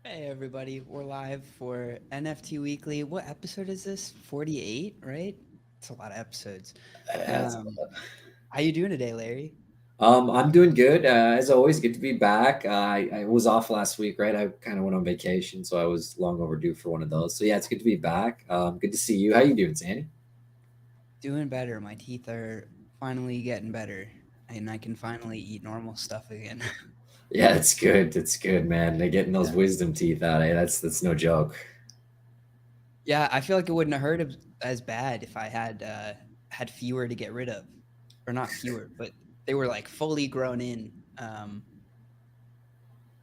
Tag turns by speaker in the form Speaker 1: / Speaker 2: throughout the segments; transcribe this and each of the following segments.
Speaker 1: Hey everybody, we're live for NFT Weekly. What episode is this? 48, right? It's a lot of episodes.
Speaker 2: That's
Speaker 1: Um, how you doing today, Larry?
Speaker 2: I'm doing good. As always, good to be back. I was off last week, right? I kind of went on vacation, so I was long overdue for one of those. So yeah, it's good to be back. Good to see you. How you doing, Sandy?
Speaker 1: Doing better. My teeth are finally getting better, and I can finally eat normal stuff again.
Speaker 2: Yeah, it's good. It's good, man. They're getting those
Speaker 1: Yeah.
Speaker 2: wisdom teeth out. That's no joke.
Speaker 1: Yeah, I feel like it wouldn't have hurt as bad if I had fewer to get rid of, or not fewer, but they were like fully grown in.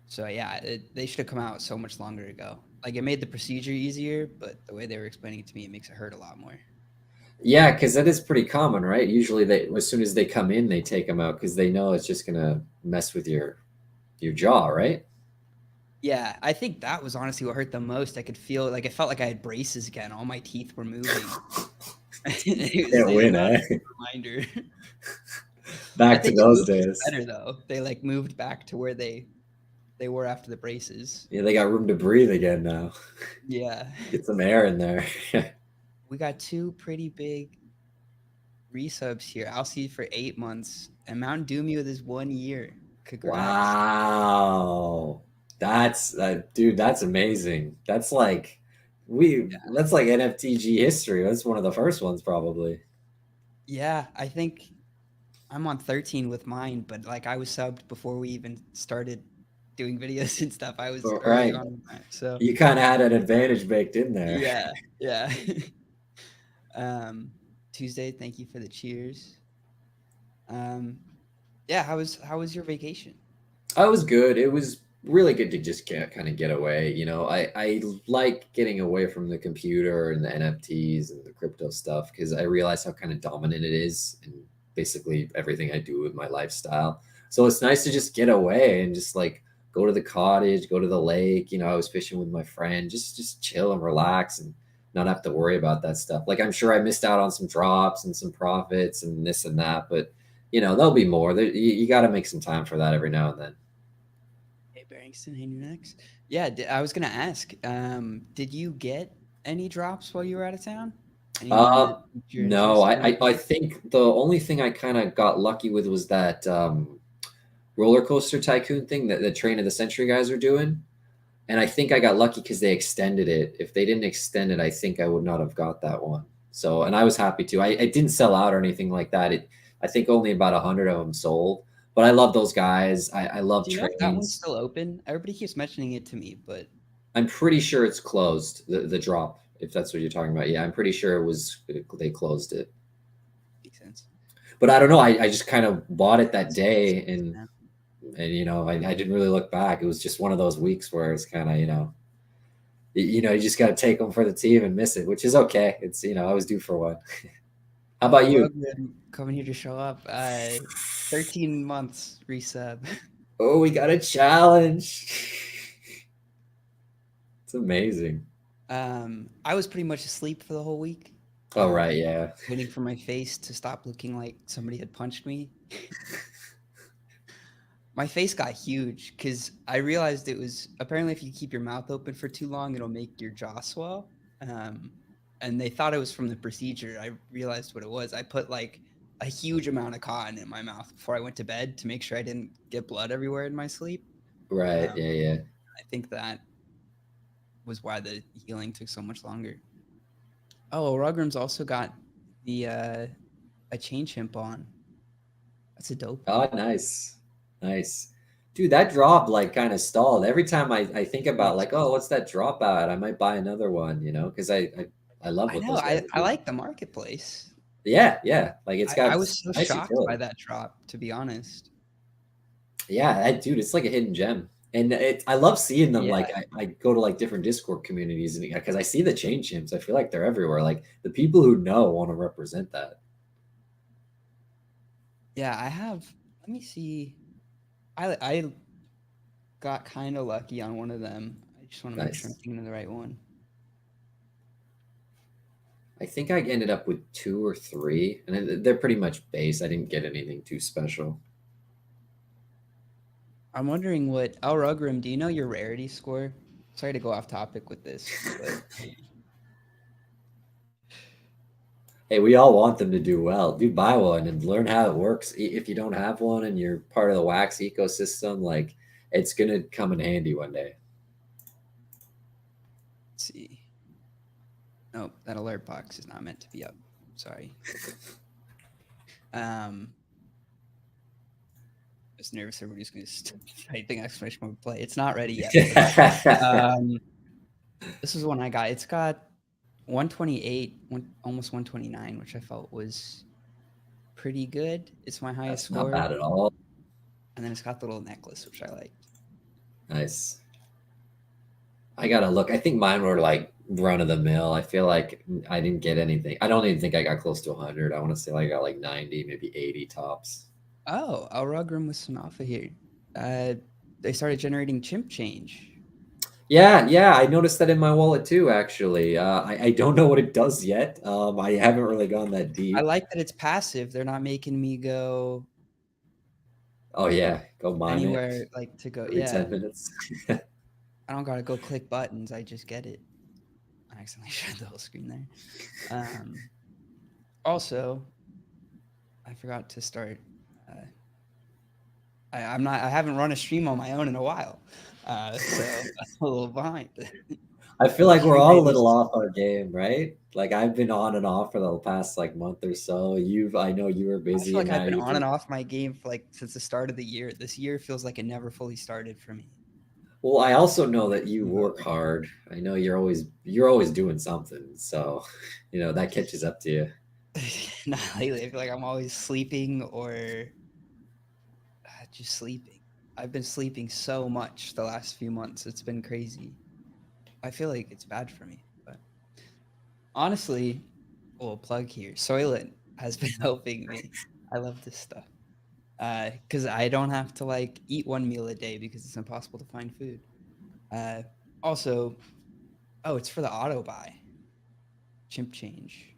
Speaker 1: So yeah, they should have come out so much longer ago. Like it made the procedure easier, but the way they were explaining it to me, it makes it hurt a lot more.
Speaker 2: Yeah, because that is pretty common, right? Usually, they as soon as they come in, they take them out because they know it's just gonna mess with your jaw, right?
Speaker 1: Yeah, I think that was honestly what hurt the most. I could feel like it felt like I had braces again. All my teeth were moving.
Speaker 2: Can't
Speaker 1: It was
Speaker 2: win,
Speaker 1: not
Speaker 2: eh?
Speaker 1: a good reminder. I
Speaker 2: Back to
Speaker 1: think it
Speaker 2: those
Speaker 1: moved even
Speaker 2: days.
Speaker 1: better though. They like moved back to where they were after the braces.
Speaker 2: Yeah, they got room to breathe again now.
Speaker 1: Yeah.
Speaker 2: Get some air in there.
Speaker 1: We got two pretty big resubs here. I'll see for 8 months and Mountain Dew me with his 1 year. Congrats.
Speaker 2: Wow. Dude, that's amazing. That's like NFTG history. That's one of the first ones probably.
Speaker 1: Yeah, I think I'm on 13 with mine, but like I was subbed before we even started doing videos and stuff. I was early
Speaker 2: Right.
Speaker 1: on with that. So
Speaker 2: You kind of had an advantage baked in there.
Speaker 1: yeah, yeah. um, Tuesday, thank you for the cheers. Um, yeah, how was your vacation?
Speaker 2: I was good. It was really good to just get kind of get away. I like getting away from the computer and the NFTs and the crypto stuff because I realize how kind of dominant it is in basically everything I do with my lifestyle. So it's nice to just get away and just like go to the cottage, go to the lake. I was fishing with my friend, just chill and relax and not have to worry about that stuff. Like I'm sure I missed out on some drops and some profits and this and that, but there'll be more. You got to make some time for that every now and then.
Speaker 1: Hey, Barrington, hey, new next. Yeah, I was gonna ask. Did you get any drops while you were out of town? Anyone that
Speaker 2: Uh,
Speaker 1: piqued your
Speaker 2: no,
Speaker 1: interest or
Speaker 2: I
Speaker 1: anything?
Speaker 2: think the only thing I kind of got lucky with was that roller coaster tycoon thing that the Train of the Century guys are doing. And I think I got lucky because they extended it. If they didn't extend it, I think I would not have got that one. So, and I was happy to. I didn't sell out or anything like that. I think only about 100 of them sold. But I love those guys. I love
Speaker 1: Do you know if that one's
Speaker 2: trains.
Speaker 1: still open? Everybody keeps mentioning it to me, but
Speaker 2: I'm pretty sure it's closed. The drop, if that's what you're talking about. Yeah, I'm pretty sure they closed it.
Speaker 1: makes sense.
Speaker 2: But I don't know. I just kind of bought it that
Speaker 1: It's still
Speaker 2: day,
Speaker 1: expensive
Speaker 2: and
Speaker 1: now.
Speaker 2: I didn't really look back. It was just one of those weeks where it's kind of you just got to take them for the team and miss it, which is okay. It's I was due for one. How
Speaker 1: Oh,
Speaker 2: about you?
Speaker 1: Rugman coming here to show up. 13 months resub.
Speaker 2: Oh, we got a challenge. It's amazing.
Speaker 1: I was pretty much asleep for the whole week,
Speaker 2: Oh right, yeah,
Speaker 1: waiting for my face to stop looking like somebody had punched me. My face got huge because I realized it was apparently if you keep your mouth open for too long, it'll make your jaw swell. Um, and they thought it was from the procedure. I realized what it was. I put like a huge amount of cotton in my mouth before I went to bed to make sure I didn't get blood everywhere in my sleep.
Speaker 2: right,
Speaker 1: Um,
Speaker 2: yeah, yeah.
Speaker 1: I think that was why the healing took so much longer. Oh, Rugram's also got the a chain chimp on. That's a dope
Speaker 2: Oh,
Speaker 1: one.
Speaker 2: nice, nice, dude. That drop like kind of stalled. Every time I think
Speaker 1: Pretty
Speaker 2: about like, oh,
Speaker 1: expensive.
Speaker 2: what's that drop at? I might buy another one, because I love
Speaker 1: I
Speaker 2: what
Speaker 1: know.
Speaker 2: those guys
Speaker 1: I
Speaker 2: do.
Speaker 1: like the marketplace.
Speaker 2: Yeah, yeah, like it's
Speaker 1: I
Speaker 2: got
Speaker 1: was so
Speaker 2: nice
Speaker 1: shocked by
Speaker 2: utility.
Speaker 1: that drop, to be honest.
Speaker 2: Yeah, dude, it's like a hidden gem. And I love seeing them.
Speaker 1: Yeah.
Speaker 2: Like I go to like different Discord communities and because I see the chain chimps, I feel like they're everywhere. Like the people who know want to represent that.
Speaker 1: Yeah, I have let me see. I got kind of lucky on one of them. I just want to make sure I'm
Speaker 2: Nice.
Speaker 1: thinking of the right one.
Speaker 2: I think I ended up with two or three, and they're pretty much base. I didn't get anything too special.
Speaker 1: I'm wondering what El Rugrim, do you know your rarity score? Sorry to go off topic with this, but
Speaker 2: Hey, we all want them to do well. Do buy one and learn how it works. If you don't have one and you're part of the wax ecosystem, like it's gonna come in handy one day.
Speaker 1: let's see. Nope, that alert box is not meant to be up. Sorry. Um, I was nervous everybody's going to typing exclamation point play. It's not ready yet. Um, this is one I got. It's got 128, almost 129, which I felt was pretty good. It's my highest
Speaker 2: That's
Speaker 1: score.
Speaker 2: not bad at all.
Speaker 1: And then it's got the little necklace, which I liked.
Speaker 2: Nice. I gotta look. I think mine were like run of the mill. I feel like I didn't get anything. I don't even think I got close to 100. I want to say like I got like 90, maybe 80 tops.
Speaker 1: Oh, Alrugrum with some alpha here. They started generating chimp change.
Speaker 2: Yeah, I noticed that in my wallet too, actually. I don't know what it does yet. I haven't really gone that
Speaker 1: I
Speaker 2: deep.
Speaker 1: like that it's passive. They're not making me go
Speaker 2: Oh yeah, go mine it
Speaker 1: anywhere like to go.
Speaker 2: every
Speaker 1: Yeah,
Speaker 2: 10 minutes.
Speaker 1: I don't gotta go click buttons. I just get it. I accidentally shared the whole screen there. Also, I forgot to start. I haven't run a stream on my own in a while, so I'm a little behind.
Speaker 2: I feel like we're
Speaker 1: Stream
Speaker 2: all a
Speaker 1: rate
Speaker 2: little
Speaker 1: is.
Speaker 2: off our game, right? Like I've been on and off for the past like month or so. I know you were
Speaker 1: I feel
Speaker 2: busy and
Speaker 1: like I've
Speaker 2: now
Speaker 1: been
Speaker 2: you
Speaker 1: on and
Speaker 2: just.
Speaker 1: off my game for like since the start of the year. This year feels like it never fully started for me.
Speaker 2: Well, I also know that you work
Speaker 1: Mode.
Speaker 2: hard. I know you're always doing something. So, that catches up to you.
Speaker 1: Not lately. I feel like I'm always sleeping or just sleeping. I've been sleeping so much the last few months. It's been crazy. I feel like it's bad for me, but honestly, little plug here. Soylent has been helping me. I love this stuff because I don't have to like eat one meal a day because it's impossible to find food. Uh, Also, oh, it's for the auto buy chimp change.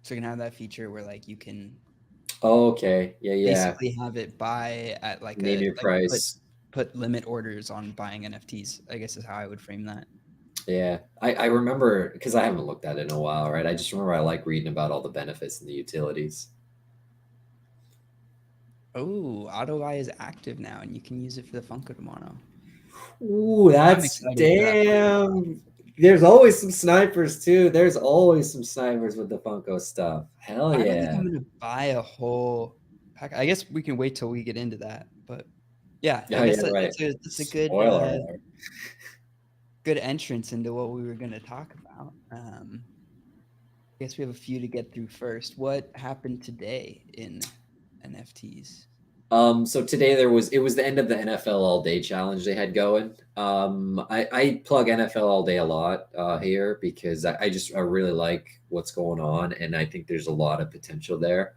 Speaker 1: So you can have that feature where like you can
Speaker 2: Oh, okay. Yeah.
Speaker 1: basically have it buy at like
Speaker 2: Name
Speaker 1: a
Speaker 2: your
Speaker 1: like
Speaker 2: price.
Speaker 1: put limit orders on buying NFTs. I guess is how I would frame that.
Speaker 2: Yeah. I remember because I haven't looked at it in a while, right? I just remember I like reading about all the benefits and the utilities.
Speaker 1: Oh, auto buy is active now, and you can use it for the Funko Tomorrow.
Speaker 2: Ooh,
Speaker 1: I'm
Speaker 2: that's
Speaker 1: excited for that Funko Tomorrow.
Speaker 2: damn. There's always some snipers too. There's always some snipers with the Funko stuff. Hell
Speaker 1: I don't think
Speaker 2: yeah.
Speaker 1: I'm gonna buy a whole pack. I guess we can wait till we get into that. But yeah, I
Speaker 2: Oh yeah,
Speaker 1: guess
Speaker 2: right.
Speaker 1: that's a
Speaker 2: Spoiler alert.
Speaker 1: good entrance into what we were gonna talk about. I guess we have a few to get through first. What happened today in NFTs?
Speaker 2: So today it was the end of the NFL All Day challenge they had going. I plug NFL All Day a lot here because I really like what's going on and I think there's a lot of potential there.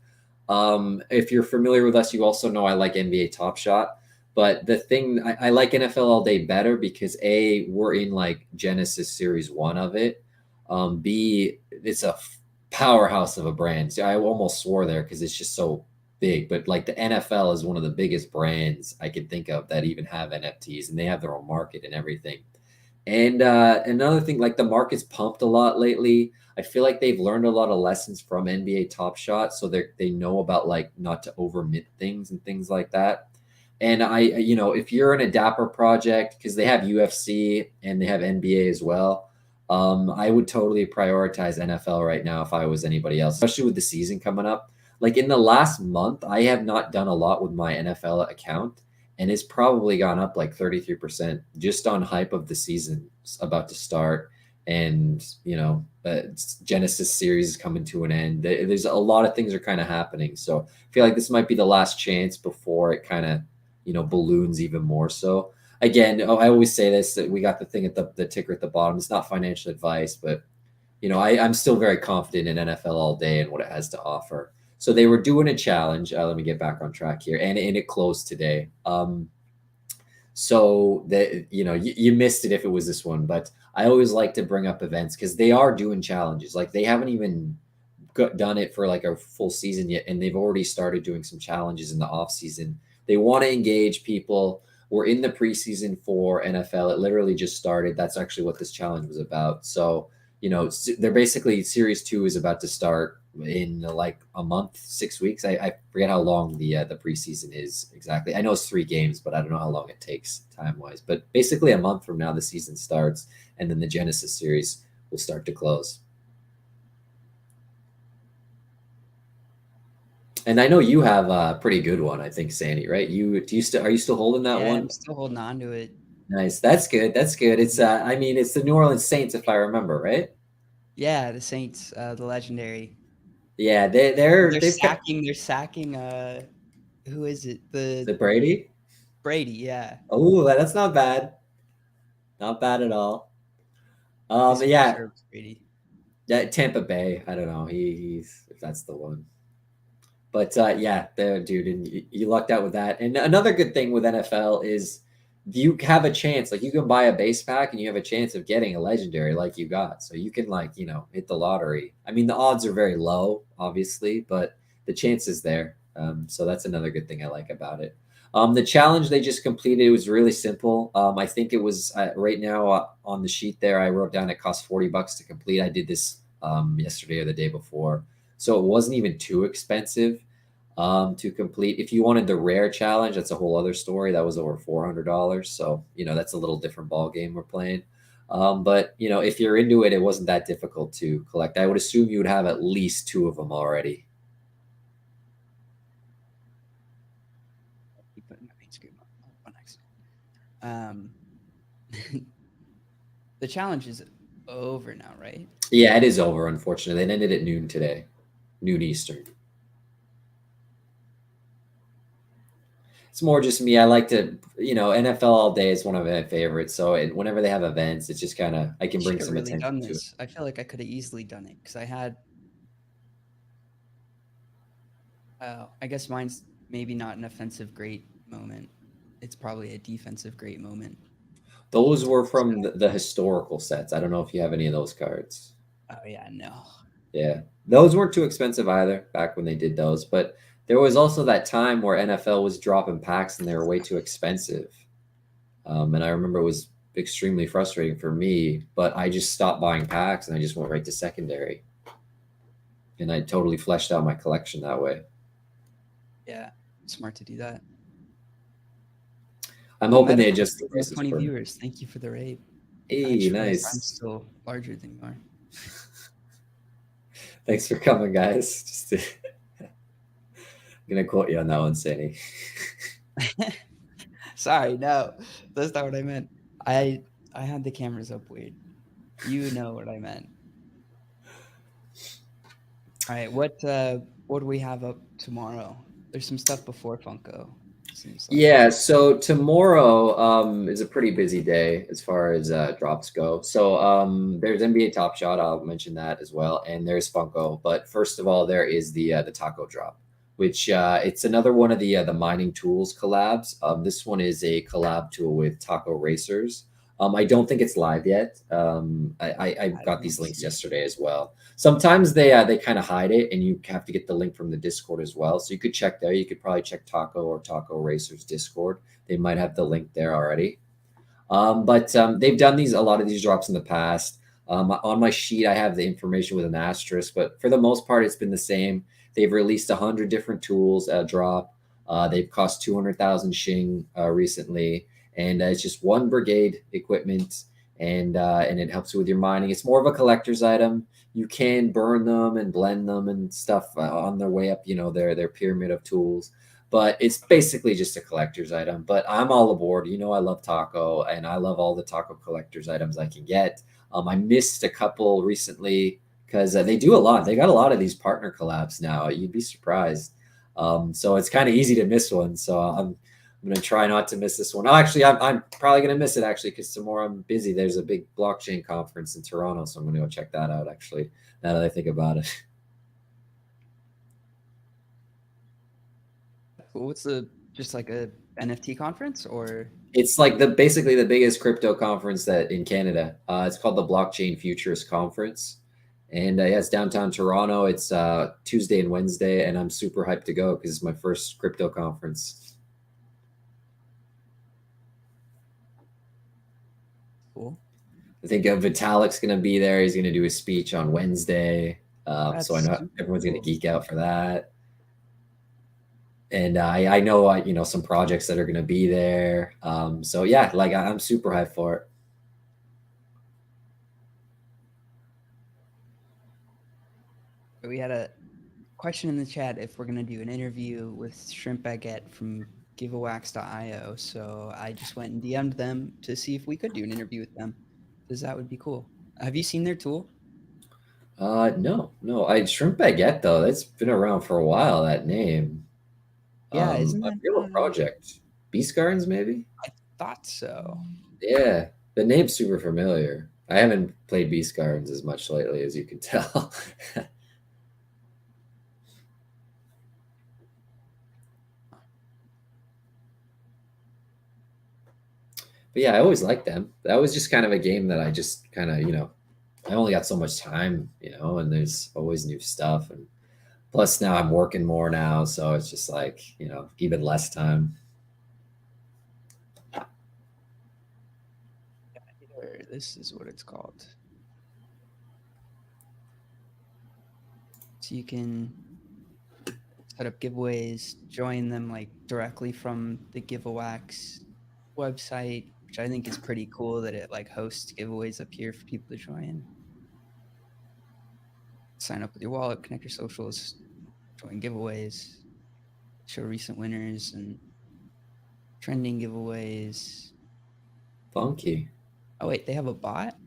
Speaker 2: If you're familiar with us, you also know I like NBA Top Shot. But the thing I like NFL All Day better because A, we're in like Genesis Series 1 of it. B, it's a powerhouse of a brand. So I almost swore there because it's just so big, but like the NFL is one of the biggest brands I could think of that even have NFTs and they have their own market and everything. And another thing, like the market's pumped a lot lately. I feel like they've learned a lot of lessons from NBA Top Shot, so they know about like not to over mint things and things like that. And if you're in a Dapper project because they have UFC and they have NBA as well, I would totally prioritize NFL right now if I was anybody else, especially with the season coming up. Like in the last month, I have not done a lot with my NFL account, and it's probably gone up like 33% just on hype of the season about to start. And, Genesis series is coming to an end. There's a lot of things are kind of happening. So I feel like this might be the last chance before it kind of, balloons even more so. Again, I always say this that we got the thing at the ticker at the bottom. It's not financial advice, but I'm still very confident in NFL All Day and what it has to offer. So they were doing a challenge. Let me get back on track here, and it closed today. So that you missed it if it was this one, but I always like to bring up events because they are doing challenges. Like they haven't even done it for like a full season yet, and they've already started doing some challenges in the off season. They want to engage people. We're in the preseason for NFL. It literally just started. That's actually what this challenge was about. So, they're basically Series 2 is about to start in like a month, 6 weeks. I forget how long the preseason is exactly. I know it's 3 games, but I don't know how long it takes time wise. But basically, a month from now, the season starts, and then the Genesis series will start to close. And I know you have a pretty good one, I think, Sandy, right? Are you still holding that
Speaker 1: Yeah,
Speaker 2: one?
Speaker 1: I'm still holding on to it.
Speaker 2: Nice. That's good. That's good. It's I mean, it's the New Orleans Saints, if I remember, right?
Speaker 1: Yeah, the Saints, the legendary.
Speaker 2: Yeah,
Speaker 1: They're
Speaker 2: they've got
Speaker 1: sacking, who is it? The
Speaker 2: the Brady.
Speaker 1: Brady, yeah.
Speaker 2: Oh, that's not bad. Not bad at all.
Speaker 1: This for
Speaker 2: Yeah,
Speaker 1: sure was Brady.
Speaker 2: Tampa Bay. I don't know. He's if that's the one. But yeah, there, dude, and you lucked out with that. And another good thing with NFL is you have a chance. Like you can buy a base pack, and you have a chance of getting a legendary like you got. So you can hit the lottery. I mean, the odds are very low, obviously, but the chance is there. So that's another good thing I like about it. The challenge they just completed was really simple. I think it was right now on the sheet there. I wrote down it cost $40 to complete. I did this yesterday or the day before, so it wasn't even too expensive to complete. If you wanted the rare challenge, that's a whole other story. That was over $400. So that's a little different ball game we're playing. But if you're into it, it wasn't that difficult to collect. I would assume you would have at least 2 of them already.
Speaker 1: Keep putting my main screen on accident. Um, the challenge is over now, right?
Speaker 2: Yeah, it is over. Unfortunately, it ended at noon today, noon Eastern. It's more just me. I like to, NFL all day is one of my favorites. So whenever they have events, it's just kind of I
Speaker 1: I
Speaker 2: can
Speaker 1: should
Speaker 2: bring
Speaker 1: have
Speaker 2: some
Speaker 1: really
Speaker 2: attention
Speaker 1: done
Speaker 2: to it.
Speaker 1: this. I feel like I could have easily done it because I had. I guess mine's maybe not an offensive great moment. It's probably a defensive great moment.
Speaker 2: Those were
Speaker 1: So,
Speaker 2: from the historical sets. I don't know if you have any of those cards.
Speaker 1: oh yeah, no.
Speaker 2: Yeah, those weren't too expensive either back when they did those. But there was also that time where NFL was dropping packs and they were way too expensive. And I remember it was extremely frustrating for me. But I just stopped buying packs and I just went right to secondary. And I totally fleshed out my collection that way.
Speaker 1: Yeah, smart to do that.
Speaker 2: I'm
Speaker 1: Oh,
Speaker 2: hoping they
Speaker 1: Medical
Speaker 2: adjust the
Speaker 1: with
Speaker 2: prices
Speaker 1: 20
Speaker 2: for me.
Speaker 1: viewers. Thank you for the raid. I
Speaker 2: Hey,
Speaker 1: just realized I'm
Speaker 2: nice.
Speaker 1: still larger than you are.
Speaker 2: Thanks for coming, guys. I'm gonna quote you on that one, Sandy.
Speaker 1: Sorry, no, that's not what I meant. I had the cameras up weird. You know what I meant. All right, what do we have up tomorrow? There's some stuff before Funko. Seems like.
Speaker 2: Yeah, so tomorrow is a pretty busy day as far as drops go. So there's NBA Top Shot, I'll mention that as well, and there's Funko. But first of all, there is the Taco Drop, which it's another one of the mining tools collabs. This one is a collab tool with Taco Racers. I don't think it's live yet. I
Speaker 1: I
Speaker 2: got these
Speaker 1: don't
Speaker 2: links
Speaker 1: see it.
Speaker 2: yesterday as well. Sometimes they kind of hide it, and you have to get the link from the Discord as well. So you could check there. You could probably check Taco or Taco Racers Discord. They might have the link there already. But they've done a lot of these drops in the past. On my sheet, I have the information with an asterisk, but for the most part, it's been the same. They've released 100 different tools at drop. They've cost 200,000 Shing recently, and it's just one brigade equipment, and it helps you with your mining. It's more of a collector's item. You can burn them and blend them and stuff on their way up. Their pyramid of tools, but it's basically just a collector's item. But I'm all aboard. I love taco, and I love all the taco collector's items I can get. I missed a couple recently because they do a lot. They got a lot of these partner collabs now. You'd be surprised. So it's kind of easy to miss one. So I'm gonna try not to miss this one. Oh, actually, I'm probably gonna miss it actually because tomorrow I'm busy. There's a big blockchain conference in Toronto, so I'm gonna go check that out. Actually, now that I think about it.
Speaker 1: What's the just like a NFT conference or
Speaker 2: It's like basically the biggest crypto conference that in Canada. It's called the Blockchain Futures Conference, and yeah, it's downtown Toronto. It's Tuesday and Wednesday, and I'm super hyped to go because it's my first crypto conference.
Speaker 1: cool.
Speaker 2: I think Vitalik's going to be there. He's going to do a speech on Wednesday. So I
Speaker 1: That's
Speaker 2: know
Speaker 1: super
Speaker 2: everyone's going to
Speaker 1: cool.
Speaker 2: geek out for that. And I know some projects that are going to be there. So yeah, like I'm super hyped for it.
Speaker 1: We had a question in the chat if we're gonna do an interview with Shrimp Baguette from giveawax.io. So I just went and DM'd them to see if we could do an interview with them, because that would be cool. Have you seen their tool?
Speaker 2: No, no. I Shrimp Baguette though. That's been around for a while. That name.
Speaker 1: Yeah, isn't
Speaker 2: I
Speaker 1: that?
Speaker 2: forget what project. Beast Gardens, maybe.
Speaker 1: I thought so.
Speaker 2: Yeah, the name's super familiar. I haven't played Beast Gardens as much lately, as you can tell. But yeah, I always liked them. That was just kind of a game that I just kind of, I only got so much time, and there's always new stuff. And plus now I'm working more now, so it's just like, even less time.
Speaker 1: Here, this is what it's called. So you can set up giveaways, join them like directly from the GiveAwax website, which I think is pretty cool that it like hosts giveaways up here for people to join. Sign up with your wallet, connect your socials, join giveaways, show recent winners and trending giveaways.
Speaker 2: Funky.
Speaker 1: Oh wait, they have a bot?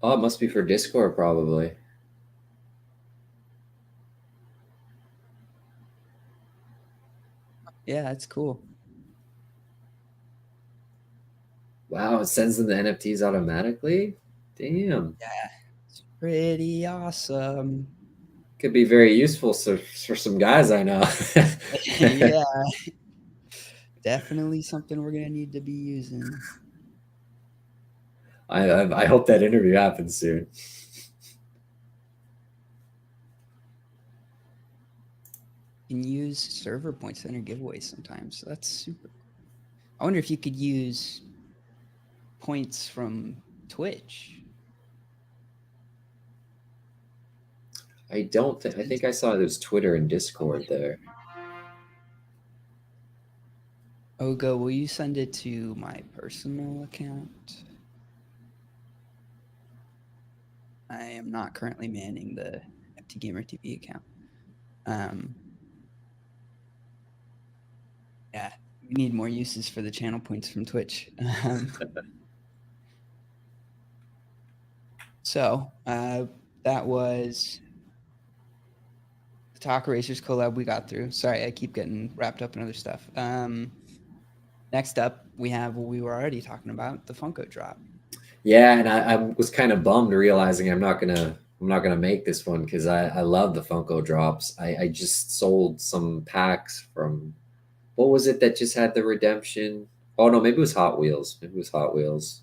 Speaker 2: Oh, it must be for Discord probably.
Speaker 1: Yeah, that's cool.
Speaker 2: Wow, it sends them the NFTs automatically. Damn.
Speaker 1: Yeah, it's pretty awesome.
Speaker 2: Could be very useful for some guys I know.
Speaker 1: Yeah, definitely something we're gonna need to be using.
Speaker 2: I hope that interview happens soon.
Speaker 1: You can use server points to enter giveaways sometimes. So that's super cool. I wonder if you could use points from Twitch.
Speaker 2: I don't think. I think I saw there's Twitter and
Speaker 1: Oh,
Speaker 2: Discord there.
Speaker 1: Ogo, will you send it to my personal account? I am not currently manning the FT Gamer TV account. Um, yeah, we need more uses for the channel points from Twitch. So that was the Talk Racers collab we got through. Sorry, I keep getting wrapped up in other stuff. Next up, we have what we were already talking about, the Funko drop.
Speaker 2: Yeah, and I was kind of bummed realizing I'm not gonna make this one because I love the Funko drops. I just sold some packs from what was it that just had the redemption? Oh no, maybe it was Hot Wheels. Maybe it was Hot Wheels.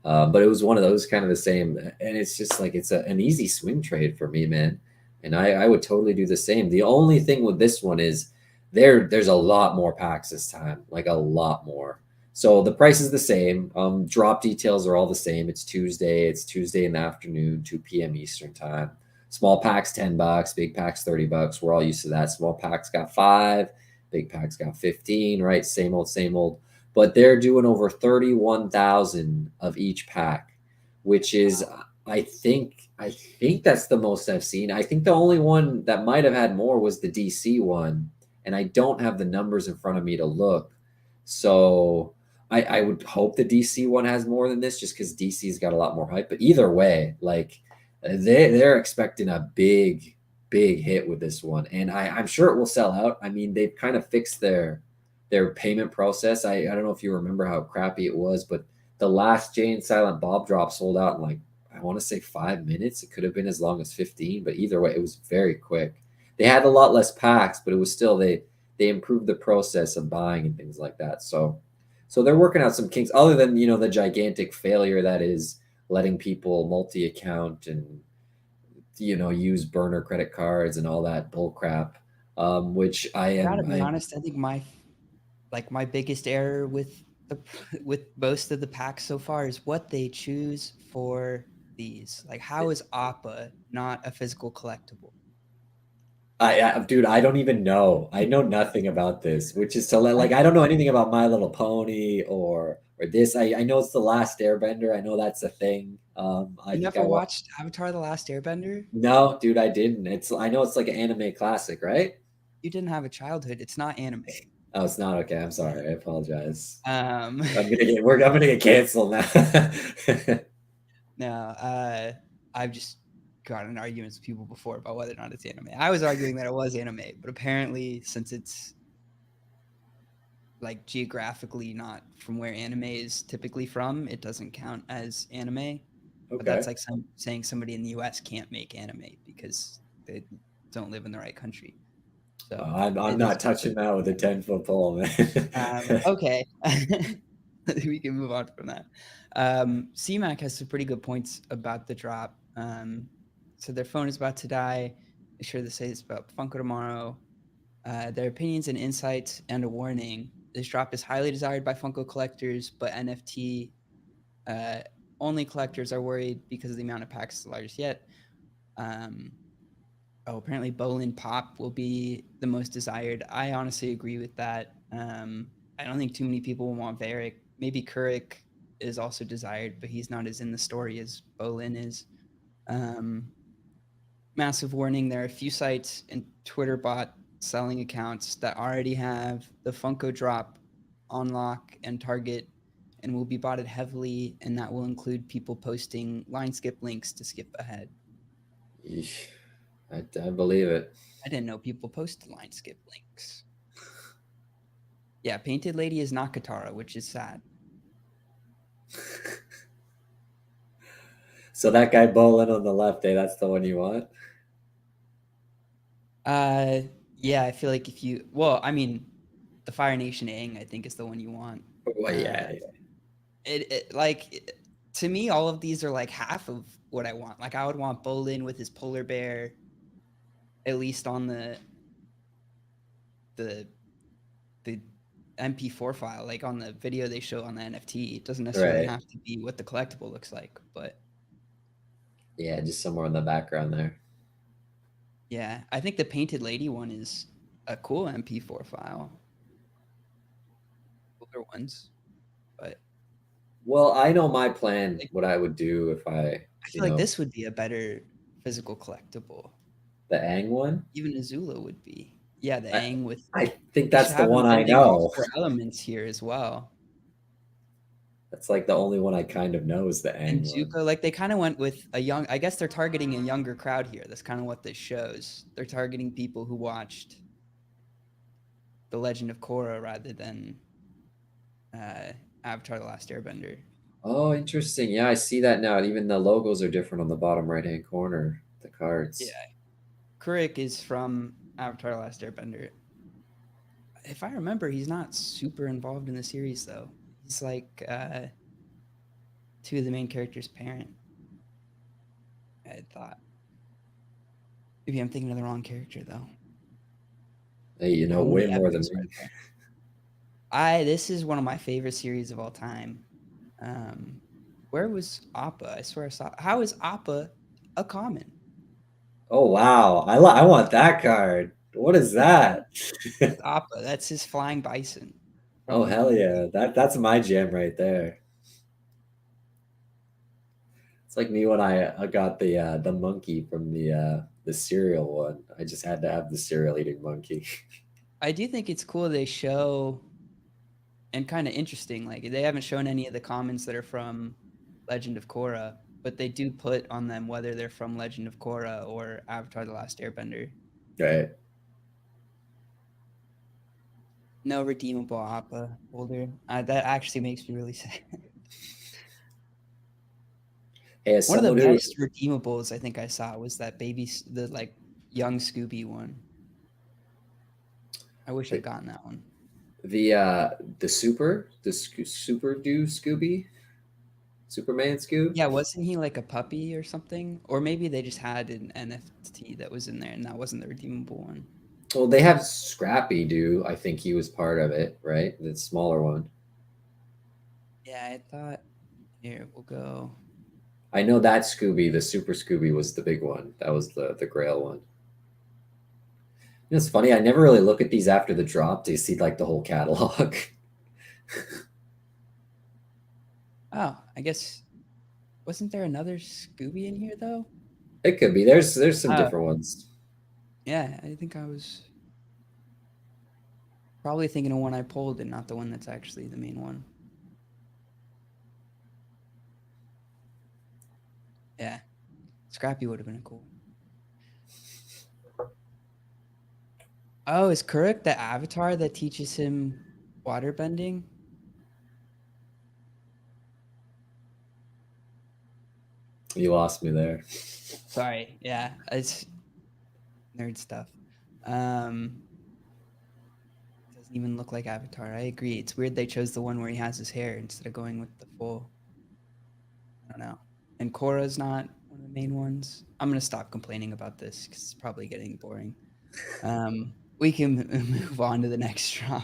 Speaker 2: But it was one of those kind of the same, and it's just like it's an easy swing trade for me, man. And I would totally do the same. The only thing with this one is there's a lot more packs this time, like a lot more. So the price is the same. Drop details are all the same. It's Tuesday. It's Tuesday in the afternoon, 2 p.m. Eastern time. Small packs $10, big packs $30. We're all used to that. Small packs got 5, big packs got 15. Right? Same old, same old, but they're doing over 31,000 of each pack, which is I think that's the most I've seen. I think the only one that might have had more was the DC one, and I don't have the numbers in front of me to look. So I would hope the DC one has more than this, just because DC's got a lot more hype. But either way, like they're expecting a big hit with this one, and I'm sure it will sell out. I mean, they've kind of fixed their payment process. I don't know if you remember how crappy it was, but the last Jay and Silent Bob drop sold out in like I want to say 5 minutes. It could have been as long as 15, but either way, it was very quick. They had a lot less packs, but it was still they improved the process of buying and things like that. So they're working out some kinks other than the gigantic failure that is letting people multi-account and use burner credit cards and all that bull crap, which I
Speaker 1: I gotta
Speaker 2: am
Speaker 1: be
Speaker 2: I
Speaker 1: honest. I think my biggest error with the with most of the packs so far is what they choose for these. Like, how is Appa not a physical collectible?
Speaker 2: Dude, I don't even know. I know nothing about this, which is to
Speaker 1: I
Speaker 2: like I don't know anything about My Little Pony or this. I know it's the Last Airbender. I know that's a thing. I
Speaker 1: You
Speaker 2: think
Speaker 1: never
Speaker 2: I want.
Speaker 1: watched Avatar: The Last Airbender?
Speaker 2: No, dude, I didn't. I know it's like an anime classic, right?
Speaker 1: You didn't have a childhood. It's not anime.
Speaker 2: Oh, it's not okay. I'm sorry. I apologize.
Speaker 1: Um,
Speaker 2: I'm gonna get canceled now.
Speaker 1: no, I've just gotten in arguments with people before about whether or not it's anime. I was arguing that it was anime, but apparently, since it's like geographically not from where anime is typically from, it doesn't count as anime. But that's
Speaker 2: Okay.
Speaker 1: like saying somebody in the US can't make anime because they don't live in the right country. So
Speaker 2: I'm
Speaker 1: it is
Speaker 2: not touching
Speaker 1: considered
Speaker 2: that with a
Speaker 1: anime.
Speaker 2: 10-foot pole, man.
Speaker 1: Okay. We can move on from that. CMAC has some pretty good points about the drop. So their phone is about to die. They sure to say it's about Funko tomorrow. Their opinions and insights and a warning. This drop is highly desired by Funko collectors, but NFT uh, only collectors are worried because of the amount of packs is the largest yet. Um, apparently Bolin Pop will be the most desired. I honestly agree with that. I don't think too many people will want Varric. Maybe Kurik is also desired, but he's not as in the story as Bolin is. Um, massive warning: there are a few sites and Twitter bot selling accounts that already have the Funko drop on lock and target and will be botted heavily, and that will include people posting line skip links to skip ahead.
Speaker 2: Yeesh. I believe it.
Speaker 1: I didn't know people posted line skip links. Yeah, Painted Lady is not Katara, which is sad.
Speaker 2: So that guy bowling on the left, that's the one you want?
Speaker 1: Uh, yeah, I feel like if you, well, I mean, the Fire Nation Aang, I think, is the one you want.
Speaker 2: Well,
Speaker 1: Uh,
Speaker 2: yeah.
Speaker 1: to me, all of these are like half of what I want. Like, I would want Bolin with his polar bear, at least on the the MP4 file, like on the video they show on the NFT. It doesn't necessarily
Speaker 2: Right.
Speaker 1: have to be what the collectible looks like, but
Speaker 2: Yeah, just somewhere in the background there.
Speaker 1: yeah, I think the Painted Lady one is a cool MP4 file. Older ones, but
Speaker 2: Well, I know my plan,
Speaker 1: like,
Speaker 2: what I would do if
Speaker 1: I feel like this would be a better physical collectible.
Speaker 2: the Aang one.
Speaker 1: Even Azula would be. Yeah, the
Speaker 2: I,
Speaker 1: Aang with
Speaker 2: I think
Speaker 1: they should
Speaker 2: that's the
Speaker 1: have him
Speaker 2: one I
Speaker 1: bending all
Speaker 2: know.
Speaker 1: 4 elements here as well.
Speaker 2: That's like the only one I kind of know is the
Speaker 1: And
Speaker 2: Aang one.
Speaker 1: Zuko, like, they kinda went with a young I guess they're targeting a younger crowd here. That's kinda what this shows. They're targeting people who watched The Legend of Korra rather than, uh, Avatar: The Last Airbender.
Speaker 2: Oh, interesting. Yeah, I see that now. Even the logos are different on the bottom right-hand corner, the
Speaker 1: Yeah.
Speaker 2: cards.
Speaker 1: Kurik is from Avatar: The Last Airbender. If I remember, he's not super involved in the series, though. He's like, 2 of the main characters' parent, I thought. Maybe I'm thinking of the wrong character, though.
Speaker 2: Hey, you know
Speaker 1: One of
Speaker 2: way
Speaker 1: the
Speaker 2: more than
Speaker 1: epics
Speaker 2: me.
Speaker 1: right there. This is one of my favorite series of all time. Um, where was Appa? I swear I saw. How is Appa a common?
Speaker 2: Oh wow, I want that card. What is that?
Speaker 1: That's Appa. That's his flying bison
Speaker 2: Oh
Speaker 1: from the
Speaker 2: hell
Speaker 1: movie.
Speaker 2: yeah, that's my jam right there. It's like me when I got the monkey from the cereal one. I just had to have the cereal eating monkey.
Speaker 1: I do think it's cool they show and kind of interesting. Like, they haven't shown any of the commons that are from Legend of Korra, but they do put on them whether they're from Legend of Korra or Avatar: The Last Airbender.
Speaker 2: Right.
Speaker 1: No redeemable Appa holder. That actually makes me really sad.
Speaker 2: Hey, as
Speaker 1: One of the
Speaker 2: someone who
Speaker 1: best redeemables I think I saw was that the like young Scooby one. I wish I'd
Speaker 2: the
Speaker 1: gotten that one.
Speaker 2: super do Scooby Superman Scoob.
Speaker 1: Yeah, wasn't he like a puppy or something? Or maybe they just had an NFT that was in there and that wasn't the redeemable one.
Speaker 2: Well, they have Scrappy do. I think he was part of it, right? The smaller one.
Speaker 1: Yeah, I thought here we'll go.
Speaker 2: I know that Scooby, the Super Scooby, was the big one. That was the Grail one. You know, it's funny. I never really look at these after the drop to see like the whole catalog.
Speaker 1: Oh, I guess wasn't there another Scooby in here though?
Speaker 2: It could be. There's some
Speaker 1: Oh,
Speaker 2: different ones.
Speaker 1: yeah, I think I was probably thinking of one I pulled and not the one that's actually the main one. Yeah, Scrappy would have been cool. Oh, is Kuruk the avatar that teaches him waterbending?
Speaker 2: You lost me there.
Speaker 1: Sorry, yeah, it's nerd stuff. Um, doesn't even look like Avatar. I agree. It's weird they chose the one where he has his hair instead of going with the full. I don't know. And Korra's not one of the main ones. I'm gonna stop complaining about this because it's probably getting boring. We can move on to the next drop.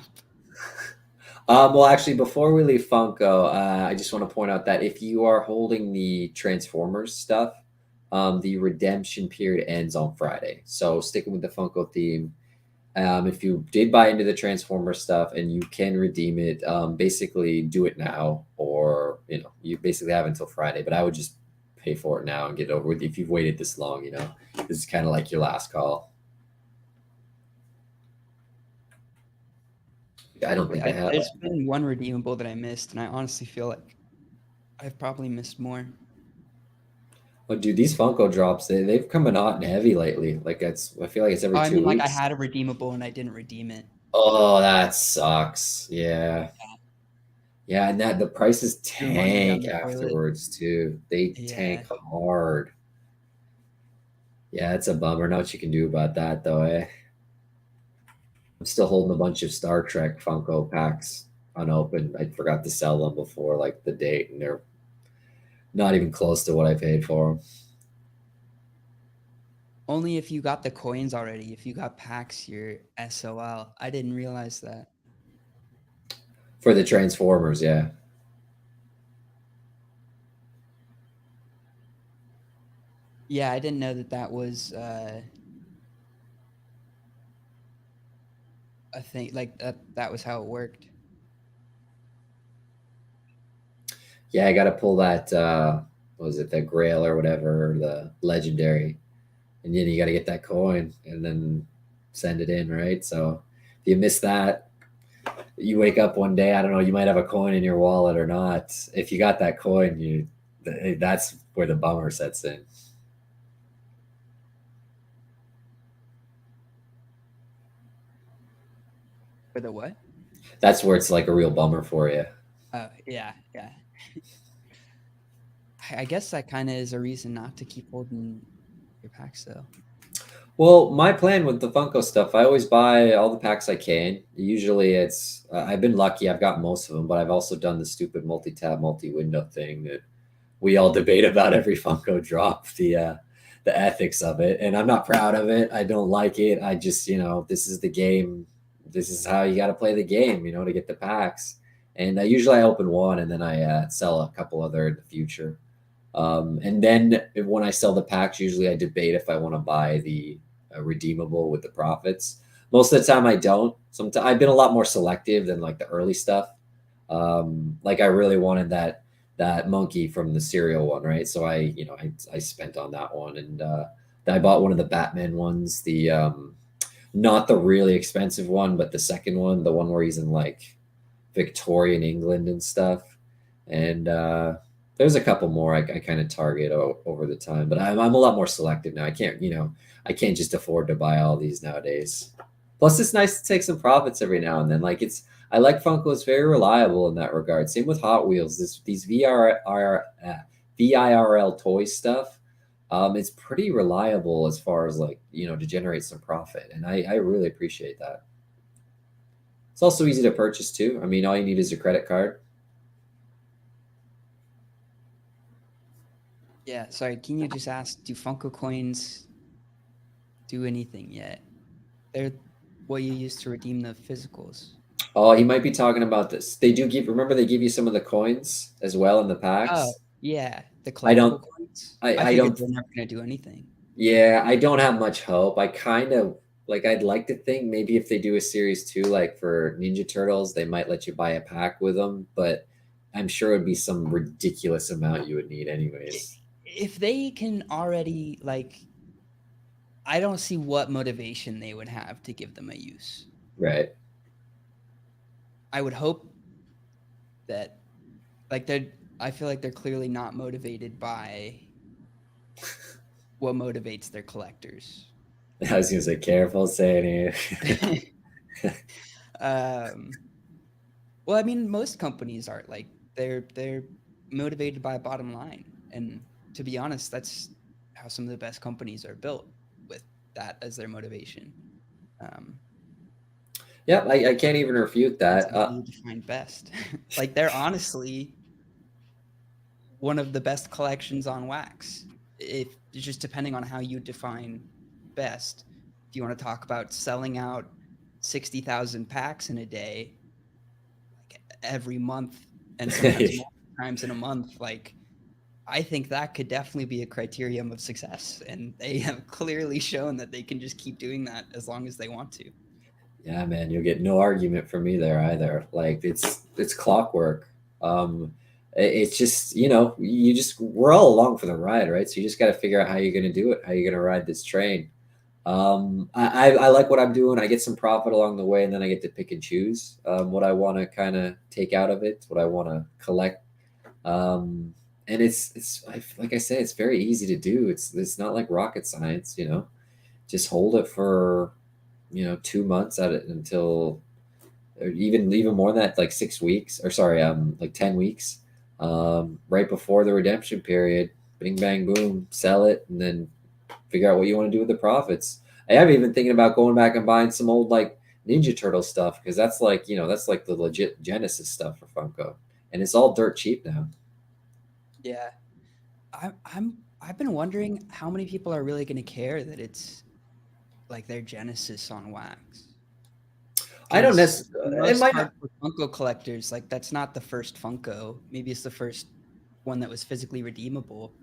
Speaker 2: Well, actually, before we leave Funko, I just want to point out that if you are holding the Transformers stuff, the redemption period ends on Friday. So sticking with the Funko theme, if you did buy into the Transformers stuff and you can redeem it, basically do it now, or you basically have until Friday. But I would just pay for it now and get it over with. If you've waited this long, this is kind of like your last call. I don't think I have.
Speaker 1: There's been one redeemable that I missed, and I honestly feel like I've probably missed more.
Speaker 2: Oh, dude, these Funko drops, they've come in hot and heavy lately. Like I feel like it's
Speaker 1: Oh,
Speaker 2: every
Speaker 1: I
Speaker 2: two
Speaker 1: mean, like I
Speaker 2: weeks.
Speaker 1: had a redeemable and I didn't redeem it.
Speaker 2: Oh, that sucks. Yeah. Yeah, and that the prices
Speaker 1: Threw money down
Speaker 2: tank
Speaker 1: the toilet.
Speaker 2: afterwards too. They
Speaker 1: Yeah.
Speaker 2: tank hard. Yeah, it's a bummer. Not what you can do about that though, eh? I'm still holding a bunch of Star Trek Funko packs unopened. I forgot to sell them before like the date, and they're not even close to what I paid for them.
Speaker 1: Only if you got the coins already. If you got packs, you're SOL. I didn't realize that.
Speaker 2: For the Transformers, yeah.
Speaker 1: Yeah, I didn't know that that was a thing. Like that was how it worked.
Speaker 2: Yeah, I gotta pull that what was it, the Grail or whatever, the legendary. And then you gotta get that coin and then send it in, right? So if you miss that, you wake up one day, I don't know, you might have a coin in your wallet or not. If you got that coin, that's where the bummer sets in.
Speaker 1: For the what?
Speaker 2: That's where it's like a real bummer for you.
Speaker 1: Oh, yeah, yeah. I guess that kind of is a reason not to keep holding your packs, though.
Speaker 2: Well, my plan with the Funko stuff, I always buy all the packs I can. Usually it's, I've been lucky, I've got most of them, but I've also done the stupid multi-tab, multi-window thing that we all debate about every Funko drop, the ethics of it. And I'm not proud of it. I don't like it. I just, this is the game. This is how you got to play the game, to get the packs. And usually I open one and then I sell a couple other in the future. And then when I sell the packs, usually I debate if I want to buy the redeemable with the profits. Most of the time I don't. Sometimes I've been a lot more selective than like the early stuff. Like I really wanted that monkey from the cereal one, right? So I spent on that one, and I bought one of the Batman ones, the not the really expensive one, but the second one, the one where he's in like Victorian England and stuff. And there's a couple more I kind of target over the time, but I'm a lot more selective now. I can't just afford to buy all these nowadays. Plus, it's nice to take some profits every now and then. Like I like Funko; it's very reliable in that regard. Same with Hot Wheels. These VIRL toy stuff. It's pretty reliable as far as like to generate some profit, and I really appreciate that. It's also easy to purchase too. I mean, all you need is a credit card.
Speaker 1: Yeah, sorry. Can you just ask, do Funko coins do anything yet? They're what you use to redeem the physicals.
Speaker 2: Oh, he might be talking about this. They do give. Remember, they give you some of the coins as well in the
Speaker 1: Oh,
Speaker 2: packs.
Speaker 1: yeah, the
Speaker 2: I don't.
Speaker 1: collectible coins. I
Speaker 2: I
Speaker 1: figured
Speaker 2: don't.
Speaker 1: they're never gonna do anything.
Speaker 2: Yeah, I don't have much hope. I kind of like. I'd like to think maybe if they do a series two, like for Ninja Turtles, they might let you buy a pack with them. But I'm sure it'd be some ridiculous amount you would need,
Speaker 1: I
Speaker 2: anyways.
Speaker 1: if they can already, like, I don't see what motivation they would have to give them a use.
Speaker 2: Right.
Speaker 1: I would hope that, like, I feel like they're clearly not motivated by what motivates their collectors.
Speaker 2: I was gonna say, careful saying it.
Speaker 1: Um, well, I mean, most companies are like they're motivated by a bottom line, and to be honest, that's how some of the best companies are built, with that as their motivation. Um,
Speaker 2: Yeah, I can't even refute
Speaker 1: depends
Speaker 2: that.
Speaker 1: on how you define best. Like they're honestly one of the best collections on wax. If just depending on how you define best. If you want to talk about selling out 60,000 packs in a day, like every month, and sometimes multiple times in a month, like I think that could definitely be a criterion of success. And they have clearly shown that they can just keep doing that as long as they want to.
Speaker 2: Yeah, man, you'll get no argument from me there either. Like it's clockwork. It's just you just we're all along for the ride, right? So you just got to figure out how you're going to do it, how you're going to ride this train. I like what I'm doing. I get some profit along the way, and then I get to pick and choose what I want to kind of take out of it, what I want to collect. And like I said, it's very easy to do. It's not like rocket science, you know. Just hold it for 2 months at it until, or even more than that, like 6 weeks, or sorry, like 10 weeks, right before the redemption period. Bing bang boom, sell it, and then figure out what you want to do with the profits. I am even thinking about going back and buying some old like Ninja Turtle stuff because that's like the legit Genesis stuff for Funko, and it's all dirt cheap now.
Speaker 1: Yeah. I've been wondering how many people are really going to care that it's like their Genesis on wax.
Speaker 2: I don't
Speaker 1: Because
Speaker 2: necessarily. It
Speaker 1: most
Speaker 2: might not.
Speaker 1: hardcore Funko collectors, like that's not the first Funko. Maybe it's the first one that was physically redeemable.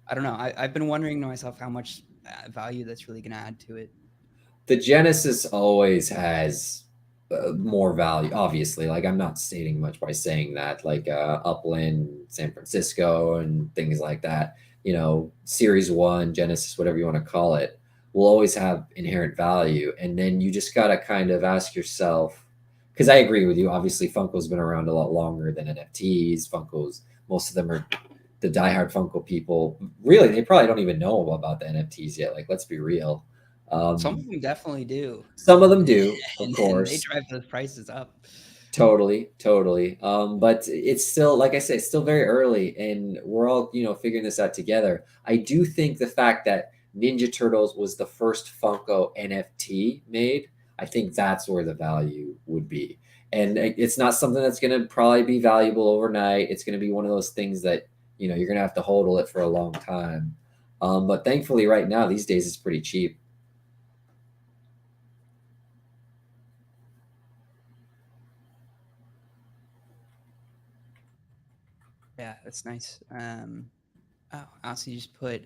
Speaker 1: I don't know. I've been wondering to myself how much value that's really going to add to it.
Speaker 2: The Genesis always has more value. Obviously, like I'm not stating much by saying that. Like Upland, San Francisco, and things like that. Series One, Genesis, whatever you want to call it, will always have inherent value. And then you just gotta kind of ask yourself, because I agree with you. Obviously, Funko's been around a lot longer than NFTs. Funko's most of them are the diehard Funko people. Really, they probably don't even know about the NFTs yet. Like, let's be real.
Speaker 1: Some
Speaker 2: Um,
Speaker 1: of them definitely do,
Speaker 2: some of them do, of
Speaker 1: and they
Speaker 2: course.
Speaker 1: drive those prices up.
Speaker 2: Totally, totally. But it's still, like I said, it's still very early, and we're all, figuring this out together. I do think the fact that Ninja Turtles was the first Funko NFT made, I think that's where the value would be. And it's not something that's going to probably be valuable overnight. It's going to be one of those things that, you're going to have to hodl it for a long time. But thankfully, right now, these days, it's pretty cheap.
Speaker 1: Yeah, that's nice. Oh, I also just put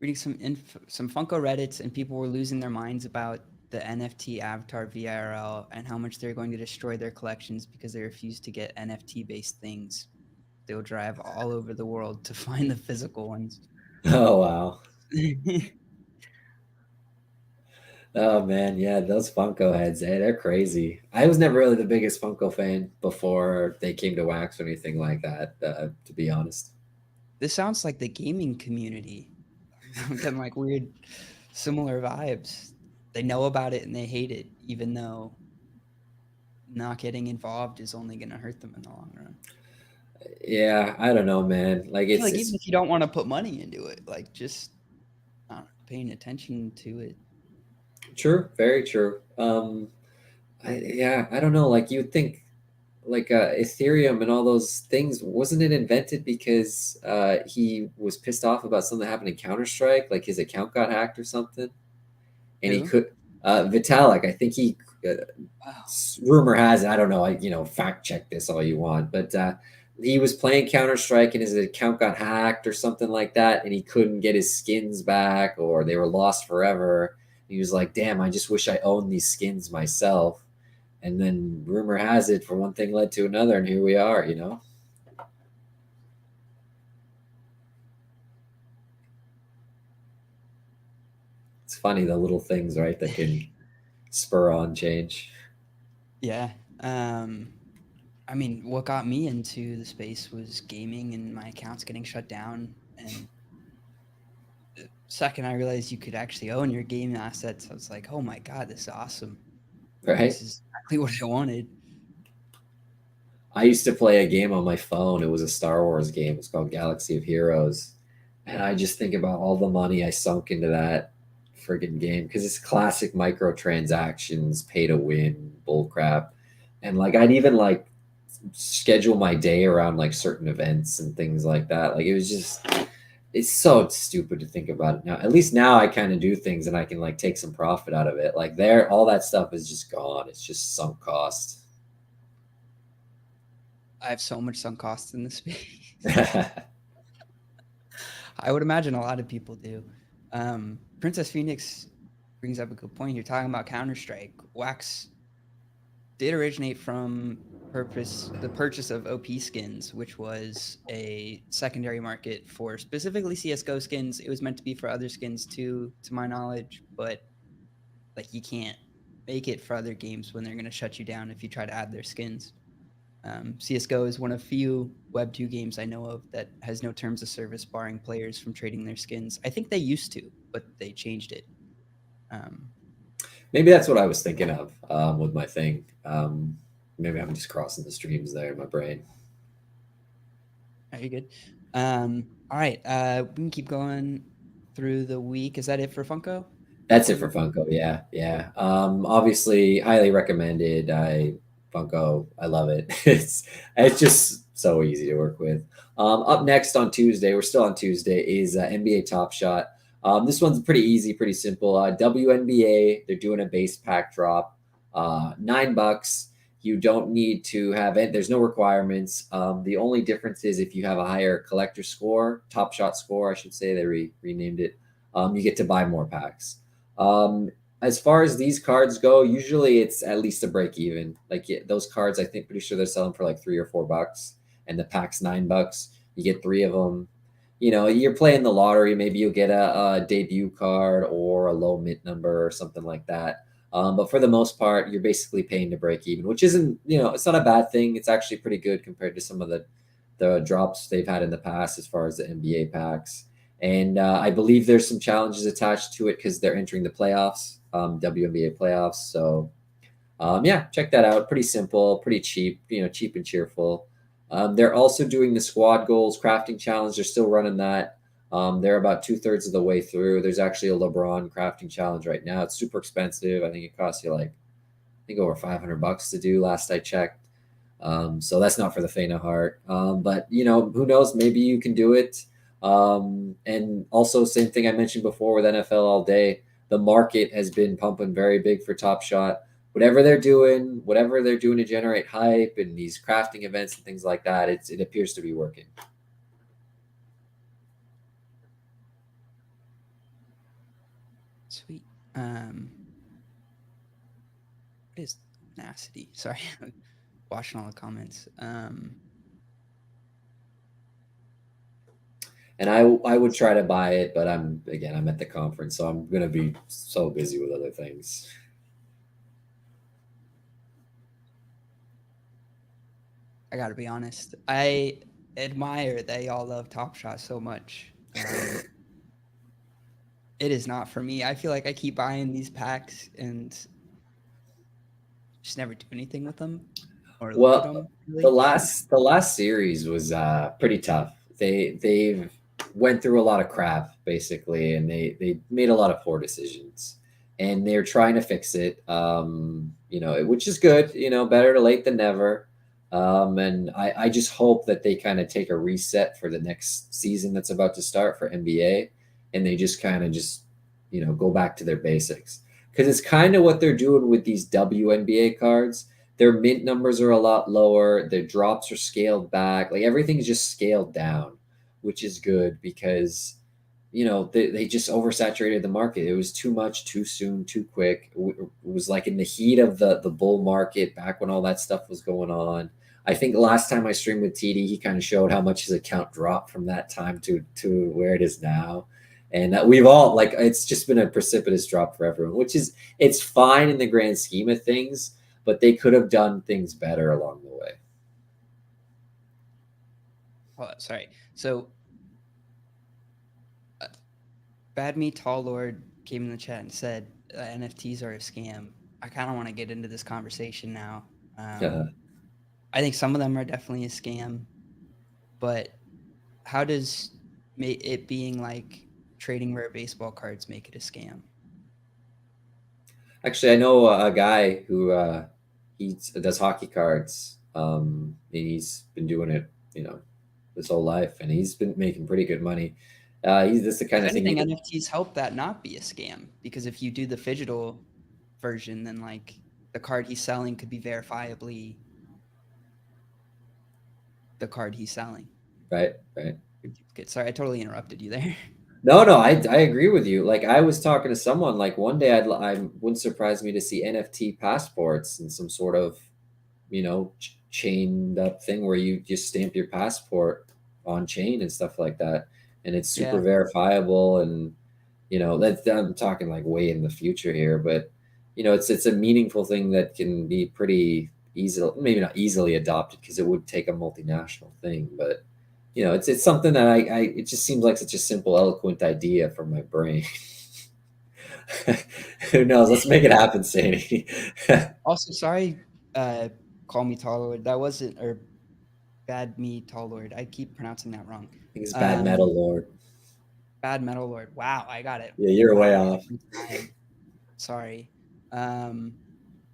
Speaker 1: reading some Funko Reddits, and people were losing their minds about the NFT Avatar VRL and how much they're going to destroy their collections because they refuse to get NFT based things. They'll drive all over the world to find the physical ones.
Speaker 2: Oh, wow. Oh man, yeah, those Funko heads, they're crazy. I was never really the biggest Funko fan before they came to Wax or anything like that, to be honest.
Speaker 1: This sounds like the gaming community. I'm getting like weird, similar vibes. They know about it and they hate it, even though not getting involved is only going to hurt them in the long run.
Speaker 2: Yeah, I don't know, man. Like
Speaker 1: I feel
Speaker 2: it's
Speaker 1: like even
Speaker 2: it's
Speaker 1: if you don't want to put money into it, like just not paying attention to it.
Speaker 2: true, very true. I don't know. Like you'd think, like Ethereum and all those things, wasn't it invented because he was pissed off about something that happened in Counter Strike, like his account got hacked or something, and he
Speaker 1: Who?
Speaker 2: could Vitalik. I think
Speaker 1: Wow.
Speaker 2: Rumor has it, I don't know, fact check this all you want, but he was playing Counter Strike and his account got hacked or something like that, and he couldn't get his skins back, or they were lost forever. He was like, "Damn, I just wish I owned these skins myself." And then rumor has it, for one thing led to another, and here we are. It's funny the little things, right, that can spur on change.
Speaker 1: Yeah. I mean, what got me into the space was gaming and my accounts getting shut down. And the second I realized you could actually own your game assets, I was like, oh my God, this is awesome.
Speaker 2: Right?
Speaker 1: This is exactly what I wanted.
Speaker 2: I used to play a game on my phone. It was a Star Wars game. It's called Galaxy of Heroes. And I just think about all the money I sunk into that friggin' game because it's classic microtransactions, pay to win, bullcrap. And like I'd even like schedule my day around like certain events and things like that. Like it's so stupid to think about it now. At least now I kind of do things and I can like take some profit out of it. Like there, all that stuff is just gone. It's just sunk cost.
Speaker 1: I have so much sunk costs in this space. I would imagine a lot of people do. Princess Phoenix brings up a good point. You're talking about Counter Strike. Wax did originate from the purchase of OP skins, which was a secondary market for specifically CS:GO skins. It was meant to be for other skins too, to my knowledge, but like you can't make it for other games when they're going to shut you down if you try to add their skins. CS:GO is one of few Web 2 games I know of that has no terms of service barring players from trading their skins. I think they used to, but they changed it. Um,
Speaker 2: Maybe that's what I was thinking of with my thing. Maybe I'm just crossing the streams there in my brain.
Speaker 1: Very good. All right, we can keep going through the week. Is that it for Funko?
Speaker 2: That's it
Speaker 1: Funko
Speaker 2: for
Speaker 1: review?
Speaker 2: Funko. Yeah, yeah. Obviously, highly recommended. Funko, I love it. It's just so easy to work with. Up next on Tuesday, we're still on Tuesday, is NBA Top Shot. This one's pretty easy, pretty simple. WNBA, they're doing a base pack drop, $9. You don't need to have it. There's no requirements. The only difference is if you have a higher collector score, Top Shot score, I should say. They renamed it. You get to buy more packs. Um, as far as these cards go, usually it's at least a break even. Like yeah, those cards, I think pretty sure they're selling for like $3 or $4, and the pack's $9. You get three of them. You're playing the lottery. Maybe you'll get a debut card or a low mint number or something like that. But for the most part, you're basically paying to break even, which isn't, it's not a bad thing. It's actually pretty good compared to some of the drops they've had in the past as far as the NBA packs. And I believe there's some challenges attached to it because they're entering the playoffs, WNBA playoffs. So yeah, check that out. Pretty simple, pretty cheap, cheap and cheerful. They're also doing the squad goals crafting challenge. They're still running that. They're about 2/3 of the way through. There's actually a LeBron crafting challenge right now. It's super expensive. I think it costs you like, I think over $500 to do last I checked. So that's not for the faint of heart. But who knows? Maybe you can do it. And also, same thing I mentioned before with NFL all day. The market has been pumping very big for Top Shot. Whatever they're doing to generate hype and these crafting events and things like that, it appears to be working.
Speaker 1: Sweet. What is tenacity? Sorry, I'm watching all the comments.
Speaker 2: And I would try to buy it, but I'm at the conference, so I'm gonna be so busy with other things.
Speaker 1: I gotta be honest. I admire that y'all love Top Shot so much. It is not for me. I feel like I keep buying these packs and just never do anything with them or look at
Speaker 2: Well,
Speaker 1: them
Speaker 2: the
Speaker 1: really.
Speaker 2: last series was pretty tough. They've went through a lot of crap basically, and they made a lot of poor decisions, and they're trying to fix it. Which is good. Better to late than never. And I just hope that they kind of take a reset for the next season that's about to start for NBA, and they just kind of just go back to their basics because it's kind of what they're doing with these WNBA cards. Their mint numbers are a lot lower. Their drops are scaled back. Like everything's just scaled down, which is good because they just oversaturated the market. It was too much, too soon, too quick. It was like in the heat of the bull market back when all that stuff was going on. I think last time I streamed with TD, he kind of showed how much his account dropped from that time to where it is now. And we've all like it's just been a precipitous drop for everyone, which is it's fine in the grand scheme of things, but they could have done things better along the way.
Speaker 1: Oh, sorry. So, Bad Me Tall Lord came in the chat and said NFTs are a scam. I kind of want to get into this conversation now.
Speaker 2: Uh,
Speaker 1: I think some of them are definitely a scam, but how does it being like trading rare baseball cards make it a scam?
Speaker 2: Actually, I know a guy who he does hockey cards. And he's been doing it, his whole life, and he's been making pretty good money. He's just the kind
Speaker 1: If
Speaker 2: of thing
Speaker 1: anything,
Speaker 2: you could,
Speaker 1: NFTs help that not be a scam because if you do the digital version, then like the card he's selling could be verifiably the card he's selling.
Speaker 2: right, right.
Speaker 1: Sorry, I totally interrupted you there.
Speaker 2: No, no, I agree with you. Like I was talking to someone, like one day I wouldn't surprise me to see NFT passports and some sort of chained up thing where you just stamp your passport on chain and stuff like that, and it's super
Speaker 1: Yeah,
Speaker 2: verifiable. And that I'm talking like way in the future here, but it's a meaningful thing that can be pretty easily, maybe not easily adopted because it would take a multinational thing, but it's something that I it just seems like such a simple, eloquent idea from my brain. Who knows? Let's make it happen, Sadie. I
Speaker 1: also, sorry, uh, call me Tall Lord. That wasn't or Bad Me Tall Lord. I keep pronouncing that wrong.
Speaker 2: think it's bad
Speaker 1: Um,
Speaker 2: metal lord.
Speaker 1: Bad Metal Lord. Wow, I got it
Speaker 2: Yeah, you're way
Speaker 1: wrong
Speaker 2: off.
Speaker 1: every time. Sorry. Um,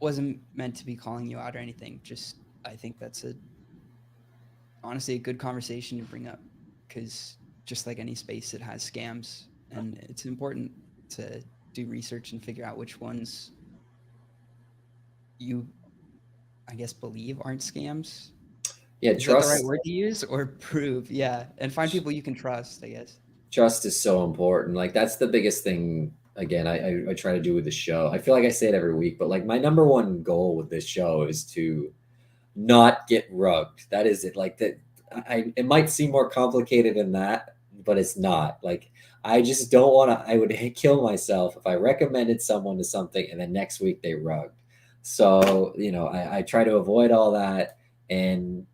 Speaker 1: wasn't meant to be calling you out or anything. Just I think that's honestly a good conversation to bring up because just like any space, it has scams, and it's important to do research and figure out which ones you, I guess, believe aren't scams.
Speaker 2: Yeah,
Speaker 1: Is that the right
Speaker 2: trust
Speaker 1: word to use or prove? Yeah, and find people you can trust, I guess.
Speaker 2: trust is so important. Like that's the biggest thing. Again, I try to do with the show. I feel like I say it every week, but like my number one goal with this show is to not get rugged. That is it. Like that, it might seem more complicated than that, but it's not. Like I just don't want to. I would kill myself if I recommended someone to something and then next week they rugged. So I try to avoid all that, and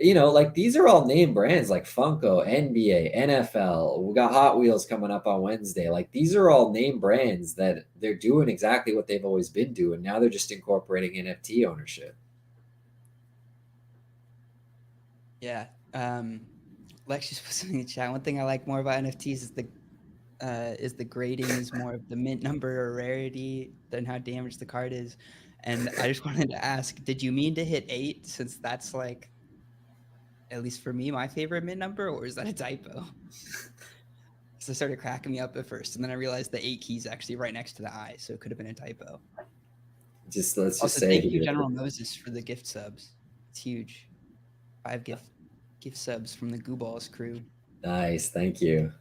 Speaker 2: like these are all name brands like Funko, NBA, NFL. We got Hot Wheels coming up on Wednesday. Like these are all name brands that they're doing exactly what they've always been doing. Now they're just incorporating NFT ownership.
Speaker 1: Yeah. Lex just put something in the chat. One thing I like more about NFTs is the grading is more of the mint number or rarity than how damaged the card is. And I just wanted to ask, did you mean to hit 8 since that's like at least for me my favorite mint number, or is that a typo? Because it started cracking me up at first, and then I realized the 8 key is actually right next to the I, so it could have been a typo.
Speaker 2: Just let's just
Speaker 1: Also,
Speaker 2: say
Speaker 1: thank you,
Speaker 2: here.
Speaker 1: General Moses, for the gift subs. It's huge. 5 gift subs from the Goo Balls crew.
Speaker 2: Nice, thank you.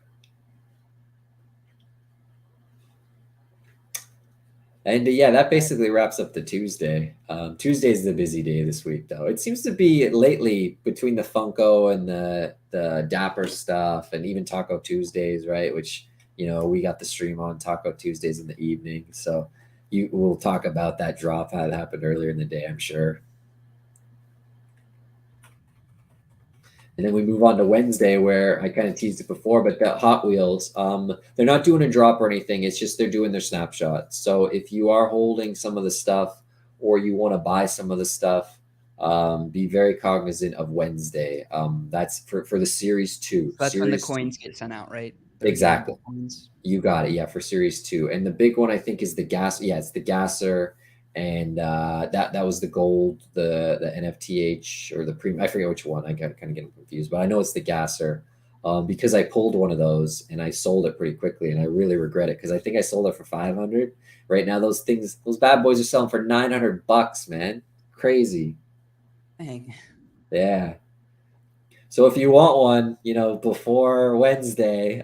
Speaker 2: And yeah, that
Speaker 1: All right.
Speaker 2: basically wraps up the Tuesday. Tuesday is the busy day this week, though. It seems to be lately between the Funko and the Dapper stuff, and even Taco Tuesdays, right? Which we got the stream on Taco Tuesdays in the evening, so we'll talk about that drop that happened earlier in the day, I'm sure. And then we move on to Wednesday, where I kind of teased it before, but the Hot Wheels, they're not doing a drop or anything. It's just they're doing their snapshots. So if you are holding some of the stuff or you want to buy some of the stuff, be very cognizant of Wednesday. That's for the Series
Speaker 1: So
Speaker 2: 2.
Speaker 1: that's when the
Speaker 2: Series
Speaker 1: coins get sent out, right? The
Speaker 2: Exactly.
Speaker 1: redeemable coins.
Speaker 2: You got it. Yeah, for Series 2. And the big one I think is the gas. Yeah, it's the gasser. And that was the gold, the NFTH or the premium. I forget which one. I got kind of getting confused, but I know it's the gasser. because I pulled one of those and I sold it pretty quickly, and I really regret it because I think I sold it for 500. Right now, those bad boys are selling for $900, man. Crazy.
Speaker 1: Dang.
Speaker 2: Yeah. So if you want one, before Wednesday,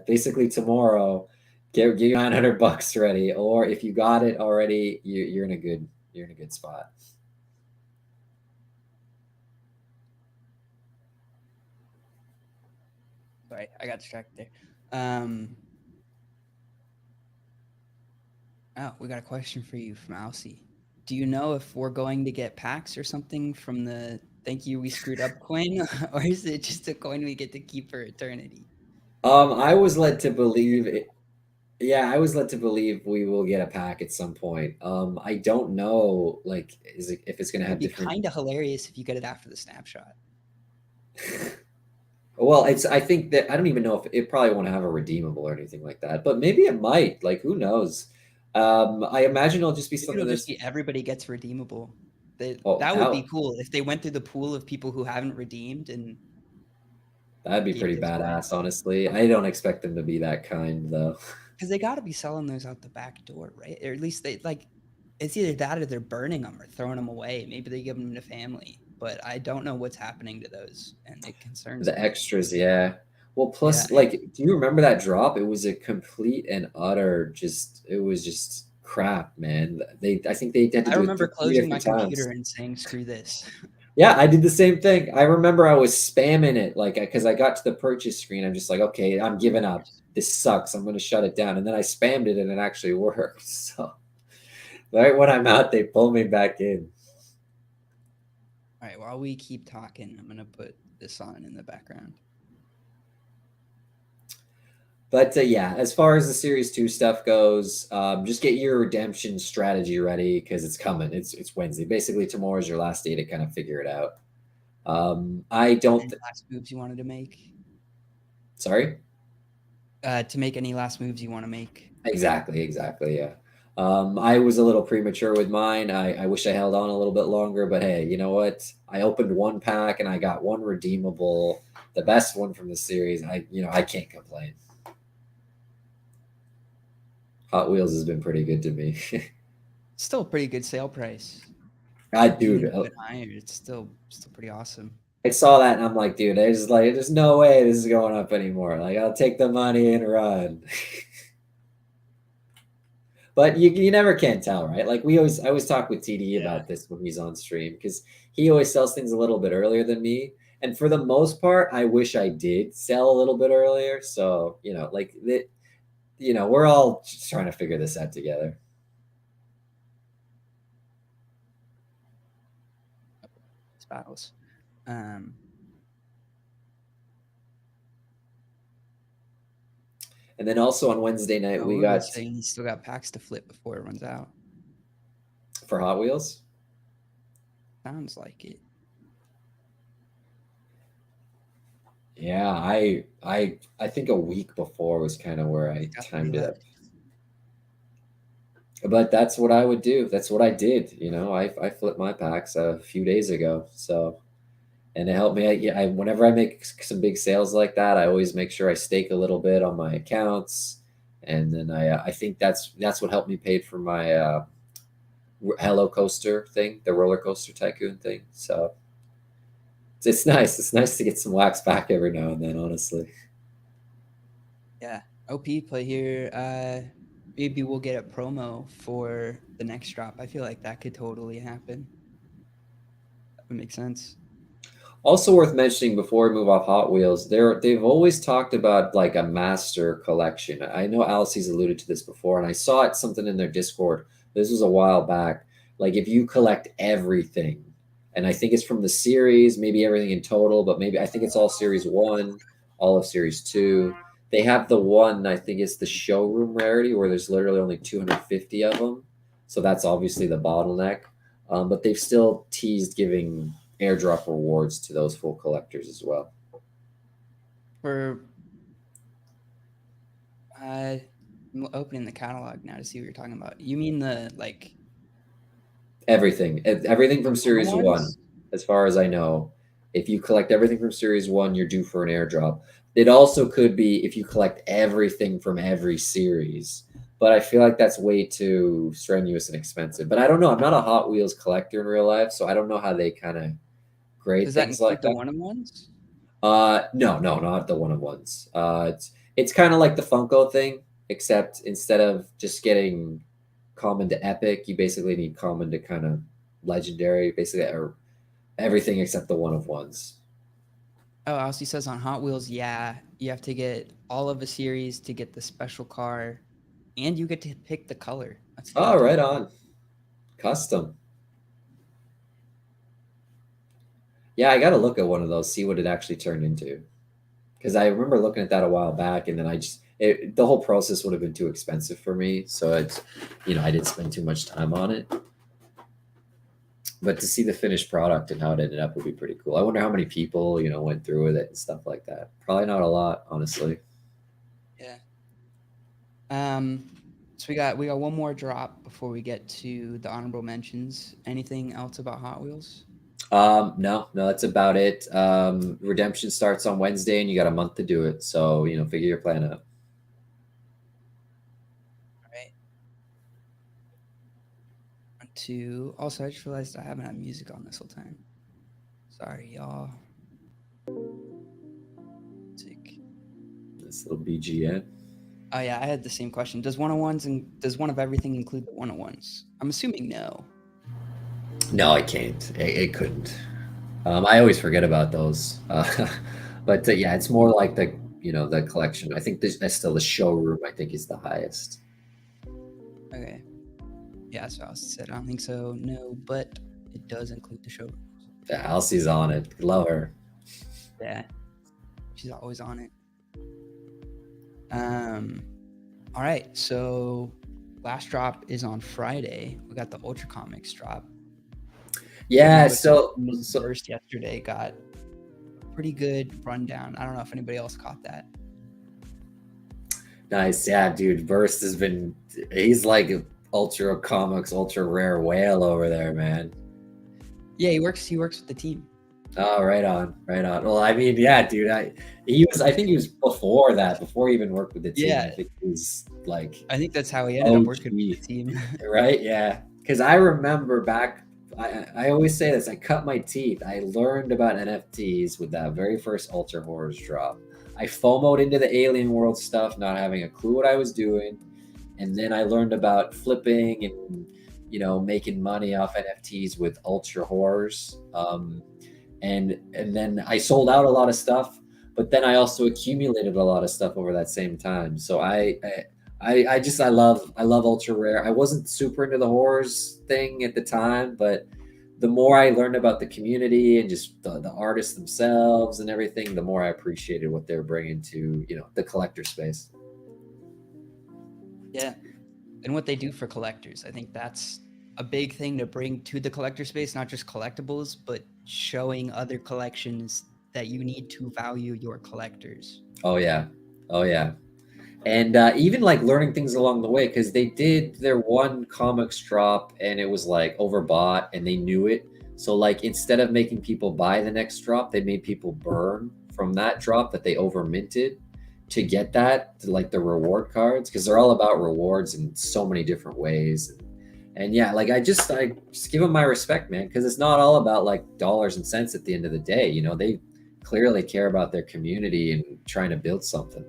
Speaker 2: basically tomorrow, get your $900 ready. Or if you got it already, you're in a good spot.
Speaker 1: Sorry, I got distracted there. Oh, we got a question for you from Alcy. Do you know if we're going to get packs or something from the "Thank you, we screwed up" coin, or is it just a coin we get to keep for eternity?
Speaker 2: I was led to believe it. Yeah, I was led to believe we will get a pack at some point. I don't know, like, if it's gonna
Speaker 1: It would
Speaker 2: have
Speaker 1: be
Speaker 2: different.
Speaker 1: kind of hilarious if you get it after the snapshot.
Speaker 2: Well, I think that I don't even know if it probably won't have a redeemable or anything like that, but maybe it might. Like, who knows? I imagine it'll just be
Speaker 1: Maybe
Speaker 2: something
Speaker 1: it'll just
Speaker 2: that's.
Speaker 1: be everybody gets redeemable.
Speaker 2: Oh,
Speaker 1: That would be cool if they went through the pool of people who haven't redeemed and
Speaker 2: that'd be
Speaker 1: gave
Speaker 2: pretty
Speaker 1: this away.
Speaker 2: badass, honestly. I don't expect them to be that kind, though.
Speaker 1: Because they got to be selling those out the back door, right? Or at least they like. It's either that or they're burning them or throwing them away. Maybe they give them to family, but I don't know what's happening to those, and it concerns
Speaker 2: The
Speaker 1: me.
Speaker 2: extras, yeah. Well,
Speaker 1: Yeah,
Speaker 2: plus, like, do you remember that drop? It was a complete and utter it was just crap, man. I think they had to
Speaker 1: I
Speaker 2: do it
Speaker 1: remember
Speaker 2: three
Speaker 1: closing my
Speaker 2: different
Speaker 1: computer
Speaker 2: times.
Speaker 1: and saying, "Screw this."
Speaker 2: Yeah, I did the same thing. I remember I was spamming it, like, because I got to the purchase screen. I'm just like, okay, I'm giving up. This sucks. I'm going to shut it down. And then I spammed it and it actually worked. So, right when I'm out, they pull me back in.
Speaker 1: All right, while we keep talking, I'm gonna put this on in the background.
Speaker 2: But yeah, as far as the Series 2 stuff goes, just get your redemption strategy ready because it's coming. It's Wednesday. Basically, tomorrow is your last day to kind of figure it out. I don't.
Speaker 1: Any last moves you wanted to make?
Speaker 2: Sorry.
Speaker 1: To make any last moves you want to make?
Speaker 2: Exactly. Yeah. I was a little premature with mine. I wish I held on a little bit longer, but hey, you know what? I opened one pack and I got one redeemable, the best one from the series. I can't complain. Hot Wheels has been pretty good to me.
Speaker 1: Still a pretty good sale price. Even
Speaker 2: Dude,
Speaker 1: if it went higher, it's still pretty awesome.
Speaker 2: I saw that and I'm like, dude, there's no way this is going up anymore. Like, I'll take the money and run. But you never can tell, right? Like I always talk with TD
Speaker 1: Yeah.
Speaker 2: about this when he's on stream because he always sells things a little bit earlier than me. And for the most part, I wish I did sell a little bit earlier. So, like that, we're all just trying to figure this out together.
Speaker 1: Battles. Um,
Speaker 2: And then also on Wednesday night, we
Speaker 1: Uwe
Speaker 2: got
Speaker 1: was saying he's still got packs to flip before it runs out.
Speaker 2: for Hot Wheels.
Speaker 1: Sounds like it.
Speaker 2: Yeah, I think a week before was kind of where I
Speaker 1: Got three
Speaker 2: timed it up.
Speaker 1: left.
Speaker 2: But that's what I would do. That's what I did. I flipped my packs a few days ago. So, and it helped me. Whenever I make some big sales like that, I always make sure I stake a little bit on my accounts, and then I think that's what helped me pay for my Hello Coaster thing, the roller coaster tycoon thing. So it's nice. It's nice to get some wax back every now and then, honestly.
Speaker 1: Yeah. OP play here. Maybe we'll get a promo for the next drop. I feel like that could totally happen. That would make sense.
Speaker 2: Also worth mentioning before we move off Hot Wheels, they've always talked about like a master collection. I know Alice's alluded to this before, and I saw it something in their Discord. This was a while back. Like if you collect everything, and I think it's from the series, maybe everything in total, but maybe I think it's all series one, all of series two. They have the one, I think it's the showroom rarity where there's literally only 250 of them. So that's obviously the bottleneck. But they've still teased giving airdrop rewards to those full collectors as well.
Speaker 1: For I'm opening the catalog now to see what you're talking about. You mean the like
Speaker 2: Everything from
Speaker 1: normal
Speaker 2: series one,
Speaker 1: ones?
Speaker 2: as far as I know. If you collect everything from series one, you're due for an airdrop. It also could be if you collect everything from every series, but I feel like that's way too strenuous and expensive. But I don't know. I'm not a Hot Wheels collector in real life, so I don't know how they kind of grade
Speaker 1: Does that
Speaker 2: things like
Speaker 1: include the
Speaker 2: that.
Speaker 1: one-of-ones?
Speaker 2: No, no, not the one of ones. It's kind of like the Funko thing, except instead of just getting common to epic, you basically need common to kind of legendary, basically, or everything except the one of ones.
Speaker 1: Oh, Aussie says on Hot Wheels, yeah, you have to get all of a series to get the special car, and you get to pick the color. That's
Speaker 2: Oh,
Speaker 1: neat.
Speaker 2: right on. Custom. Yeah, I got to look at one of those, see what it actually turned into. Because I remember looking at that a while back, and then the whole process would have been too expensive for me. So I didn't spend too much time on it. But to see the finished product and how it ended up would be pretty cool. I wonder how many people, went through with it and stuff like that. Probably not a lot, honestly.
Speaker 1: Yeah. So we got one more drop before we get to the honorable mentions. Anything else about Hot Wheels?
Speaker 2: No, that's about it. Redemption starts on Wednesday, and you got a month to do it. So, figure your plan out.
Speaker 1: All right. On to also, I just realized I haven't had music on this whole time. Sorry, y'all. Music.
Speaker 2: This little BGN.
Speaker 1: Oh yeah, I had the same question. Does one-of-ones and does one of everything include the one-of-ones? I'm assuming no.
Speaker 2: No, I can't. It couldn't. I always forget about those. But yeah, it's more like the collection. I think that's still the showroom. I think is the highest.
Speaker 1: Okay. Yeah, so I said I don't think so. No, but it does include the showrooms.
Speaker 2: Yeah, Elsie's on it. Love her.
Speaker 1: Yeah, she's always on it. All right, so last drop is on Friday. We got the Ultra Comics drop.
Speaker 2: Yeah.
Speaker 1: So
Speaker 2: So
Speaker 1: first yesterday got a pretty good rundown. I don't know if anybody else caught that.
Speaker 2: nice. Yeah, dude. Burst has been. He's like ultra comics, ultra rare whale over there, man.
Speaker 1: Yeah, he works with the team.
Speaker 2: Oh, right on, right on. Well, I mean, yeah, dude. I think he was before that, before he even worked with the team.
Speaker 1: Yeah,
Speaker 2: I think he was like
Speaker 1: I think that's how he ended up working with
Speaker 2: OG.
Speaker 1: the team.
Speaker 2: Right? Yeah. Because I remember back, I always say this, I cut my teeth. I learned about NFTs with that very first Ultra Horrors drop. I FOMO'd into the alien world stuff, not having a clue what I was doing. And then I learned about flipping and, making money off NFTs with Ultra Horrors. And then I sold out a lot of stuff, but then I also accumulated a lot of stuff over that same time. So I love ultra rare. I wasn't super into the horrors thing at the time, but the more I learned about the community and just the artists themselves and everything, the more I appreciated what they're bringing to the collector space.
Speaker 1: Yeah, and what they do for collectors. I think that's a big thing to bring to the collector space, not just collectibles, but showing other collections that you need to value your collectors.
Speaker 2: Oh yeah, oh yeah. And even like learning things along the way because they did their one comics drop and it was like overbought and they knew it. So like instead of making people buy the next drop, they made people burn from that drop that they over minted to get that to like the reward cards because they're all about rewards in so many different ways. And yeah, like I just give them my respect, man, because it's not all about like dollars and cents at the end of the day. They clearly care about their community and trying to build something.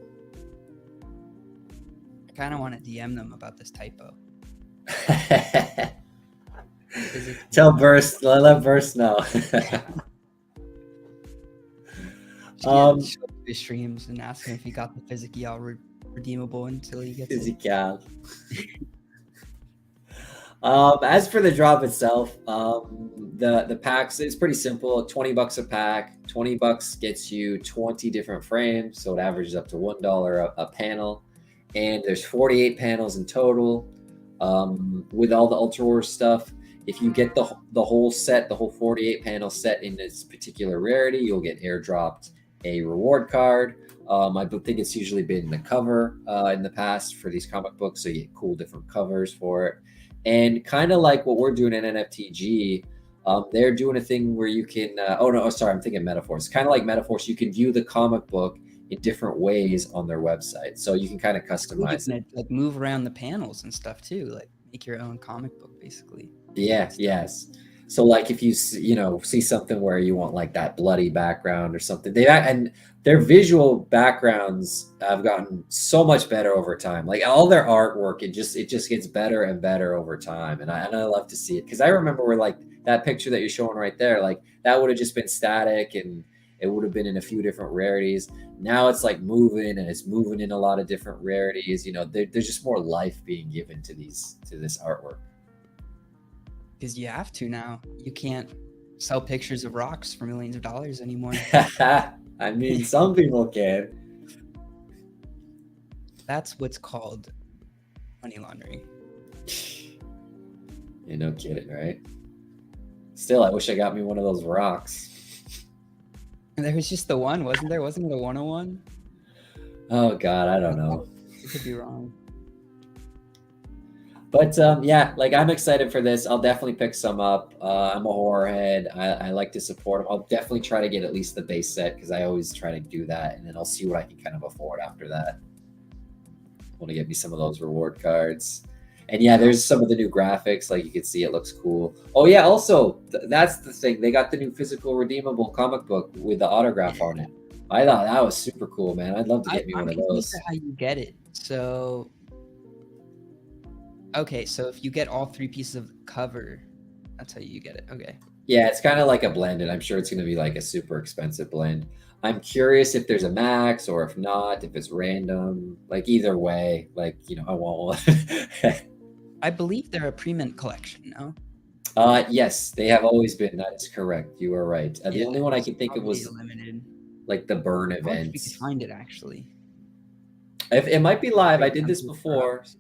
Speaker 1: I kind of want to DM them about this typo.
Speaker 2: Tell Burst, let Burst know.
Speaker 1: Show his streams and ask him if he got the Physical redeemable until he gets it.
Speaker 2: Physical. As for the drop itself, the packs is pretty simple. $20 a pack. $20 gets you 20 different frames, so it averages up to $1 a panel. And there's 48 panels in total. With all the Ultra Wars stuff, if you get the whole set, the whole 48 panel set in this particular rarity, you'll get airdropped a reward card. I think it's usually been the cover in the past for these comic books, so you get cool different covers for it. And kind of like what we're doing in NFTG, they're doing a thing where you can. Oh no, sorry, I'm thinking Metaforce. Kind of like Metaforce, you can view the comic book in different ways on their website. So you can kind of
Speaker 1: I believe you
Speaker 2: customize it.
Speaker 1: can like move around the panels and stuff too, like make your own comic book basically.
Speaker 2: Yeah,
Speaker 1: Stuff.
Speaker 2: yes. So like if you see something where you want like that bloody background or something, and their visual backgrounds have gotten so much better over time. Like all their artwork, it just gets better and better over time. And I love to see it because I remember where like that picture that you're showing right there, like that would have just been static and it would have been in a few different rarities. Now it's like moving and it's moving in a lot of different rarities. There's just more life being given to this artwork.
Speaker 1: Because you have to now. You can't sell pictures of rocks for millions of dollars anymore.
Speaker 2: I mean, some people can.
Speaker 1: That's what's called money laundering.
Speaker 2: You no kidding, right? Still, I wish I got me one of those rocks.
Speaker 1: And there was just the one, wasn't there? Wasn't it a 101?
Speaker 2: Oh God, I don't know.
Speaker 1: I could be wrong.
Speaker 2: But yeah, like I'm excited for this. I'll definitely pick some up. I'm a horror head. I like to support them. I'll definitely try to get at least the base set because I always try to do that, and then I'll see what I can kind of afford after that. Want to get me some of those reward cards. And yeah, there's some of the new graphics. Like you can see, it looks cool. Oh yeah, also that's the thing. They got the new physical redeemable comic book with the autograph on it. I thought that was super cool, man. I'd love to get me one of those.
Speaker 1: To how you get it. So, okay, so if you get all 3 pieces of the cover, that's how you get it. Okay.
Speaker 2: Yeah, it's kind of like a blended. I'm sure it's going to be like a super expensive blend. I'm curious if there's a max or if not, if it's random. Like either way, like I want one.
Speaker 1: I believe they're a pre-mint collection, no?
Speaker 2: Yes, they have always been. That is correct. You are right. The
Speaker 1: Yeah,
Speaker 2: only one I
Speaker 1: it's
Speaker 2: can think of was
Speaker 1: probably limited.
Speaker 2: like the burn
Speaker 1: I wonder if
Speaker 2: event.
Speaker 1: we could find it actually.
Speaker 2: If it might be live, I
Speaker 1: Great
Speaker 2: did this
Speaker 1: template for
Speaker 2: before,
Speaker 1: ours.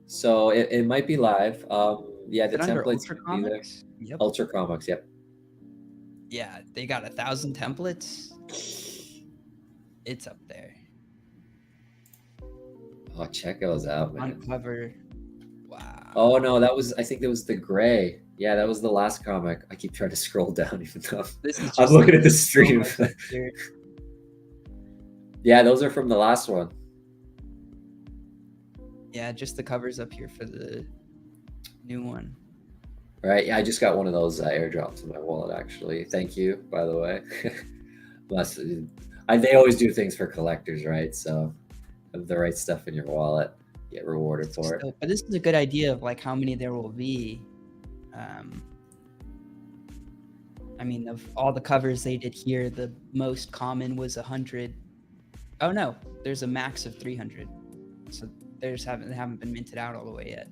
Speaker 2: so it might be live. Yeah,
Speaker 1: Is
Speaker 2: the
Speaker 1: it under
Speaker 2: templates
Speaker 1: Ultra
Speaker 2: would be there.
Speaker 1: Comics? Yep.
Speaker 2: Ultra Comics, yep.
Speaker 1: Yeah, they got 1,000 templates. It's up there.
Speaker 2: Oh, check those out, man.
Speaker 1: On cover. Wow.
Speaker 2: Oh no, I think that was the gray. Yeah, that was the last comic. I keep trying to scroll down even though I'm looking at the stream. Yeah, those are from the last one.
Speaker 1: Yeah, just the covers up here for the new one.
Speaker 2: Right. Yeah, I just got one of those airdrops in my wallet, actually. Thank you, by the way. They always do things for collectors, right? So have the right stuff in your wallet, get rewarded for it.
Speaker 1: But this is a good idea of like how many there will be. I mean, of all the covers they did here, the most common was 100. Oh no, there's a max of 300. So they haven't been minted out all the way yet.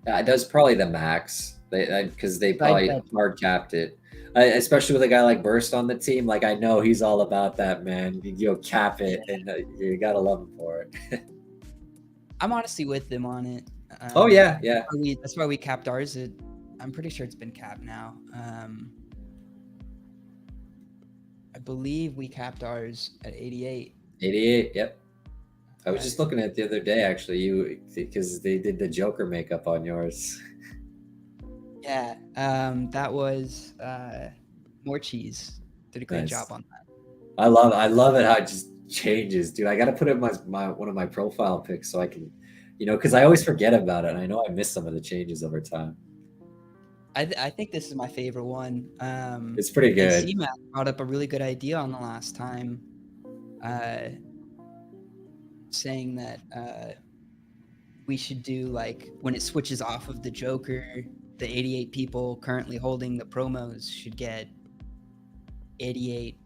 Speaker 2: That's probably the max, because they probably hard capped it. Especially with a guy like Burst on the team, like I know he's all about that, man. Cap it, and you gotta love him for it.
Speaker 1: I'm honestly with them on it.
Speaker 2: Oh yeah.
Speaker 1: That's why we capped ours. I'm pretty sure it's been capped now. I believe we capped ours at 88.
Speaker 2: 88, yep. I was just looking at it the other day, actually, because they did the Joker makeup on yours.
Speaker 1: Yeah, that was More Cheese. Did a great job on that.
Speaker 2: I love it how it just changes, dude. I got to put it in one of my profile pics so I can, because I always forget about it. And I know I miss some of the changes over time.
Speaker 1: I think this is my favorite one.
Speaker 2: It's pretty good.
Speaker 1: CMAC brought up a really good idea on the last time, saying that we should do like when it switches off of the Joker, the 88 people currently holding the promos should get 88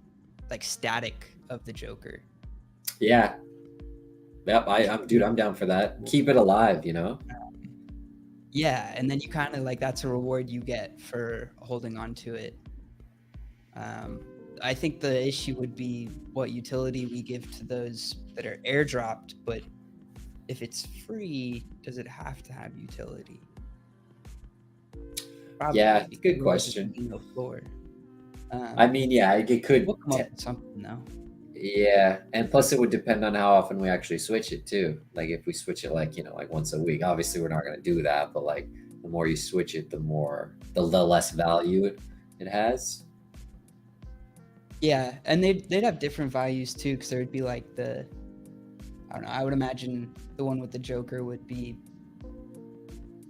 Speaker 1: like static of the Joker.
Speaker 2: Yeah. Yep. I'm down for that. Keep it alive,
Speaker 1: Yeah, and then you kind of like that's a reward you get for holding on to it. I think the issue would be what utility we give to those that are airdropped, but if it's free, does it have to have utility? Probably.
Speaker 2: Yeah, good question.
Speaker 1: No floor.
Speaker 2: I mean, yeah, it could.
Speaker 1: We'll come up with something though.
Speaker 2: Yeah, and plus it would depend on how often we actually switch it too. Like if we switch it like once a week, obviously we're not going to do that. But like the more you switch it, the less value it has.
Speaker 1: Yeah, and they'd have different values too, because there would be like I don't know. I would imagine the one with the Joker would be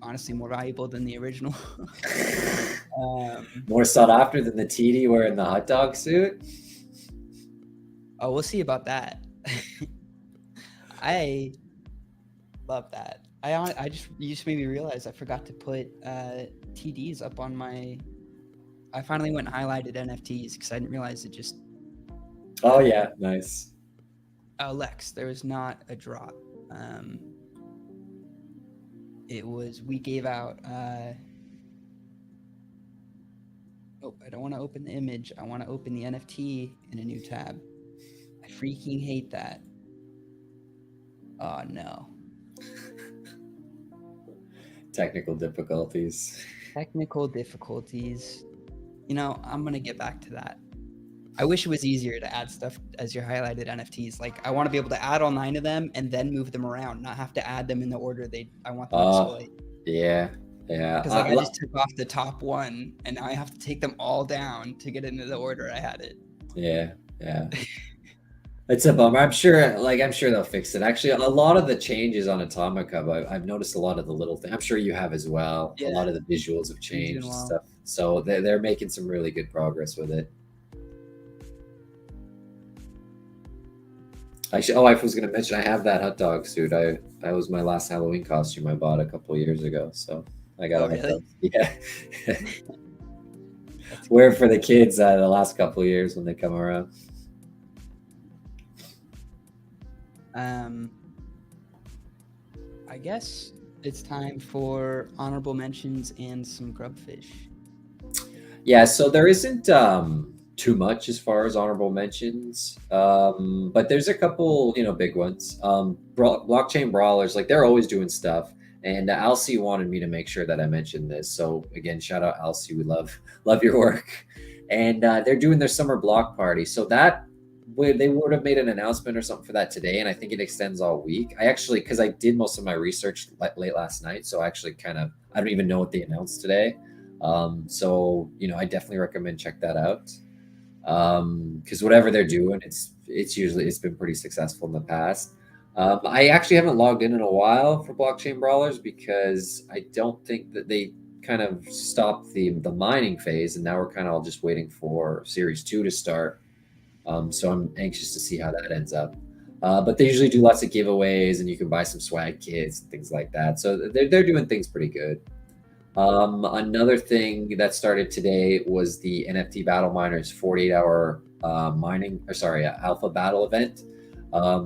Speaker 1: honestly more valuable than the original. um,
Speaker 2: More sought after than the TD wearing the hot dog suit.
Speaker 1: oh, we'll see about that. I love that. You just made me realize I forgot to put TDs up on my. I finally went and highlighted NFTs because I didn't realize it just.
Speaker 2: Oh yeah, nice.
Speaker 1: Lex, there was not a drop. It was we gave out. Oh, I don't want to open the image. I want to open the NFT in a new tab. I freaking hate that. Oh no.
Speaker 2: Technical difficulties.
Speaker 1: Technical difficulties. I'm going to get back to that. I wish it was easier to add stuff as your highlighted NFTs. Like I want to be able to add all 9 of them and then move them around, not have to add them in the order I want them displayed.
Speaker 2: Yeah, yeah.
Speaker 1: Because like I just took off the top one and now I have to take them all down to get into the order I had it.
Speaker 2: Yeah, yeah. It's a bummer. I'm sure they'll fix it. Actually, a lot of the changes on Atomic Hub, I've noticed a lot of the little things. I'm sure you have as well.
Speaker 1: Yeah.
Speaker 2: A lot of the visuals have
Speaker 1: Doing
Speaker 2: changed and
Speaker 1: well.
Speaker 2: stuff. So they're making some really good progress with it. I was going to mention I have that hot dog suit. That was my last Halloween costume I bought a couple of years ago. So I got a hot dog. Yeah. Wear it for the kids the last couple of years when they come around.
Speaker 1: I guess it's time for honorable mentions and some grubfish.
Speaker 2: Yeah, so there isn't too much as far as honorable mentions, but there's a couple, big ones. Blockchain brawlers, like they're always doing stuff, and Alcy wanted me to make sure that I mentioned this. So again, shout out Alcy, we love your work, and they're doing their summer block party. So they would have made an announcement or something for that today, and I think it extends all week. Because I did most of my research late last night, so actually I don't even know what they announced today. So I definitely recommend check that out. Because whatever they're doing, it's been pretty successful in the past. I actually haven't logged in a while for blockchain brawlers because I don't think that they kind of stopped the mining phase, and now we're kind of all just waiting for Series 2 to start. So I'm anxious to see how that ends up. But they usually do lots of giveaways, and you can buy some swag kits and things like that. So they're doing things pretty good. Another thing that started today was the NFT Battle Miners 48-hour alpha battle event.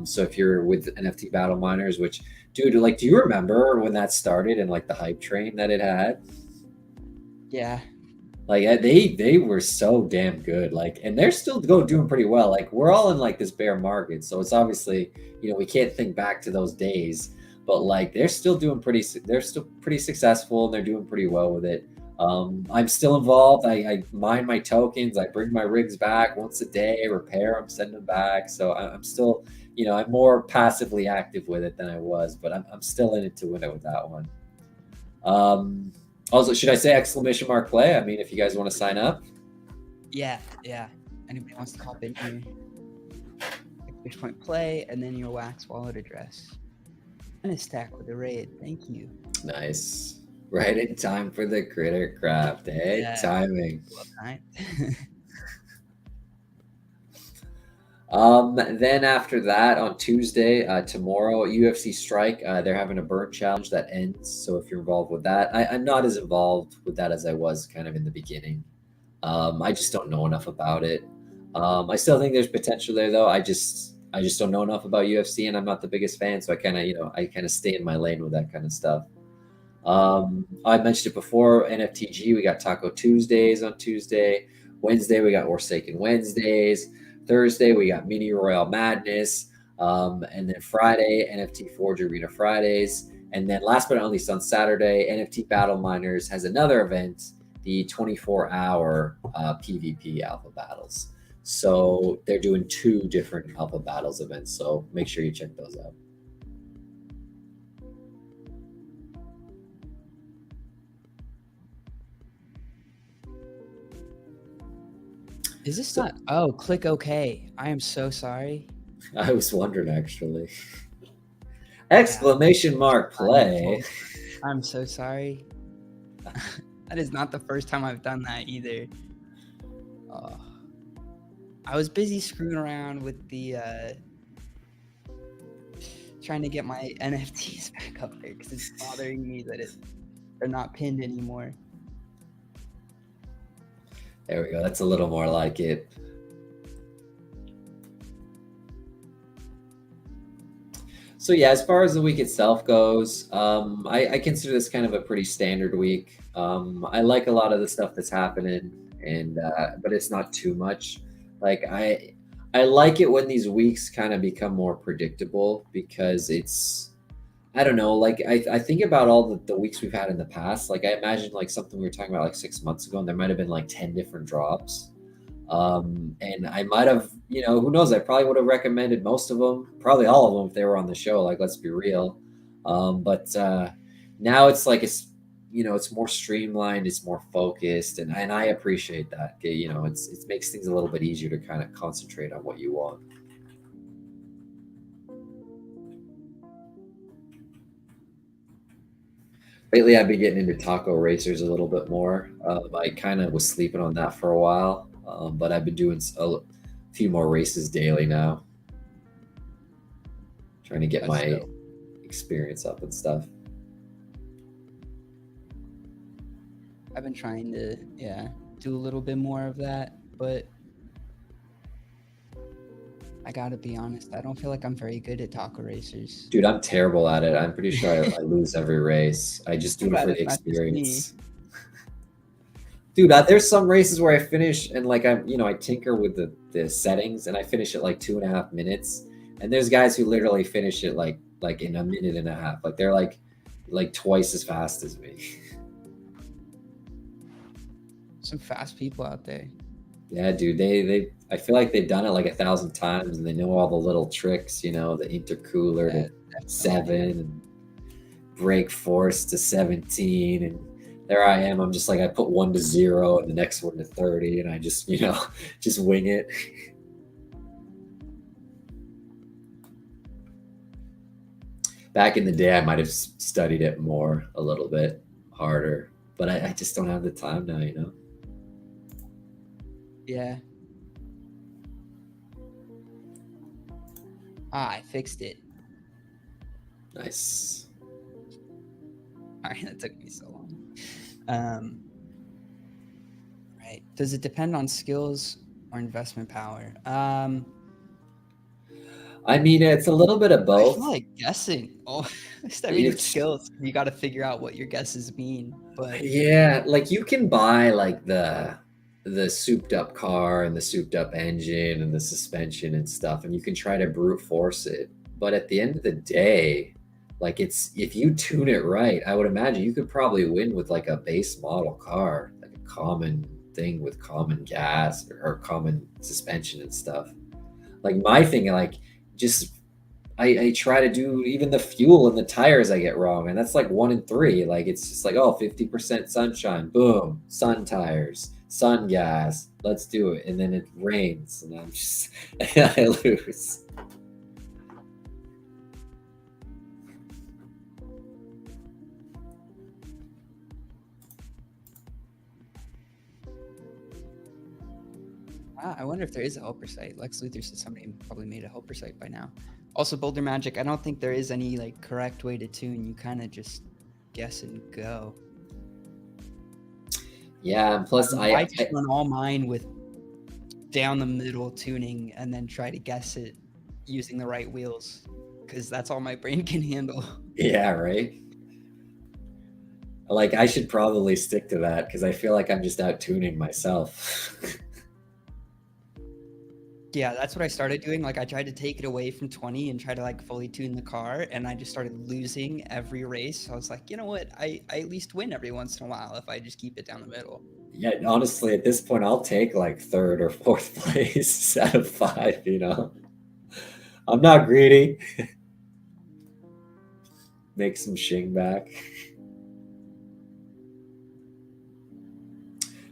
Speaker 2: So if you're with NFT Battle Miners, which, dude, do you remember when that started and the hype train that it had?
Speaker 1: Yeah.
Speaker 2: They were so damn good. And they're still doing pretty well. We're all in this bear market, so it's obviously we can't think back to those days. But they're still pretty successful, and they're doing pretty well with it. I'm still involved. I mine my tokens. I bring my rigs back once a day, repair them, send them back. So I'm still, I'm more passively active with it than I was, but I'm still in it to win it with that one. Also, should I say exclamation mark play? I mean, if you guys want to sign up.
Speaker 1: Yeah. Anybody wants to hop in here? Exclamation point play, and then your Wax wallet address. And a stack with a raid. Thank you.
Speaker 2: Nice. Right in time for the critter craft, eh?
Speaker 1: Yeah.
Speaker 2: Timing.
Speaker 1: Well,
Speaker 2: Then after that, on Tuesday, tomorrow, UFC Strike, they're having a burn challenge that ends. So if you're involved with that, I'm not as involved with that as I was kind of in the beginning. I just don't know enough about it. I still think there's potential there, though. I just don't know enough about UFC, and I'm not the biggest fan, so I kind of stay in my lane with that kind of stuff. I mentioned it before, NFTG, we got Taco Tuesdays on Tuesday. Wednesday, we got Forsaken Wednesdays. Thursday, we got Mini Royale Madness. And then Friday, NFT Forge Arena Fridays. And then last but not least, on Saturday, NFT Battle Miners has another event, the 24-hour PvP alpha battles. So they're doing 2 different alpha battles events. So make sure you check those out.
Speaker 1: Is this
Speaker 2: So
Speaker 1: not? Oh, click OK. I am so sorry.
Speaker 2: I was wondering actually.
Speaker 1: Yeah,
Speaker 2: Exclamation mark
Speaker 1: my
Speaker 2: play.
Speaker 1: fault. I'm so sorry. That is not the first time I've done that either. Oh, I was busy screwing around with the trying to get my NFTs back up there because it's bothering me that they're not pinned anymore.
Speaker 2: There we go. That's a little more like it. So yeah, as far as the week itself goes, I consider this kind of a pretty standard week. I like a lot of the stuff that's happening, and but it's not too much. Like I like it when these weeks kind of become more predictable because it's I don't know. Like I think about all the weeks we've had in the past. Like I imagine like something we were talking about like 6 months ago, and there might have been like 10 different drops. And I might have, who knows? I probably would have recommended most of them, probably all of them if they were on the show. Like, let's be real. But now it's like it's more streamlined, it's more focused, and I appreciate that. It makes things a little bit easier to kind of concentrate on what you want. Lately, I've been getting into taco racers a little bit more. I kind of was sleeping on that for a while, but I've been doing a few more races daily now, trying to get
Speaker 1: That's
Speaker 2: my
Speaker 1: dope.
Speaker 2: experience up and stuff.
Speaker 1: I've been trying to, do a little bit more of that, but I gotta be honest, I don't feel like I'm very good at taco racers.
Speaker 2: Dude, I'm terrible at it. I'm pretty sure I lose every race. I just
Speaker 1: Too
Speaker 2: do it
Speaker 1: bad
Speaker 2: for the
Speaker 1: it's not just me.
Speaker 2: experience. Dude, there's some races where I finish and like I tinker with the settings and I finish at like 2.5 minutes. And there's guys who literally finish it like in a minute and a half. Like they're like twice as fast as me.
Speaker 1: Some fast people out there.
Speaker 2: Yeah, dude, I feel like they've done it like 1,000 times and they know all the little tricks, the intercooler
Speaker 1: Yeah,
Speaker 2: to
Speaker 1: definitely.
Speaker 2: 7 and break force to 17 and there I am. I'm just like I put 1 to 0 and the next one to 30 and I just, just wing it. Back in the day I might have studied it more a little bit harder, but I just don't have the time now.
Speaker 1: Yeah. I fixed it.
Speaker 2: Nice.
Speaker 1: All right, that took me so long. Right. Does it depend on skills or investment power?
Speaker 2: I mean, it's a little bit of
Speaker 1: I feel
Speaker 2: both.
Speaker 1: like guessing. Oh, I mean, it's
Speaker 2: It's
Speaker 1: skills. You got to figure out what your guesses mean. But
Speaker 2: Yeah, like you can buy like the souped up car and the souped up engine and the suspension and stuff, and you can try to brute force it. But at the end of the day, like it's if you tune it right, I would imagine you could probably win with like a base model car, like a common thing with common gas or common suspension and stuff. Like my thing, like just I try to do even the fuel and the tires I get wrong, and that's like 1 in 3. Like it's just like, oh, 50% sunshine, boom, sun tires, sun gas, let's do it. And then it rains, and I'm just I lose.
Speaker 1: I wonder if there is a helper site. Lex Luthor said somebody probably made a helper site by now. Also, Boulder Magic, I don't think there is any like correct way to tune. You kind of just guess and go.
Speaker 2: Yeah, and plus
Speaker 1: I just run all mine with down the middle tuning and then try to guess it using the right wheels because that's all my brain can handle.
Speaker 2: yeah, right. Like I should probably stick to that because I feel like I'm just out tuning myself.
Speaker 1: Yeah, that's what I started doing. Like I tried to take it away from 20 and try to like fully tune the car, and I just started losing every race. I was like, you know what? I at least win every once in a while if I just keep it down the middle.
Speaker 2: Yeah, honestly, at this point, I'll take like third or fourth place out of 5. I'm not greedy. Make some shing back.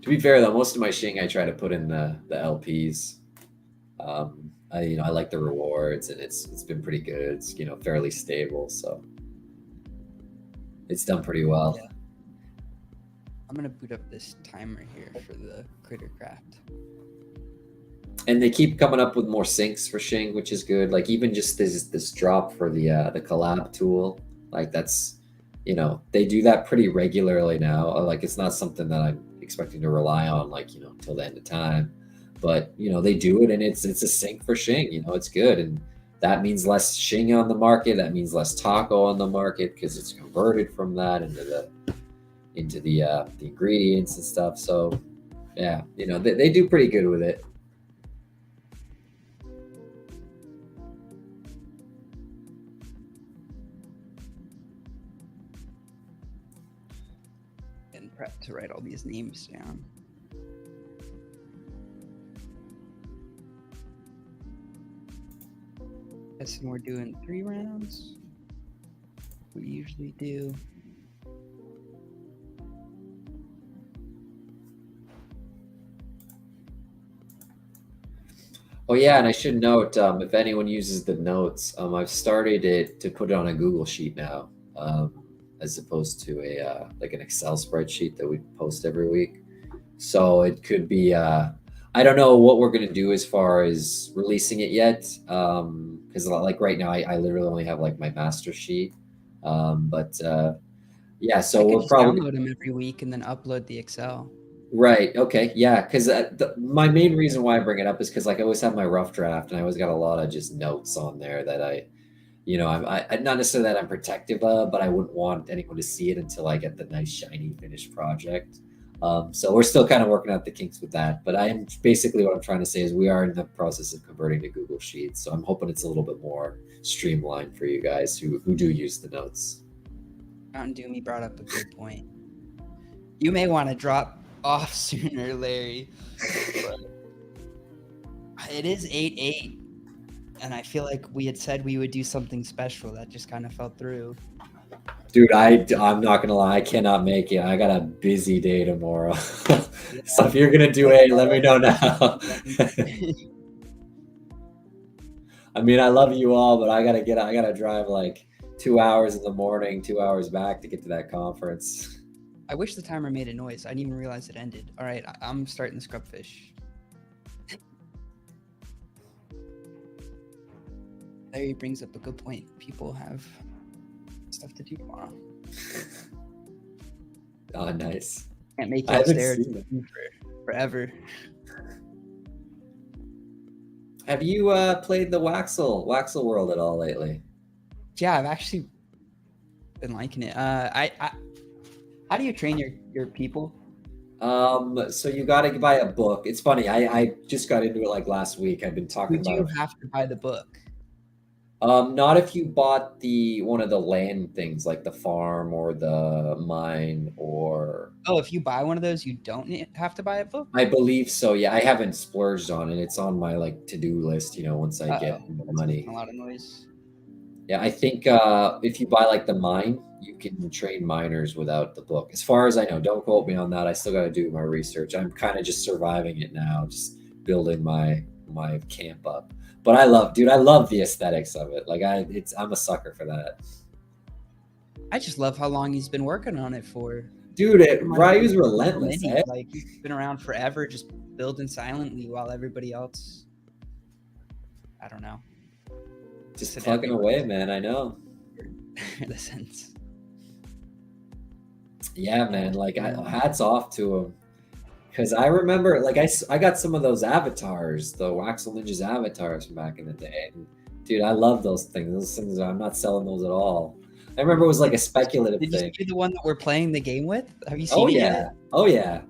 Speaker 2: To be fair though, most of my Shing I try to put in the LPs. I like the rewards, and it's been pretty good. It's fairly stable, so it's done pretty well.
Speaker 1: Yeah. I'm gonna boot up this timer here for the critter craft.
Speaker 2: And they keep coming up with more syncs for Shing, which is good. Like even just this drop for the collab tool, like that's they do that pretty regularly now. Like it's not something that I'm expecting to rely on like till the end of time, but they do it, and it's a sync for Shing. It's good, and that means less Shing on the market. That means less taco on the market because it's converted from that into the ingredients and stuff. So yeah, they do pretty good with it.
Speaker 1: And prep to write all these names down. Guessing we're doing 3 rounds. We usually do.
Speaker 2: Oh yeah, and I should note, if anyone uses the notes, I've started it to put it on a Google sheet now, as opposed to a like an Excel spreadsheet that we post every week. So it could be, I don't know what we're gonna do as far as releasing it yet, because like right now I literally only have like my master sheet, but yeah,
Speaker 1: I
Speaker 2: so
Speaker 1: could
Speaker 2: we're
Speaker 1: just
Speaker 2: probably
Speaker 1: download them every week and then upload the Excel.
Speaker 2: right. Okay. Yeah. Because my main reason why I bring it up is because like I always have my rough draft, and I always got a lot of just notes on there that I'm not necessarily that I'm protective of, but I wouldn't want anyone to see it until I get the nice shiny finished project. So we're still kind of working out the kinks with that. But I am basically what I'm trying to say is we are in the process of converting to Google Sheets. So I'm hoping it's a little bit more streamlined for you guys who do use the notes.
Speaker 1: Mountain Doomy brought up a good point. You may want to drop off sooner, Larry. But it is 8-8, and I feel like we had said we would do something special that just kind of fell through.
Speaker 2: Dude, I'm not gonna lie, I cannot make it. I got a busy day tomorrow.
Speaker 1: Yeah.
Speaker 2: So if you're gonna do it, let me know now. I mean, I love you all, but I gotta drive like 2 hours in the morning, 2 hours back to get to that conference.
Speaker 1: I wish the timer made a noise. I didn't even realize it ended. All right, I'm starting the scrubfish. Larry brings up a good point. People have stuff to do tomorrow.
Speaker 2: Oh, nice.
Speaker 1: Can't make
Speaker 2: I
Speaker 1: y'all
Speaker 2: haven't
Speaker 1: stare
Speaker 2: seen it.
Speaker 1: for forever.
Speaker 2: Have you played the Waxel World at all lately?
Speaker 1: Yeah, I've actually been liking it. How do you train your people?
Speaker 2: So you got to buy a book. It's funny. I just got into it like last week. I've been talking
Speaker 1: You do
Speaker 2: about
Speaker 1: have to buy the book.
Speaker 2: Not if you bought one of the land things like the farm or the mine or
Speaker 1: Oh, if you buy one of those, you don't have to buy a book?
Speaker 2: I believe so. Yeah, I haven't splurged on it. It's on my like to-do list, once I
Speaker 1: Uh-oh,
Speaker 2: get more
Speaker 1: that's making
Speaker 2: money.
Speaker 1: a lot of noise.
Speaker 2: Yeah, I think if you buy like the mine, you can train miners without the book. As far as I know, don't quote me on that. I still got to do my research. I'm kind of just surviving it now, just building my camp up. But I love the aesthetics of it. Like I'm a sucker for that.
Speaker 1: I just love how long he's been working on it for.
Speaker 2: Dude,
Speaker 1: Reminds me
Speaker 2: Ryu's
Speaker 1: of
Speaker 2: relentless,
Speaker 1: Mini.
Speaker 2: eh?
Speaker 1: Like he's been around forever, just building silently while everybody else, I don't know,
Speaker 2: Just
Speaker 1: said
Speaker 2: plugging
Speaker 1: everybody
Speaker 2: away, man. I know.
Speaker 1: in a sense.
Speaker 2: Yeah, man. Like, hats off to him. Because I remember, like, I got some of those avatars, the Waxel Ninjas avatars from back in the day. And, dude, I love those things. Those things, I'm not selling those at all. I remember it was like a speculative
Speaker 1: Did you
Speaker 2: thing.
Speaker 1: see the one that we're playing the game with? Have you
Speaker 2: Oh,
Speaker 1: seen it
Speaker 2: yeah.
Speaker 1: yet?
Speaker 2: Oh, yeah.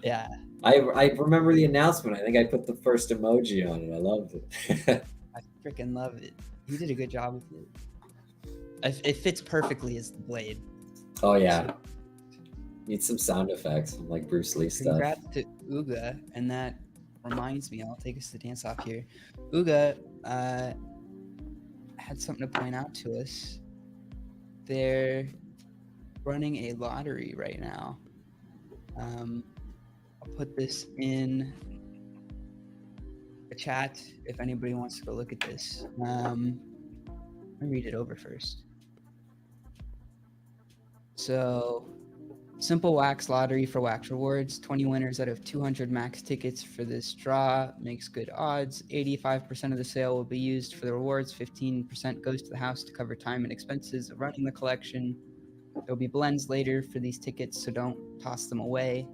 Speaker 1: Yeah.
Speaker 2: I remember the announcement. I think I put the first emoji on it. I loved it.
Speaker 1: I freaking love it. He did a good job with it. It fits perfectly as the blade.
Speaker 2: Oh, yeah. Need some sound effects, some like Bruce Lee stuff.
Speaker 1: Congrats to Uga, and that reminds me, I'll take us to dance off here. Uga had something to point out to us. They're running a lottery right now. I'll put this in the chat if anybody wants to go look at this. Let me read it over first. So, simple wax lottery for wax rewards. 20 winners out of 200 max tickets for this draw makes good odds. 85% of the sale will be used for the rewards. 15% goes to the house to cover time and expenses of running the collection. There will be blends later for these tickets, so don't toss them away.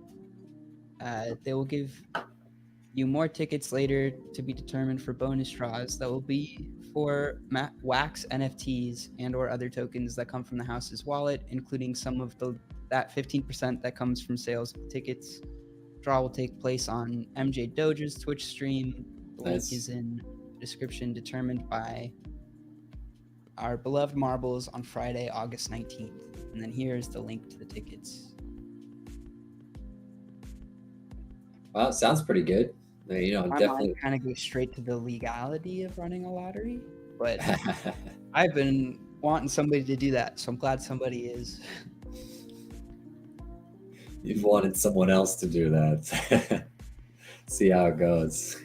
Speaker 1: They will give you more tickets later to be determined for bonus draws that will be for wax NFTs and or other tokens that come from the house's wallet, including some of that 15% that comes from sales of tickets. Draw will take place on MJ Doja's Twitch stream. The link is in the description, determined by our beloved marbles on Friday, August 19th. And then here's the link to the tickets.
Speaker 2: Well, it sounds pretty good. You know,
Speaker 1: My
Speaker 2: definitely
Speaker 1: mind kind of goes straight to the legality of running a lottery, but I've been wanting somebody to do that, so I'm glad somebody is.
Speaker 2: You've wanted someone else to do that. See how it goes.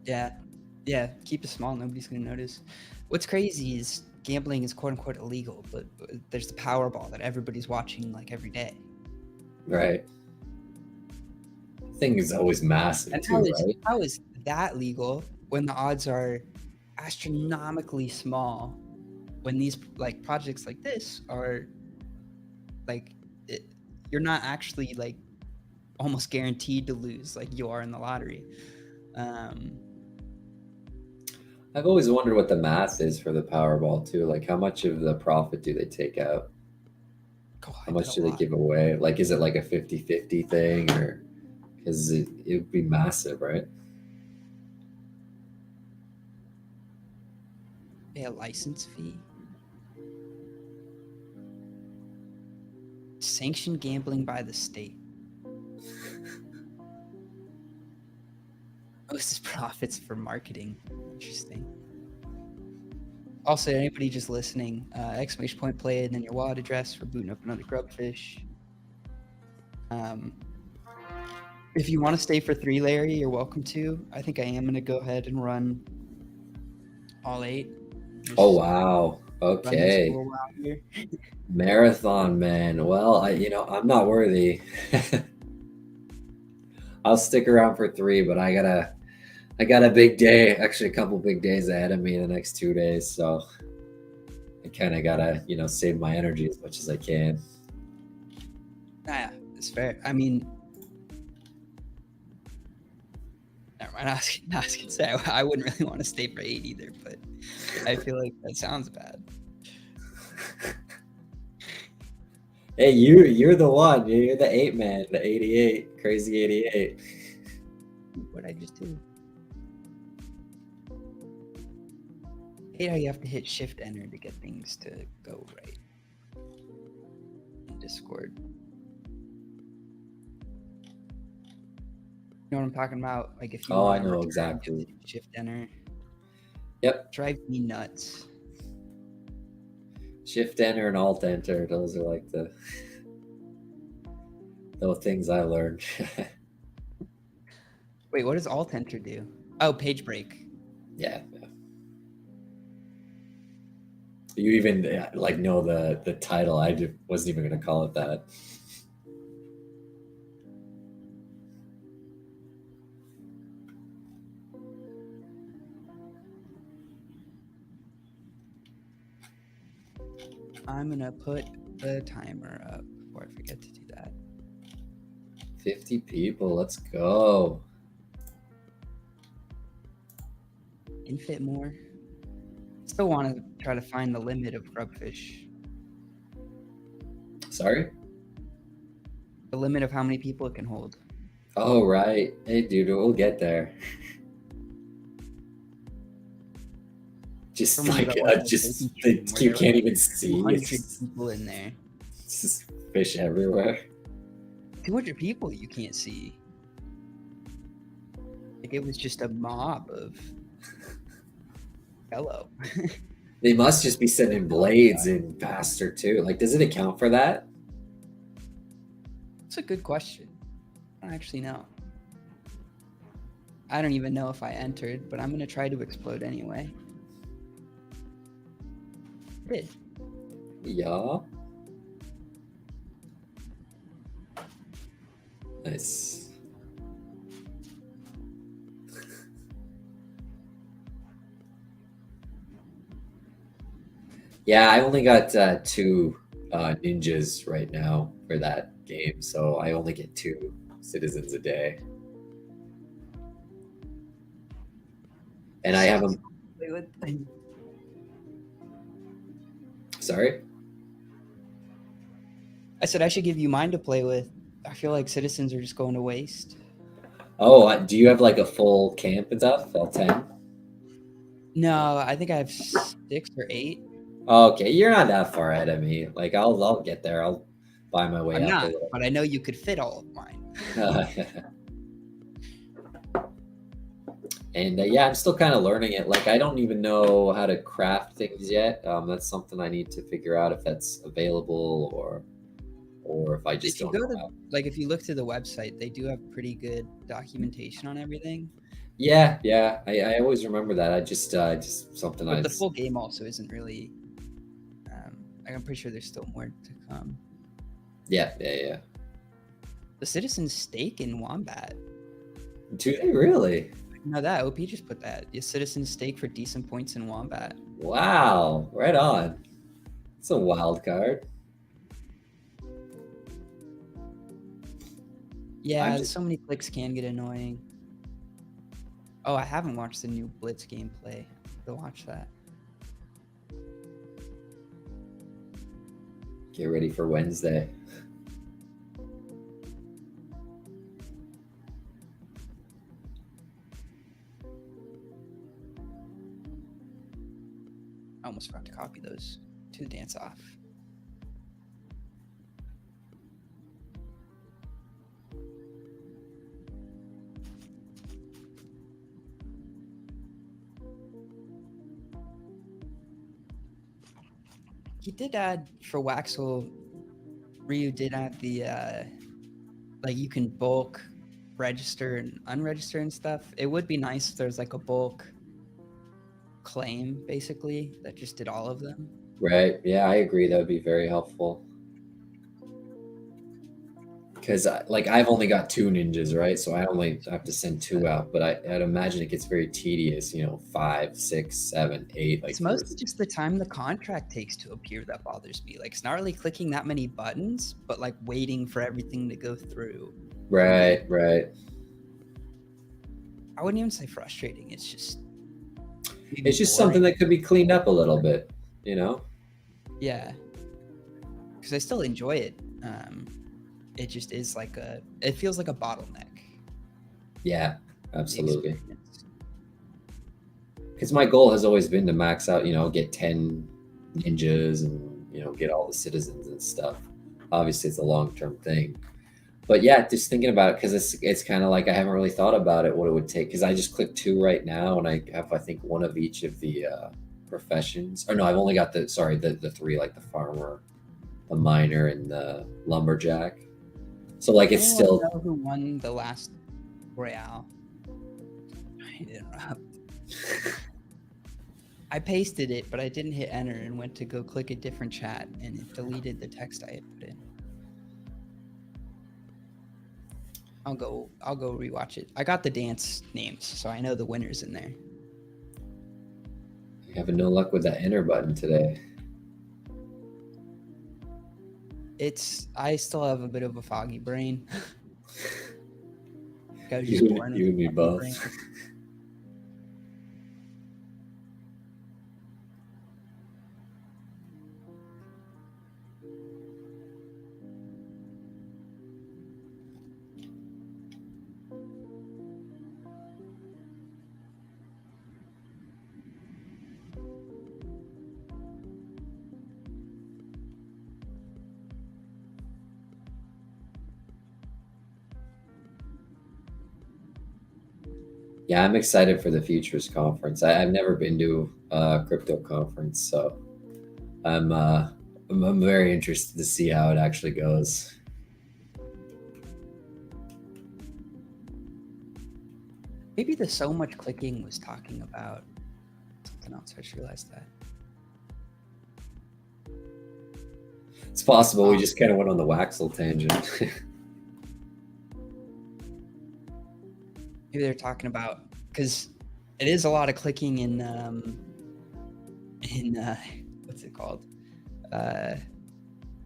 Speaker 1: Yeah, keep it small. Nobody's gonna notice. What's crazy is gambling is quote unquote illegal, but there's the Powerball that everybody's watching like every day.
Speaker 2: Right. Thing is always massive
Speaker 1: and
Speaker 2: too, right?
Speaker 1: How is that legal when the odds are astronomically small? When these like projects like this are like, you're not actually like almost guaranteed to lose like you are in the lottery.
Speaker 2: I've always wondered what the math is for the Powerball too. Like, how much of the profit do they take out? How much do they give away? Like, is it like a 50-50 thing, or because it would be massive, right?
Speaker 1: Pay a license fee. Sanctioned gambling by the state. Most is profits for marketing. Interesting. Also, anybody just listening, exclamation point played, and then your wallet address for booting up another grubfish. If you want to stay for 3, Larry, you're welcome to. I think I am going to go ahead and run all 8.
Speaker 2: Oh, wow. Okay. Marathon, man. Well, I'm not worthy. I'll stick around for 3, but I got a big day, actually a couple big days ahead of me in the next 2 days. So I kind of got to, save my energy as much as I can.
Speaker 1: Yeah, it's fair. I mean, never mind. I was going to say, I wouldn't really want to stay for 8 either, but I feel like that sounds bad.
Speaker 2: Hey, you're the one. You're the 8 man, the 88, crazy 88.
Speaker 1: What'd I just do? I hate how you have to hit Shift Enter to get things to go right in Discord. You know what I'm talking about? Like if you
Speaker 2: I know exactly.
Speaker 1: Shift Enter.
Speaker 2: Yep.
Speaker 1: Drive me nuts.
Speaker 2: Shift Enter and Alt Enter. Those are like the things I learned.
Speaker 1: Wait, what does Alt Enter do? Oh, page break.
Speaker 2: Yeah. You even know the title. I just wasn't even going to call it that.
Speaker 1: I'm going to put the timer up before I forget to do that.
Speaker 2: 50 people. Let's go.
Speaker 1: Infit more. Still want to try to find the limit of grubfish.
Speaker 2: Sorry?
Speaker 1: The limit of how many people it can hold.
Speaker 2: Oh, right. Hey, dude, we'll get there. Just you can't even see.
Speaker 1: 200 people in there.
Speaker 2: It's just fish everywhere.
Speaker 1: 200 people you can't see. Like it was just a mob of hello.
Speaker 2: They must just be sending blades in faster too. Like, does it account for that?
Speaker 1: a good question. I don't actually know. I don't even know if I entered, but I'm gonna try to explode anyway. I did.
Speaker 2: Yeah. Nice. Yeah, I only got two ninjas right now for that game, so I only get 2 citizens a day. And I have them.
Speaker 1: Play with.
Speaker 2: Sorry?
Speaker 1: I said I should give you mine to play with. I feel like citizens are just going to waste.
Speaker 2: Oh, do you have like a full camp and stuff? All 10?
Speaker 1: No, I think I have 6 or 8.
Speaker 2: Okay, you're not that far ahead of me. Like I'll get there. I'll buy my way
Speaker 1: I'm
Speaker 2: up a
Speaker 1: not,
Speaker 2: little.
Speaker 1: but I know you could fit all of mine.
Speaker 2: And yeah, I'm still kind of learning it. Like I don't even know how to craft things yet. That's something I need to figure out if that's available or if I just
Speaker 1: If you
Speaker 2: don't
Speaker 1: go
Speaker 2: know
Speaker 1: to
Speaker 2: how.
Speaker 1: like if you look to the website, they do have pretty good documentation on everything.
Speaker 2: Yeah, yeah. I always remember that. I just something
Speaker 1: But
Speaker 2: I.
Speaker 1: the full game also isn't really. I'm pretty sure there's still more to come.
Speaker 2: Yeah, yeah, yeah.
Speaker 1: The Citizen's Stake in Wombat.
Speaker 2: Do they really?
Speaker 1: You know that OP just put that. The Citizen's Stake for decent points in Wombat.
Speaker 2: Wow, right on. It's a wild card.
Speaker 1: Yeah,
Speaker 2: Just,
Speaker 1: so many clicks can get annoying. Oh, I haven't watched the new Blitz gameplay. Go watch that.
Speaker 2: get ready for Wednesday.
Speaker 1: I almost forgot to copy those to the dance off. He did add for Waxel. Ryu did add the like you can bulk register and unregister and stuff. It would be nice if there's like a bulk claim basically that just did all of them.
Speaker 2: Right. Yeah, I agree. That would be very helpful. Because like I've only got 2 ninjas, right? So I only have to send 2 out. But I'd imagine it gets very tedious. 5, 6, 7, 8. Like
Speaker 1: It's mostly just the time the contract takes to appear that bothers me. Like it's not really clicking that many buttons, but like waiting for everything to go through.
Speaker 2: right, right.
Speaker 1: I wouldn't even say frustrating. It's just
Speaker 2: It's just something that could be cleaned up a little bit.
Speaker 1: Yeah, because I still enjoy it. It just is like it feels like a bottleneck.
Speaker 2: Yeah, absolutely.
Speaker 1: Experience.
Speaker 2: Because my goal has always been to max out, get 10 ninjas and, get all the citizens and stuff. Obviously, it's a long-term thing. But yeah, just thinking about it, because it's kind of like I haven't really thought about it, what it would take. Because I just clicked 2 right now, and I have, I think, one of each of the professions. Or no, I've only got the 3, like the farmer, the miner, and the lumberjack. So like it's still.
Speaker 1: Know who won the last Royale? I pasted it, but I didn't hit enter and went to go click a different chat, and it deleted the text I had put in. I'll go rewatch it. I got the dance names, so I know the winners in there.
Speaker 2: Having no luck with that enter button today.
Speaker 1: I still have a bit of a foggy brain.
Speaker 2: You and me both. Yeah, I'm excited for the Futures Conference. I've never been to a crypto conference, so I'm very interested to see how it actually goes.
Speaker 1: Maybe the so much clicking was talking about something else. I just realized that.
Speaker 2: It's possible we just kind of went on the Waxel tangent.
Speaker 1: Maybe they're talking about, because it is a lot of clicking in what's it called?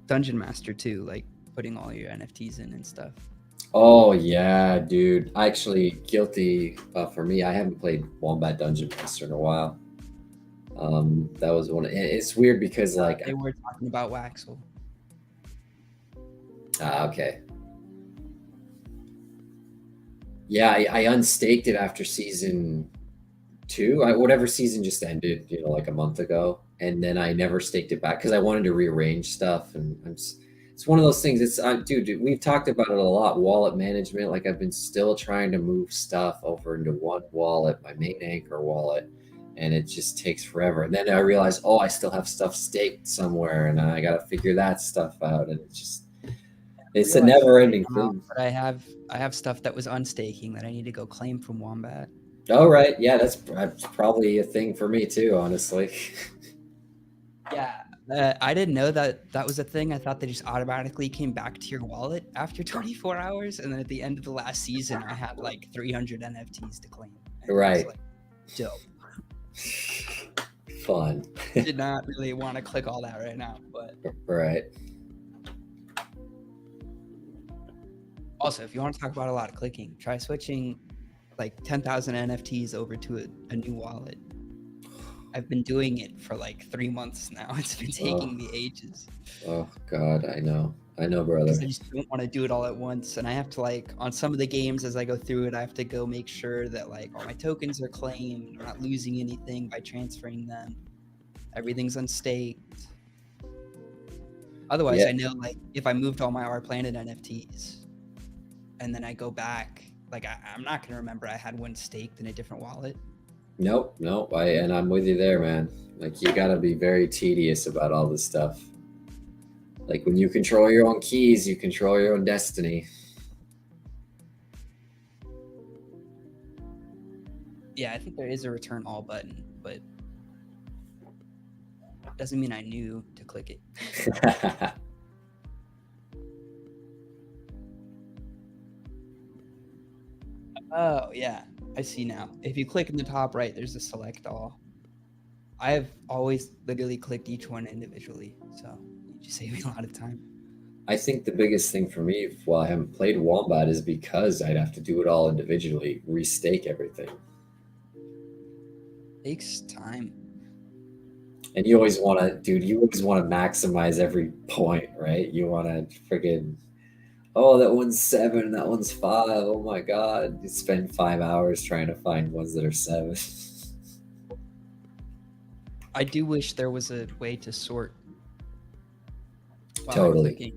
Speaker 1: Dungeon Master too, like putting all your NFTs in and stuff.
Speaker 2: Oh yeah, dude. Actually, guilty. For me, I haven't played Wombat Dungeon Master in a while. That was one. It's weird because like
Speaker 1: They were talking about Waxel.
Speaker 2: okay. Yeah, I unstaked it after season 2. Whatever season just ended, like a month ago, and then I never staked it back because I wanted to rearrange stuff, and it's one of those things. It's dude, we've talked about it a lot. Wallet management, like I've been still trying to move stuff over into one wallet, my main Anchor wallet, and it just takes forever. And then I realized, oh, I still have stuff staked somewhere, and I got to figure that stuff out, and it's a never-ending thing.
Speaker 1: But I have stuff that was unstaking that I need to go claim from Wombat.
Speaker 2: Oh, right. Yeah, that's probably a thing for me too, honestly.
Speaker 1: Yeah, I didn't know that was a thing. I thought they just automatically came back to your wallet after 24 hours. And then at the end of the last season, I had like 300 NFTs to claim.
Speaker 2: Right.
Speaker 1: Like, dope.
Speaker 2: Fun.
Speaker 1: Did not really want to click all that right now, but.
Speaker 2: Right.
Speaker 1: Also, if you want to talk about a lot of clicking, try switching like 10,000 NFTs over to a new wallet. I've been doing it for like 3 months now. It's been taking me ages.
Speaker 2: Oh God, I know, brother.
Speaker 1: I just don't want to do it all at once, and I have to like on some of the games as I go through it, I have to go make sure that like all my tokens are claimed. I'm not losing anything by transferring them. Everything's unstaked. Otherwise, yeah. I know like if I moved all my Our Planet NFTs, and then I go back, like I'm not gonna remember I had one staked in a different wallet.
Speaker 2: Nope. And I'm with you there, man. Like you gotta be very tedious about all this stuff. Like when you control your own keys, you control your own destiny.
Speaker 1: Yeah, I think there is a return all button, but doesn't mean I knew to click it. Oh, yeah. I see now. If you click in the top right, there's a select all. I have always literally clicked each one individually, so you just save me a lot of time.
Speaker 2: I think the biggest thing for me, while I haven't played Wombat, is because I'd have to do it all individually, restake everything.
Speaker 1: Takes time.
Speaker 2: And you always want to, dude, maximize every point, right? You want to friggin', oh, that one's 7, that one's 5. Oh my God. You spend 5 hours trying to find ones that are 7.
Speaker 1: I do wish there was a way to sort.
Speaker 2: Totally.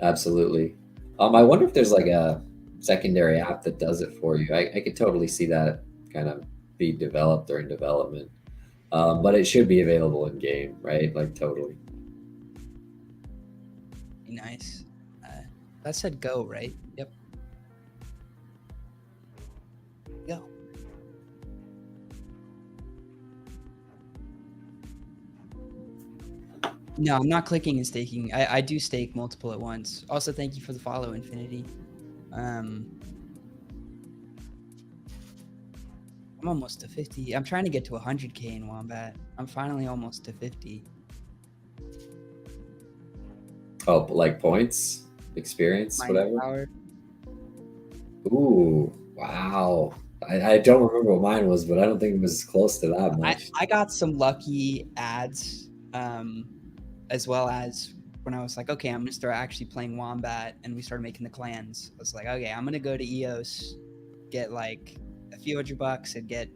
Speaker 2: Absolutely. I wonder if there's like a secondary app that does it for you. I could totally see that kind of be developed or in development. But it should be available in game, right? Like totally.
Speaker 1: Nice. That said go, right? Yep. Go. No, I'm not clicking and staking. I do stake multiple at once. Also, thank you for the follow, Infinity. I'm almost to 50. I'm trying to get to 100K in Wombat. I'm finally almost to 50.
Speaker 2: Oh, like points? Experience, whatever.
Speaker 1: Power.
Speaker 2: Ooh, wow. I don't remember what mine was, but I don't think it was close to that much.
Speaker 1: I got some lucky ads, as well as when I was like, okay, I'm gonna start actually playing Wombat, and we started making the clans. I was like, okay, I'm gonna go to EOS, get like a few $100 and get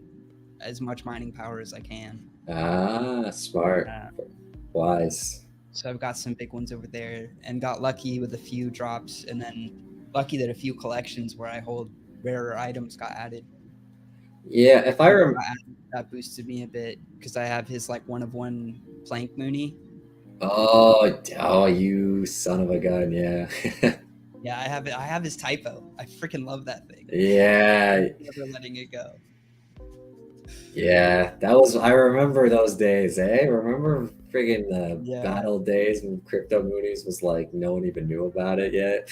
Speaker 1: as much mining power as I can.
Speaker 2: Ah, smart. Wise.
Speaker 1: So I've got some big ones over there and got lucky with a few drops, and then lucky that a few collections where I hold rarer items got added.
Speaker 2: Yeah, if I remember,
Speaker 1: that boosted me a bit because I have his like 1-of-1 plank Mooney.
Speaker 2: Oh, you son of a gun! Yeah.
Speaker 1: Yeah, I have it. I have his typo. I freaking love that thing.
Speaker 2: Yeah,
Speaker 1: Never letting it go.
Speaker 2: yeah, that was. I remember those days, eh? Remember friggin' the
Speaker 1: Yeah.
Speaker 2: bad old days when Crypto Moonies was like no one even knew about it yet.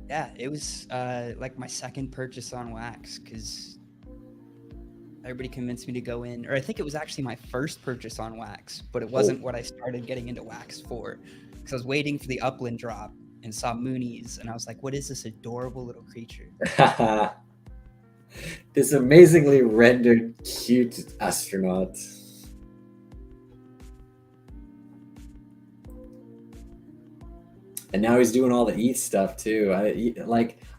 Speaker 1: Yeah, it was like my second purchase on Wax because everybody convinced me to go in, or I think it was actually my first purchase on Wax, but it wasn't what I started getting into Wax for, because I was waiting for the Upland drop and saw Moonies, and I was like, "What is this adorable little creature?"
Speaker 2: This amazingly rendered cute astronaut. And now he's doing all the ETH stuff too.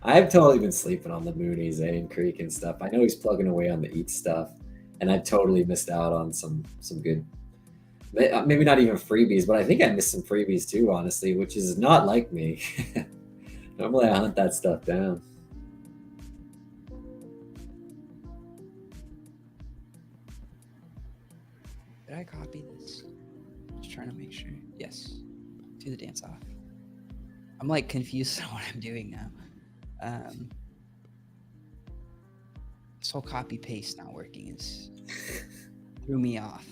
Speaker 2: I've totally been sleeping on the Moonies and Creek and stuff. I know he's plugging away on the ETH stuff, and I've totally missed out on some good, maybe not even freebies, but I think I missed some freebies too, honestly, which is not like me. Normally I hunt that stuff down.
Speaker 1: Did I copy this? Just trying to make sure. Yes. Do the dance off. I'm like confused on what I'm doing now. This whole copy paste not working is threw me off.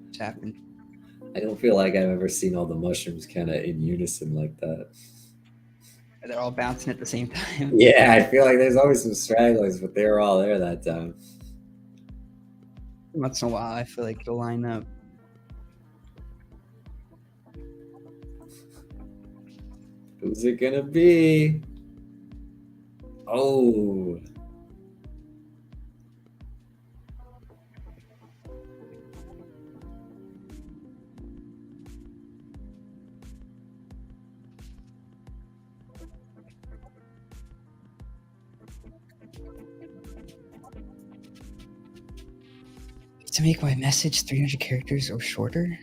Speaker 1: What's happened?
Speaker 2: I don't feel like I've ever seen all the mushrooms kind of in unison like that.
Speaker 1: They're all bouncing at the same time.
Speaker 2: Yeah, I feel like there's always some stragglers, but they were all there that time.
Speaker 1: Once in a while, I feel like it'll line up.
Speaker 2: Who's it gonna be? Oh.
Speaker 1: To make my message 300 characters or shorter?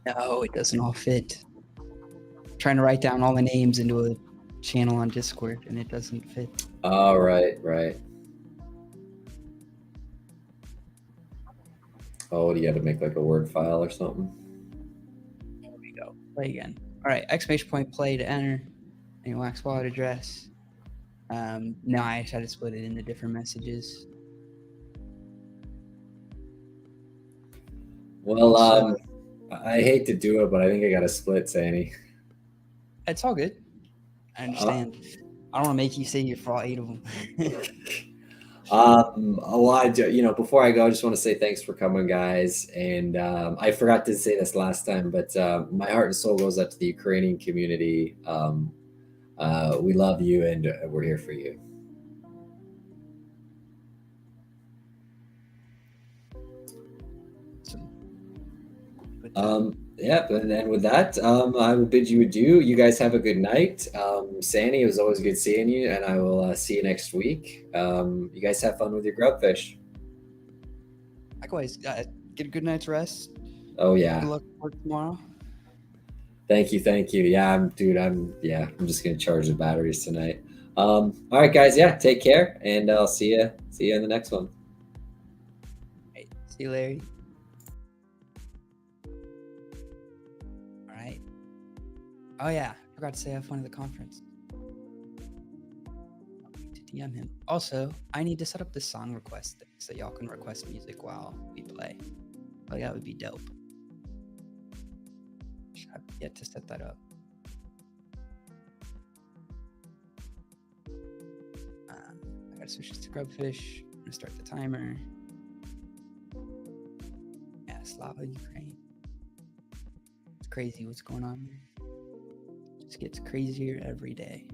Speaker 1: No, it doesn't all fit. I'm trying to write down all the names into a channel on Discord and it doesn't fit.
Speaker 2: Oh, right. Oh, do you have to make like a Word file or something?
Speaker 1: There we go. Play again. All right, exclamation point play to enter a Wax wallet address. No, I tried to split it into different messages.
Speaker 2: Well, I hate to do it, but I think I got to split, Sandy.
Speaker 1: It's all good. I understand. I don't want to make you say you for all 8 of them.
Speaker 2: Before I go, I just want to say thanks for coming, guys. And I forgot to say this last time, but my heart and soul goes out to the Ukrainian community. We love you, and we're here for you. Yeah, and with that, I will bid you adieu. You guys have a good night. Sandy, it was always good seeing you, and I will see you next week. You guys have fun with your grubfish.
Speaker 1: Likewise, get a good night's rest.
Speaker 2: Oh yeah.
Speaker 1: Good luck for tomorrow.
Speaker 2: Thank you. Yeah, I'm just gonna charge the batteries tonight. All right, guys. Yeah, take care, and I'll see you in the next one.
Speaker 1: Right. See you, Larry. All right. Oh yeah, forgot to say have fun at the conference. I'll need to DM him. Also, I need to set up this song request thing so y'all can request music while we play. Oh, that would be dope. I've yet to set that up. I gotta switch this to Grubfish. I'm gonna start the timer. Yeah, Slava, Ukraine. It's crazy what's going on there. It just gets crazier every day.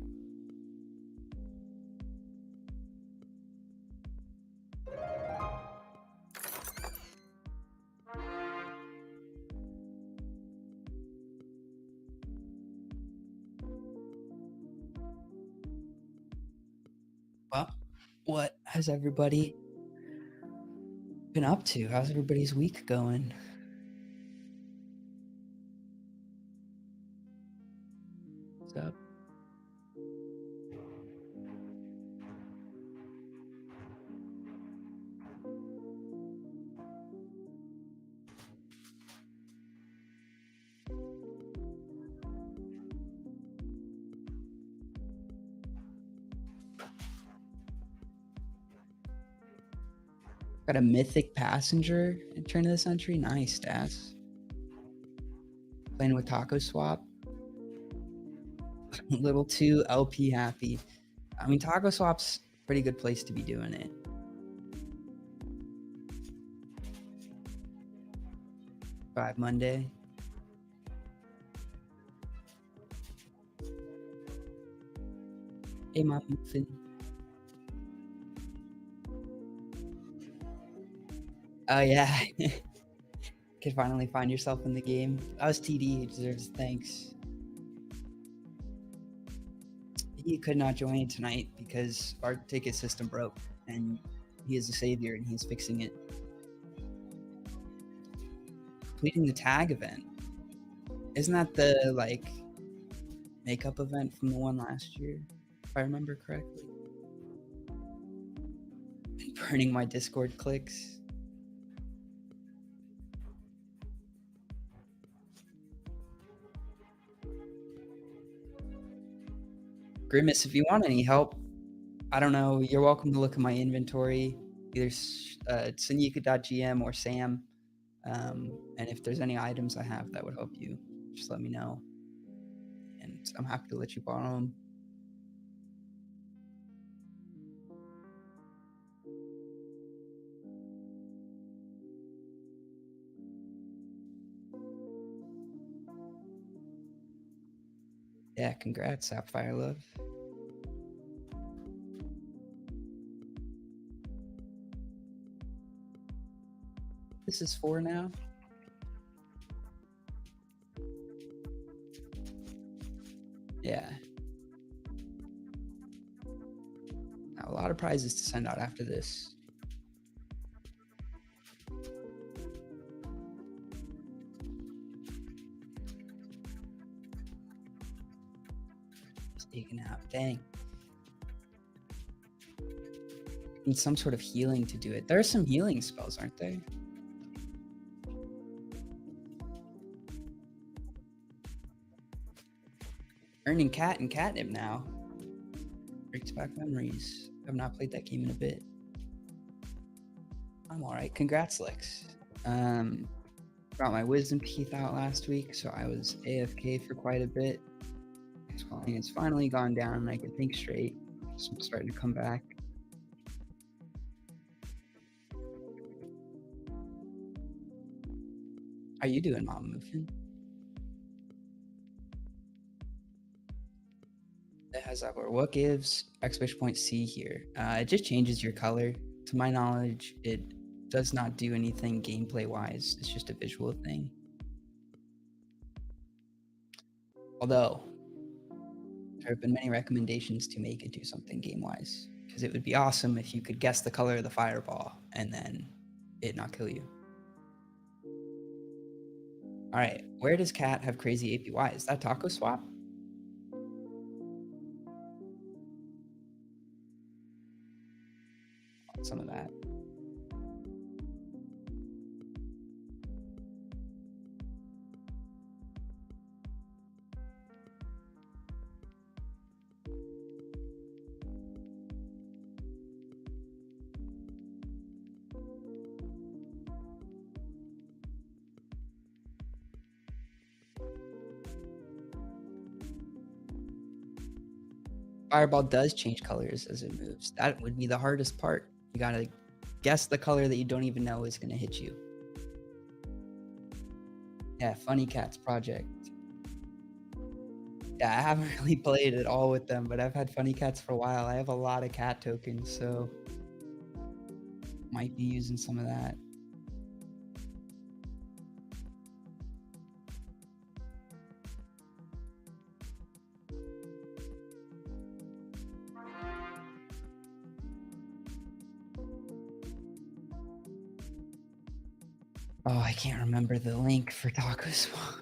Speaker 1: Well, what has everybody been up to? How's everybody's week going? What's up? Got a mythic passenger in turn of the century. Nice, Stats. Playing with Taco Swap. A little too LP happy. I mean, Taco Swap's a pretty good place to be doing it. Five Monday. Hey, Mom Muffin. Oh yeah. Could finally find yourself in the game. That was TD. He deserves thanks. He could not join tonight because our ticket system broke, and he is a savior, and he's fixing it. Completing the tag event. Isn't that the like makeup event from the one last year, if I remember correctly? Burning my Discord clicks. Grimace, if you want any help, I don't know, you're welcome to look at my inventory, either Sunyika.gm or Sam. And if there's any items I have that would help you, just let me know. And I'm happy to let you borrow them. Yeah, congrats, Sapphire Love. This is 4 now. Yeah. Now, a lot of prizes to send out after this. Just taking out. Dang. Need some sort of healing to do it. There are some healing spells, aren't there? Earning cat and catnip now. Brings back memories. I've not played that game in a bit. I'm alright. Congrats, Lex. Got my wisdom teeth out last week, so I was AFK for quite a bit. It's finally gone down and I can think straight. So I'm starting to come back. How you doing, Mom Muffin? It has that word. What gives exclamation point C here? It just changes your color. To my knowledge, it does not do anything gameplay wise. It's just a visual thing. Although there have been many recommendations to make it do something game wise, because it would be awesome if you could guess the color of the fireball and then it not kill you. All right, where does Cat have crazy APY? Is that Taco Swap? Some of that. Fireball does change colors as it moves. That would be the hardest part. You gotta guess the color that you don't even know is gonna hit you. Yeah, Funny Cats Project. Yeah, I haven't really played at all with them, but I've had Funny Cats for a while. I have a lot of cat tokens, so might be using some of that. Oh, I can't remember the link for Taco Swap.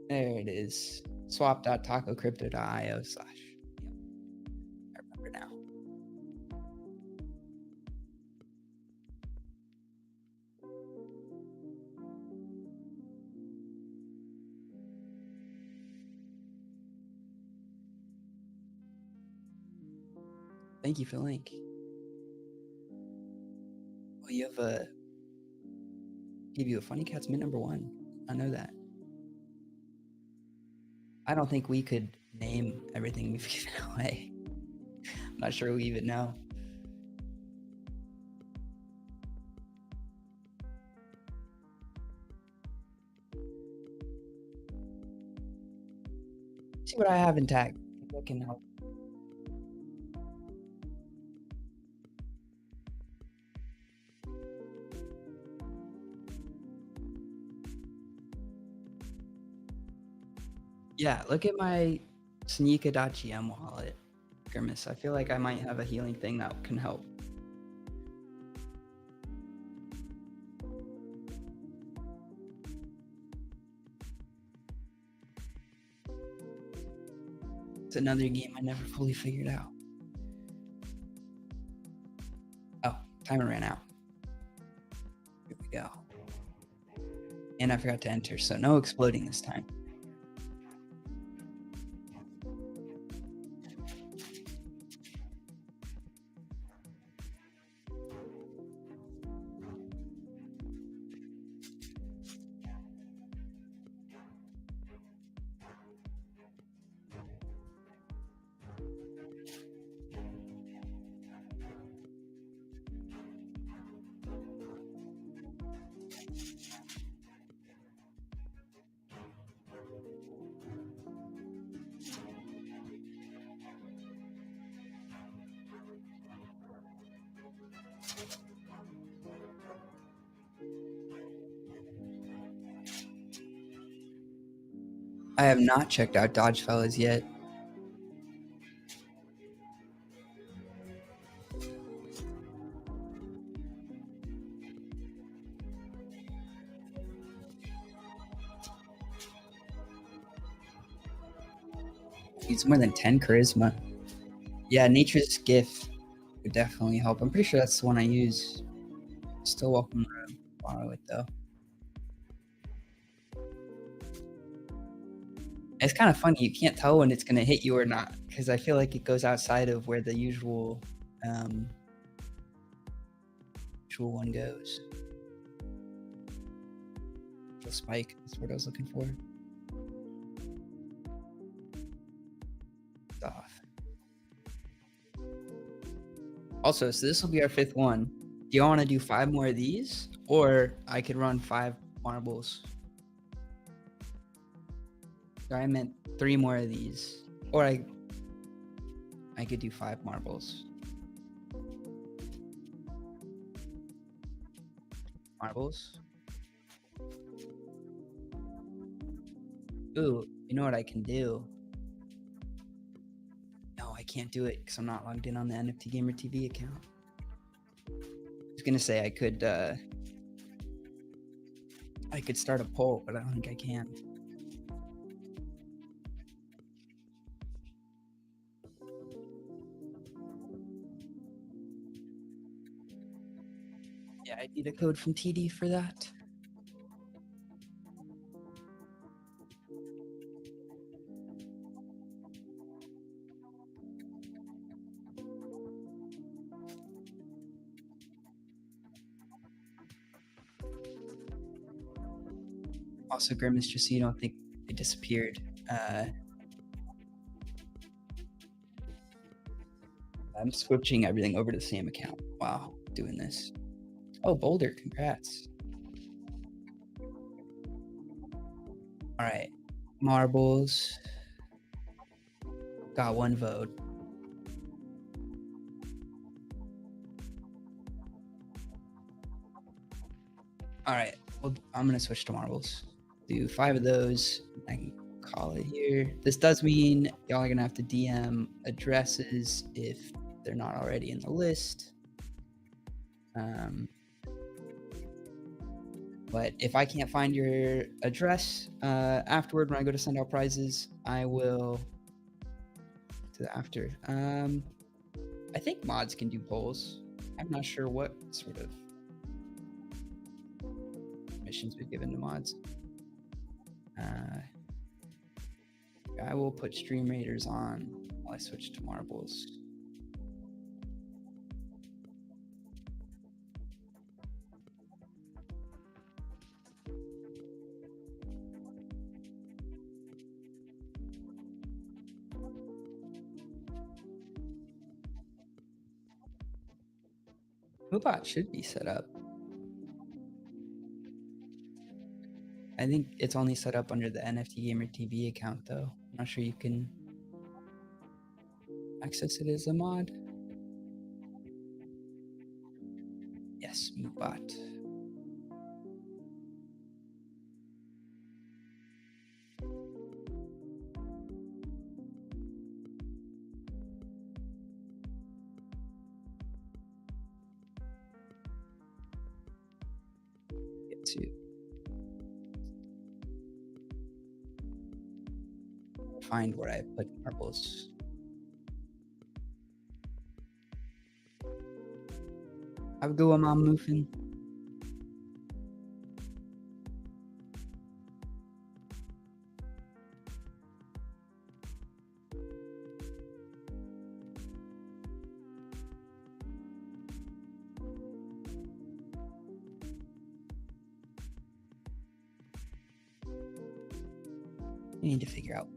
Speaker 1: There it is. swap.tacocrypto.io/ Yep, I remember now. Thank you for the link. Well, you have a give you a Funny Cats mint #1. I know that. I don't think we could name everything we've given away. I'm not sure we even know. See what I have in tag. Maybe I can help. Yeah, look at my Sneaka.gm wallet, Grimace. I feel like I might have a healing thing that can help. It's another game I never fully figured out. Oh, timer ran out. Here we go. And I forgot to enter, so no exploding this time. I have not checked out Dodge Fellas yet. It's more than 10 charisma. Yeah, Nature's Gift would definitely help. I'm pretty sure that's the one I use. Still welcome to borrow it though. It's kind of funny. You can't tell when it's going to hit you or not because I feel like it goes outside of where the usual one goes. The spike. That's what I was looking for. It's off. Also, so this will be our 5th one. Do you want to do 5 more of these, or I could run 5 marbles? Sorry, I meant 3 more of these, or I could do 5 marbles. Marbles. Ooh, you know what I can do? No, I can't do it because I'm not logged in on the NFT Gamer TV account. I was gonna say I could start a poll, but I don't think I can. Yeah, I need a code from TD for that. Also, Grimace, just so you don't think they disappeared. I'm switching everything over to the same account. Wow, doing this. Oh, Boulder, congrats. All right, marbles. Got 1 vote. All right, well, I'm gonna switch to marbles. Do 5 of those. I can call it here. This does mean y'all are gonna have to DM addresses if they're not already in the list. But if I can't find your address afterward when I go to send out prizes, I will to the after. I think mods can do polls. I'm not sure what sort of missions we've given to mods. I will put Stream Raiders on while I switch to marbles. Moobot should be set up. I think it's only set up under the NFT Gamer TV account, though. I'm not sure you can access it as a mod. Yes, Moobot. Get to find where I put marbles. Have a good one, Mom Muffin. I need to figure out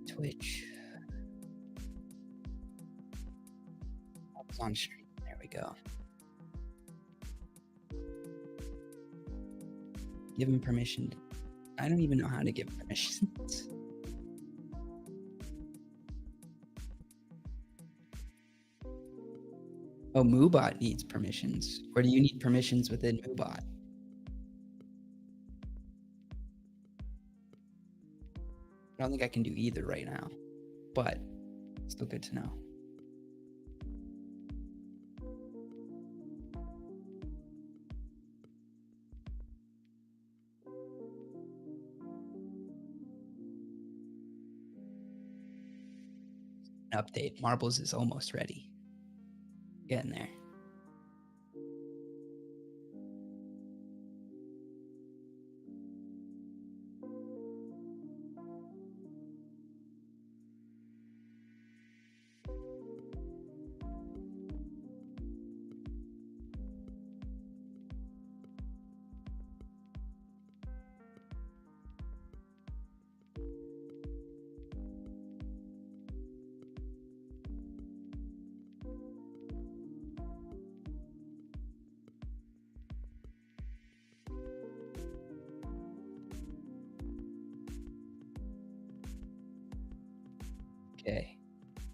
Speaker 1: Twitch. It's on stream. There we go. Give him permission. I don't even know how to give permissions. Oh, Moobot needs permissions. Or do you need permissions within Moobot? I don't think I can do either right now, but still good to know. Update. Marbles is almost ready. Getting there. Okay,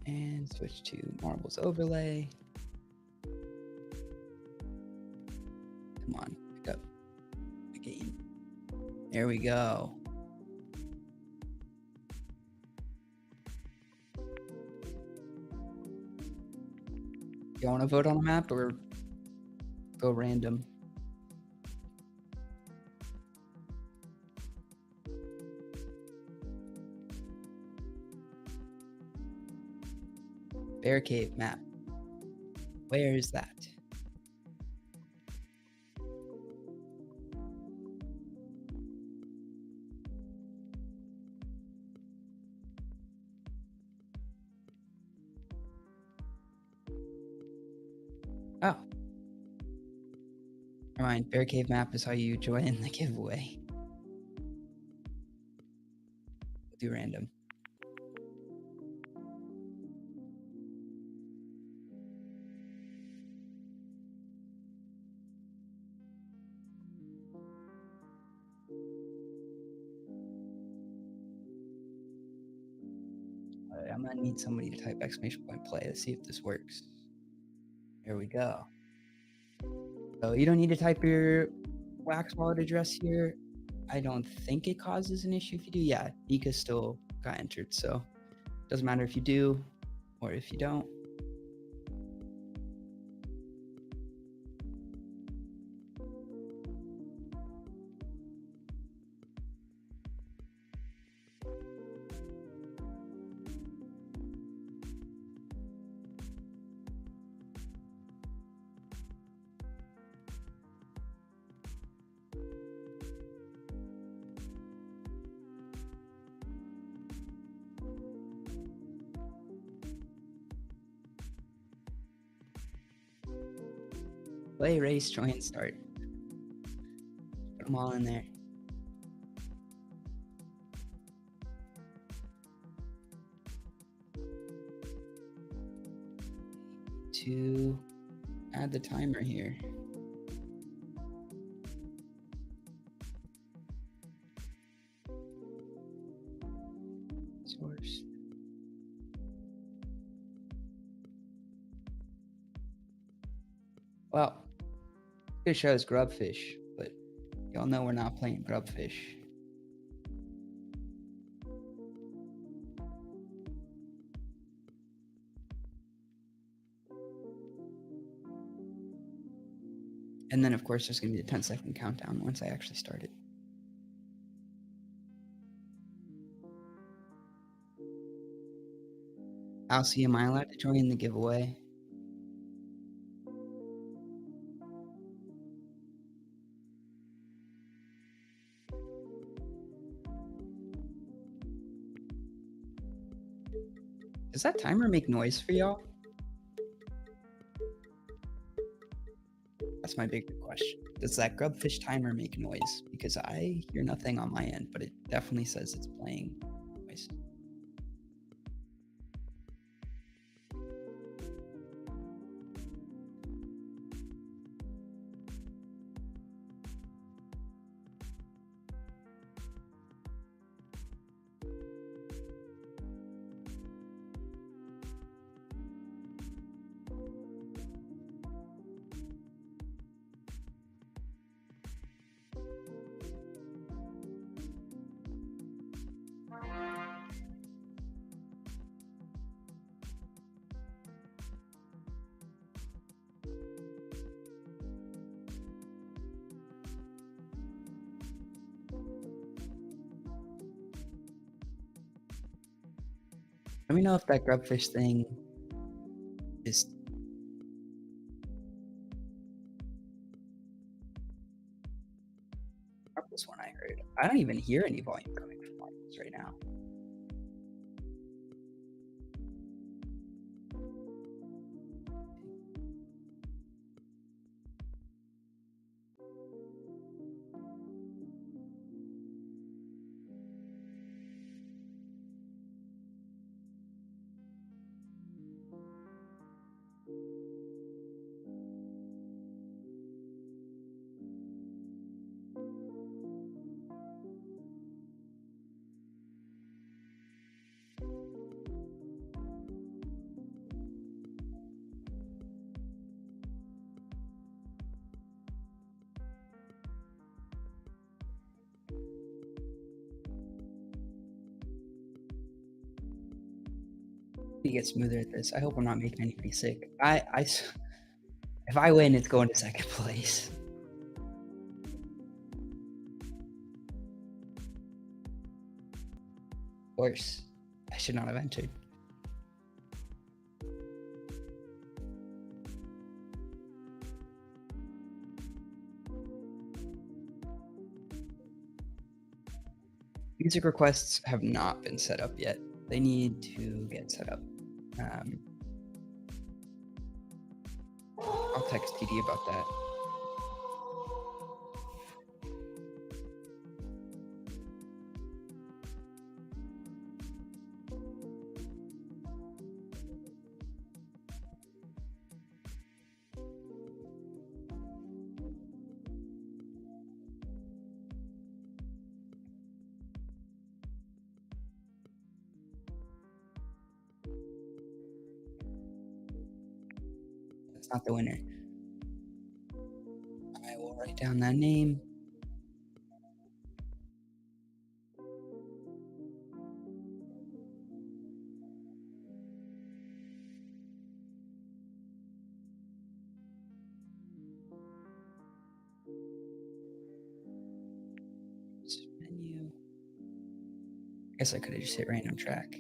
Speaker 1: and switch to marbles overlay. Come on, pick up the game. There we go. You want to vote on a map or go random? Bear Cave map. Where is that? Oh. Never mind. Bear Cave map is how you join the giveaway. We'll do random. Alright, I'm gonna need somebody to type exclamation point play. Let's see if this works. There we go. So you don't need to type your Wax wallet address here. I don't think it causes an issue if you do. Yeah, Nika still got entered, so doesn't matter if you do or if you don't. Play, race, join, start. Put them all in there. To add the timer here. Source. Well, it shows grubfish, but y'all know we're not playing grubfish. And then, of course, there's going to be a 10-second countdown once I actually start it. Alcy, am I allowed to join the giveaway? Does that timer make noise for y'all? That's my big question. Does that grubfish timer make noise? Because I hear nothing on my end, but it definitely says it's playing noise. Let me know if that grubfish thing is. This one I heard. I don't even hear any volume coming from Marcus right now. To get smoother at this. I hope I'm not making anybody sick. If I win, it's going to second place. Of course, I should not have entered. Music requests have not been set up yet. They need to get set up. I'll text TD about that. That's not the winner. I will write down that name. Guess I could have just hit random track.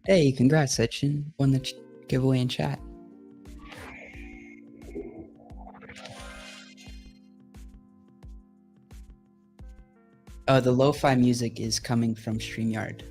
Speaker 1: Hey, congrats, Sachin. Won the giveaway in chat. The lo-fi music is coming from StreamYard.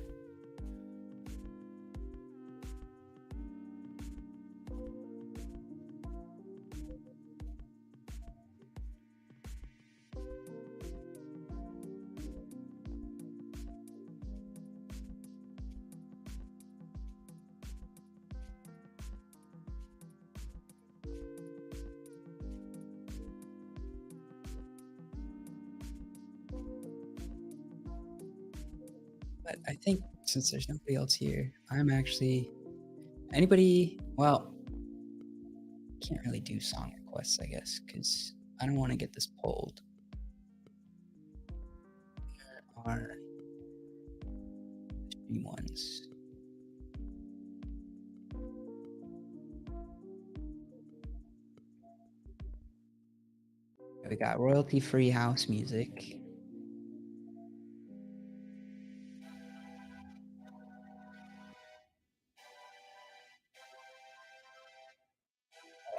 Speaker 1: But I think since there's nobody else here, I'm actually well, can't really do song requests, I guess, because I don't want to get this pulled. There are 3 ones. We got royalty-free house music.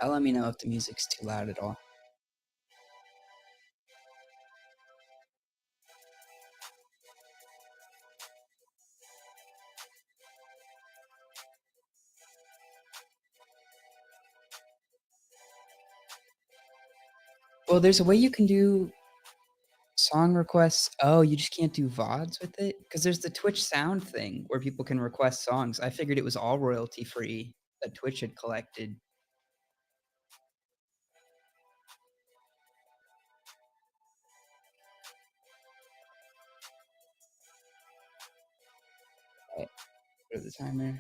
Speaker 1: Let me know if the music's too loud at all. Well, there's a way you can do song requests. Oh, you just can't do VODs with it? Because there's the Twitch sound thing where people can request songs. I figured it was all royalty-free that Twitch had collected. Right, go to the timer.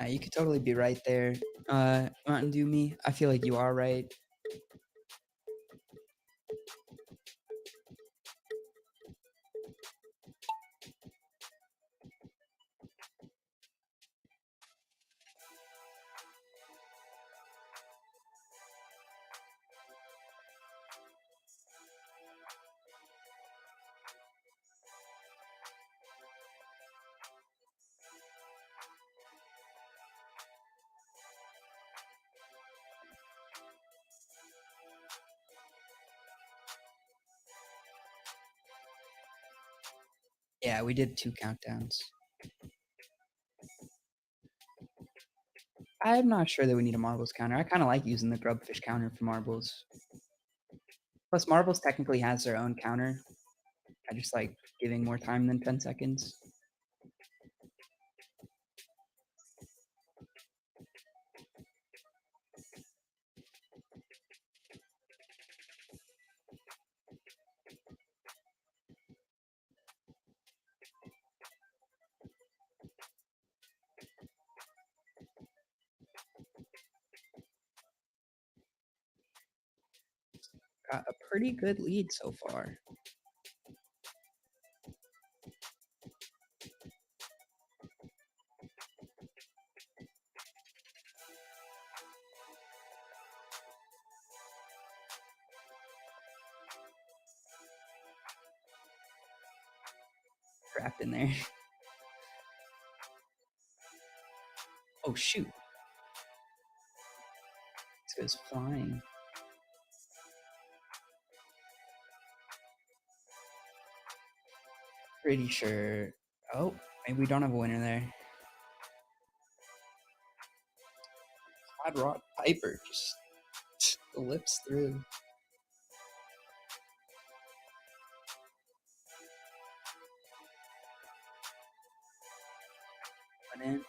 Speaker 1: You could totally be right there. Mountain Dew me. I feel like you are right. Yeah, we did 2 countdowns. I'm not sure that we need a marbles counter. I kind of like using the grubfish counter for marbles. Plus, marbles technically has their own counter. I just like giving more time than 10 seconds. Got a pretty good lead so far. Trapped in there. Oh shoot. This goes flying. Pretty sure. Oh, maybe we don't have a winner there. Hot Rod Piper just lips through. Went in.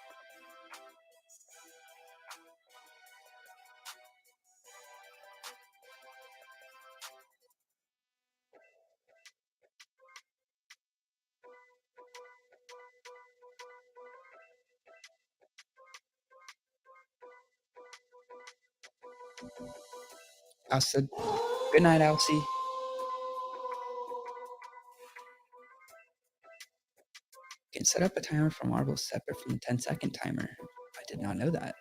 Speaker 1: I said, good night, Elsie. You can set up a timer for marbles separate from the 10-second timer. I did not know that.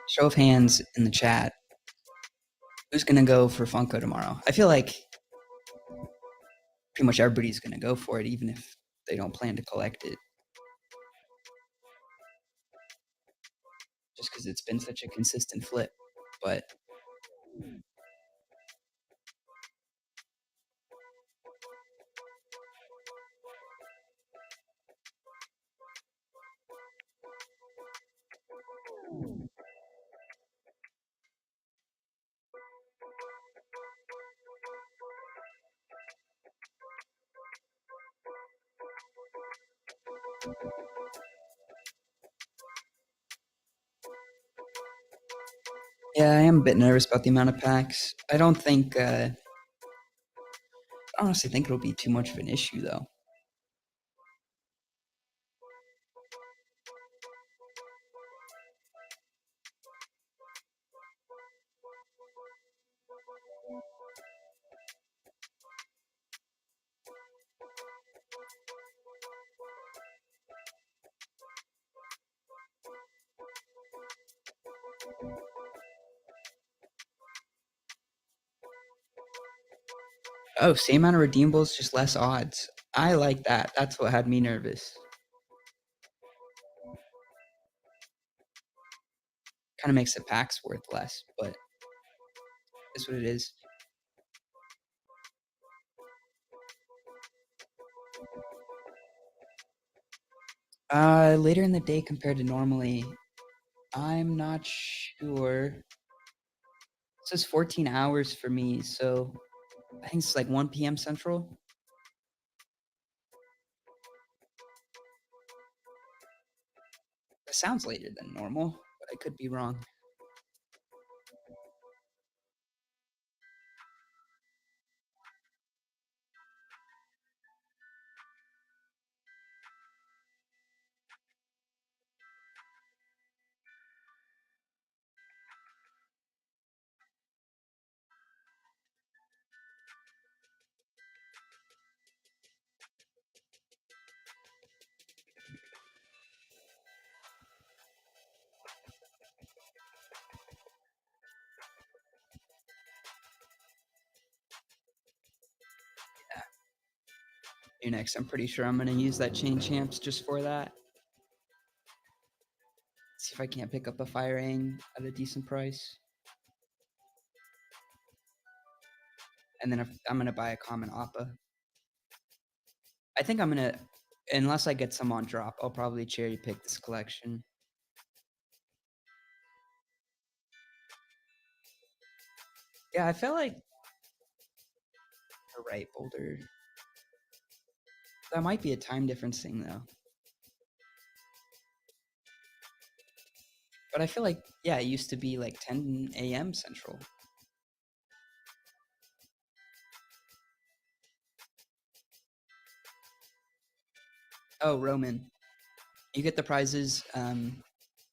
Speaker 1: Show of hands in the chat. Who's going to go for Funko tomorrow? I feel like pretty much everybody's going to go for it, even if they don't plan to collect it. Just because it's been such a consistent flip. But yeah, I am a bit nervous about the amount of packs. I don't think, I honestly think it'll be too much of an issue, though. Oh, same amount of redeemables, just less odds. I like that. That's what had me nervous. Kind of makes the packs worth less, but it's what it is. Later in the day compared to normally, I'm not sure. It says 14 hours for me, so I think it's like 1 p.m. Central. That sounds later than normal, but I could be wrong. Yeah. You're next. I'm pretty sure I'm going to use that chain champs just for that. See if I can't pick up a Fire Ang at a decent price. And then if I'm going to buy a common Appa. I think I'm going to, unless I get some on drop, I'll probably cherry pick this collection. Yeah, I feel like you're right, Boulder. That might be a time difference thing, though. But I feel like, yeah, it used to be like 10 a.m. Central. Oh, Roman. You get the prizes.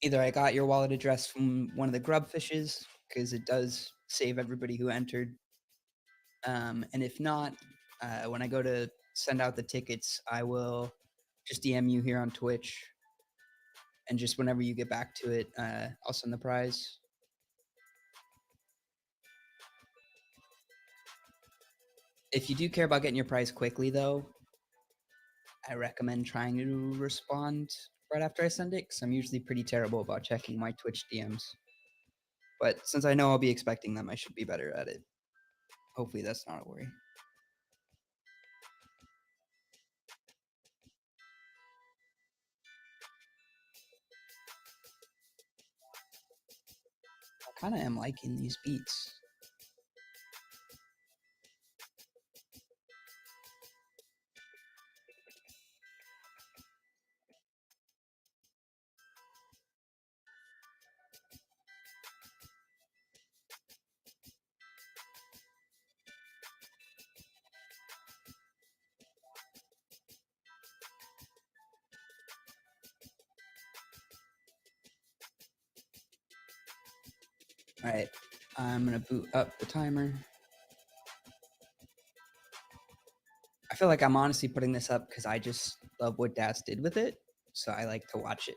Speaker 1: Either I got your wallet address from one of the grub fishes, because it does save everybody who entered. And if not, when I go to send out the tickets, I will just DM you here on Twitch. And just whenever you get back to it, I'll send the prize. If you do care about getting your prize quickly, though, I recommend trying to respond right after I send it because I'm usually pretty terrible about checking my Twitch DMs. But since I know I'll be expecting them, I should be better at it. Hopefully, that's not a worry. I kind of am liking these beats. All right, I'm gonna boot up the timer. I feel like I'm honestly putting this up because I just love what Daz did with it. So I like to watch it,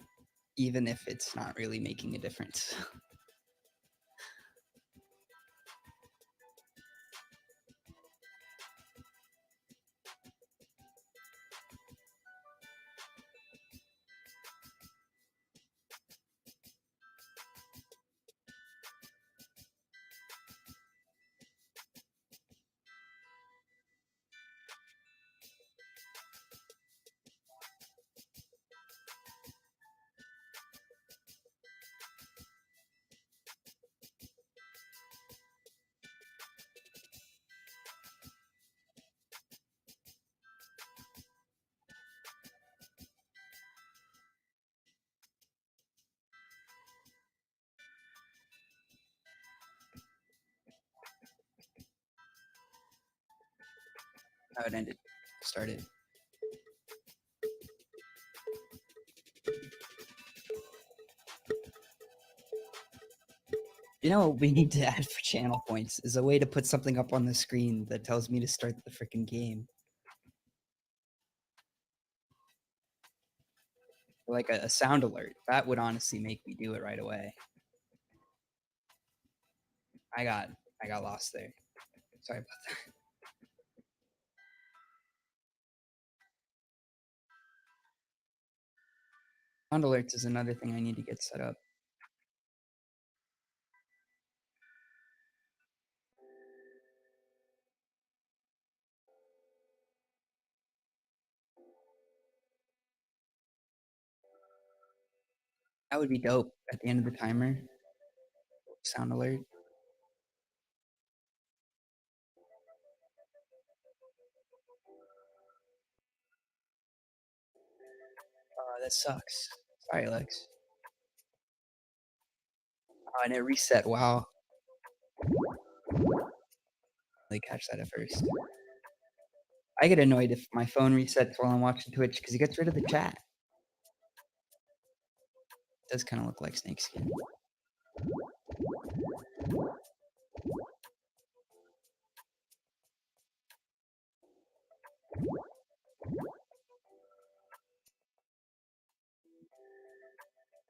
Speaker 1: even if it's not really making a difference. How it ended, started. You know what we need to add for channel points is a way to put something up on the screen that tells me to start the freaking game. Like a sound alert. That would honestly make me do it right away. I got lost there. Sorry about that. Sound alerts is another thing I need to get set up. That would be dope at the end of the timer. Sound alert. Oh, that sucks. Sorry, Lex. Oh, and it reset. Wow. Really catch that at first. I get annoyed if my phone resets while I'm watching Twitch because it gets rid of the chat. It does kind of look like snakeskin.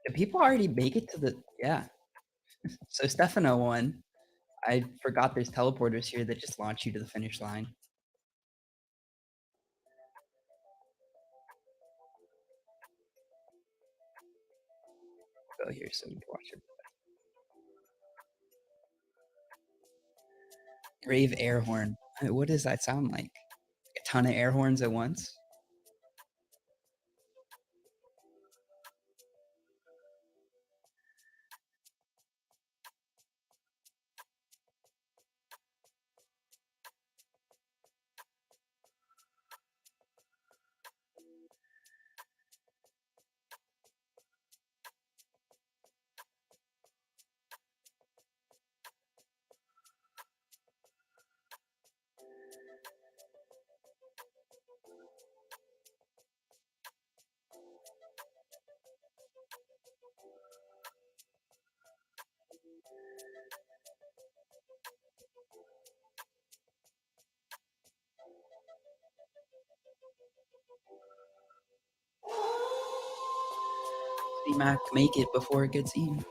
Speaker 1: Did people already make it to the? Yeah. So Stefano won. I forgot there's teleporters here that just launch you to the finish line. Go here so we can watch it. Rave air horn. What does that sound like? A ton of air horns at once? See Mac make it before it gets eaten.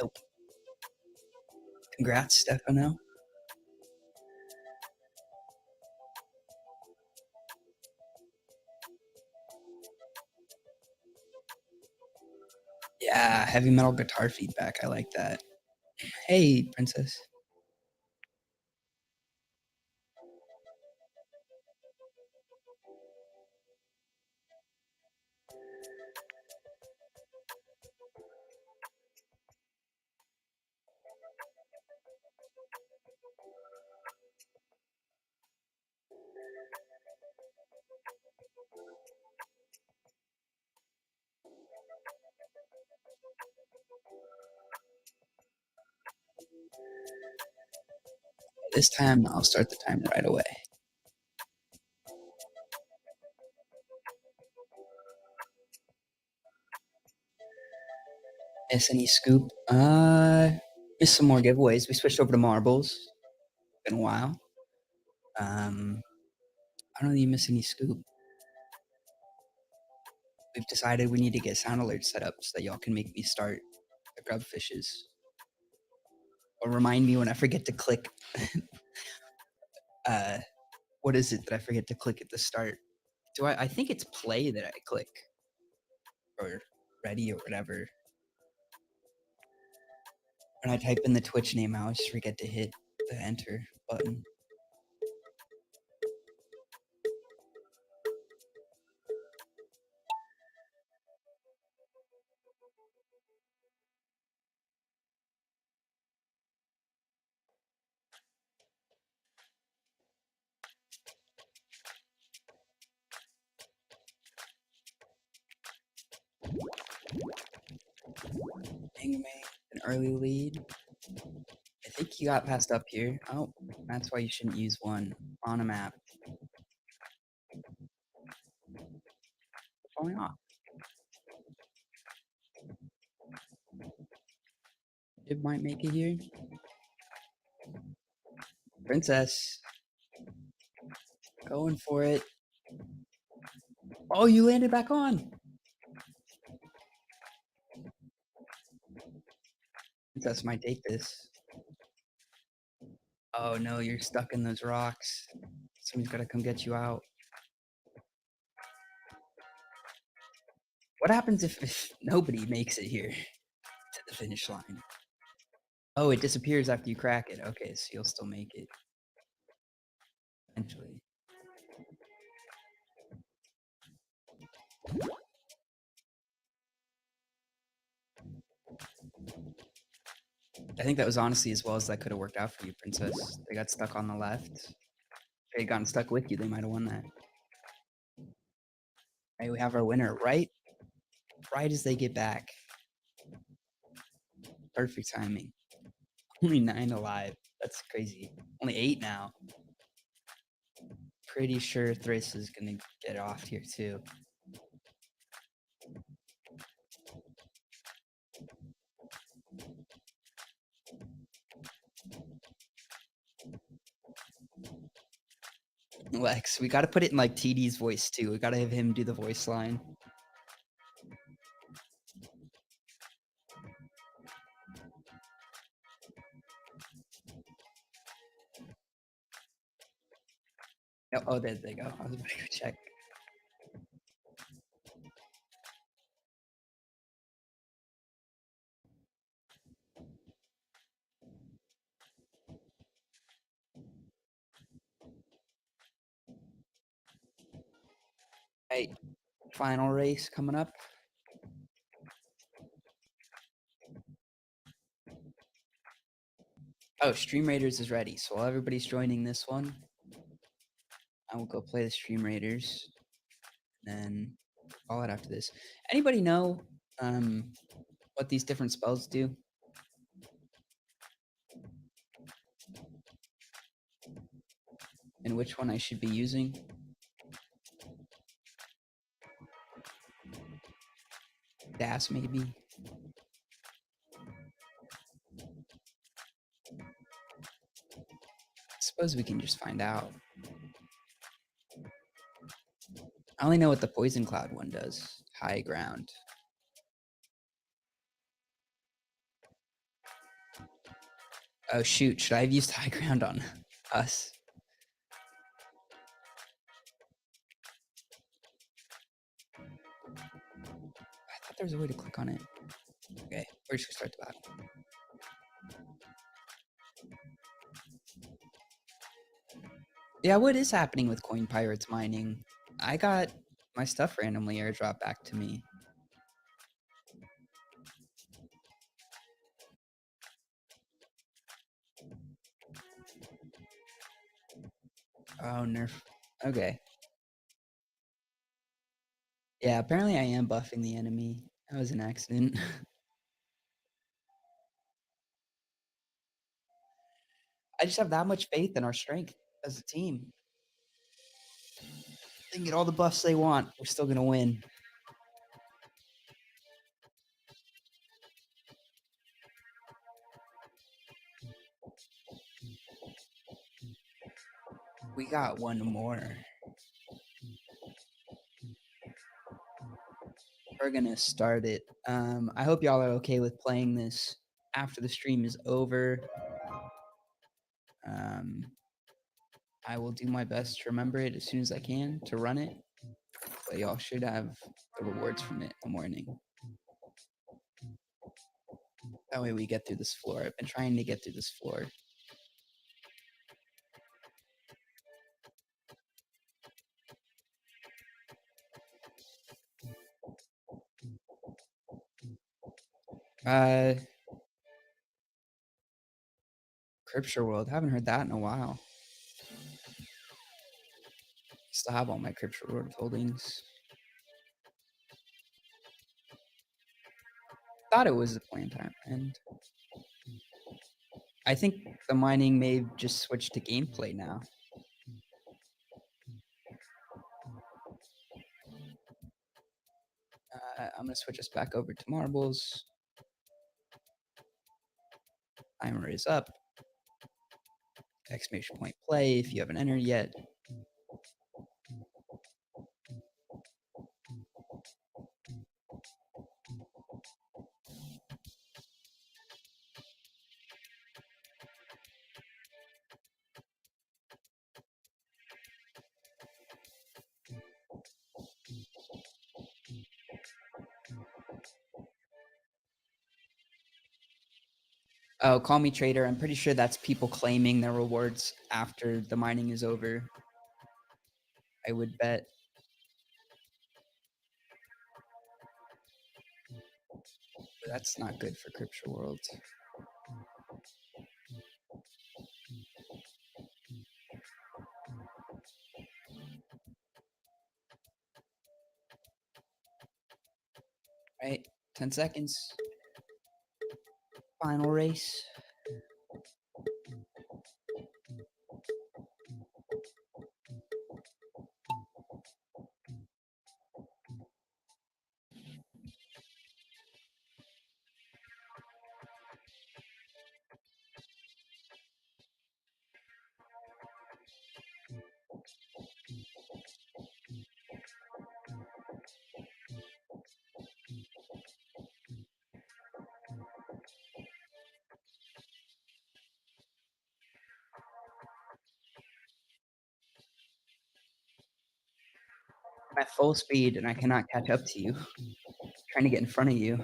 Speaker 1: Nope. Congrats, Stefano. Yeah, heavy metal guitar feedback. I like that. Hey, princess. This time I'll start the timer right away. Miss any scoop? Missed some more giveaways. We switched over to marbles. Been a while. I don't even miss any scoop. We've decided we need to get sound alerts set up so that y'all can make me start the grub fishes. Or remind me when I forget to click. What is it that I forget to click at the start? I think it's play that I click. Or ready or whatever. When I type in the Twitch name, I always forget to hit the enter button. Dang, an early lead. I think he got passed up here. Oh, that's why you shouldn't use one on a map. Falling off. It might make it here. Princess. Going for it. Oh, you landed back on. Princess might take this. Oh no, you're stuck in those rocks. Someone's gotta come get you out. What happens if nobody makes it here to the finish line? Oh, it disappears after you crack it. Okay, so you'll still make it. Eventually. I think that was honestly as well as that could have worked out for you, Princess. They got stuck on the left. If they had gotten stuck with you, they might have won that. Hey, we have our winner right as they get back. Perfect timing. Only 9 alive. That's crazy. Only 8 now. Pretty sure Thriss is gonna get off here too. Lex, we gotta put it in like TD's voice too. We gotta have him do the voice line. Oh, there they go. I was about to go check. Hey, final race coming up. Oh, Stream Raiders is ready. So while everybody's joining this one, I will go play the Stream Raiders. Then call it after this. Anybody know what these different spells do? And which one I should be using? Dash, maybe. I suppose we can just find out. I only know what the Poison Cloud one does. High ground. Oh shoot, should I have used high ground on us? I thought there was a way to click on it. Okay, we're just gonna start the battle. Yeah, what is happening with Coin Pirates mining? I got my stuff randomly airdrop back to me. Oh, nerf. Okay. Yeah, apparently I am buffing the enemy. That was an accident. I just have that much faith in our strength as a team. They can get all the buffs they want. We're still gonna win. We got one more. We're gonna start it. I hope y'all are okay with playing this after the stream is over. I will do my best to remember it as soon as I can to run it, but y'all should have the rewards from it in the morning. That way we get through this floor. I've been trying to get through this floor. Crypture World. Haven't heard that in a while. Still have all my Crypture World holdings. Thought it was a plan time, and I think the mining may just switch to gameplay now. I'm gonna switch us back over to marbles. Timer is up. Exclamation point play if you haven't entered yet. Oh, call me trader. I'm pretty sure that's people claiming their rewards after the mining is over. I would bet. But that's not good for Crypto World. Right, 10 seconds. Final race. I'm at full speed and I cannot catch up to you. I'm trying to get in front of you.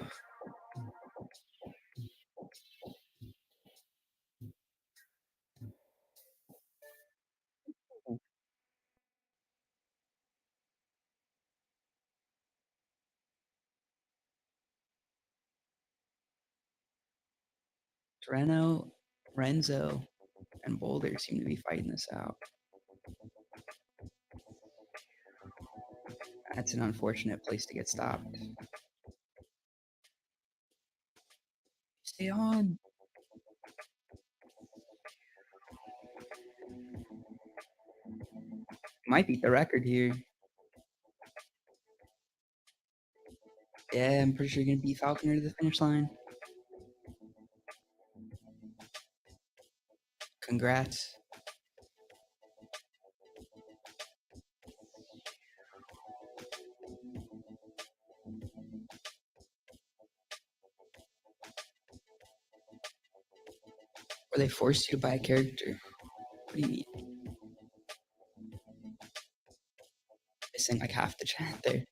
Speaker 1: Dreno, Renzo, and Boulder seem to be fighting this out. That's an unfortunate place to get stopped. Stay on. Might beat the record here. Yeah, I'm pretty sure you're gonna beat Falconer to the finish line. Congrats. Or they forced you to buy a character. What do you mean? Missing like half the chat there.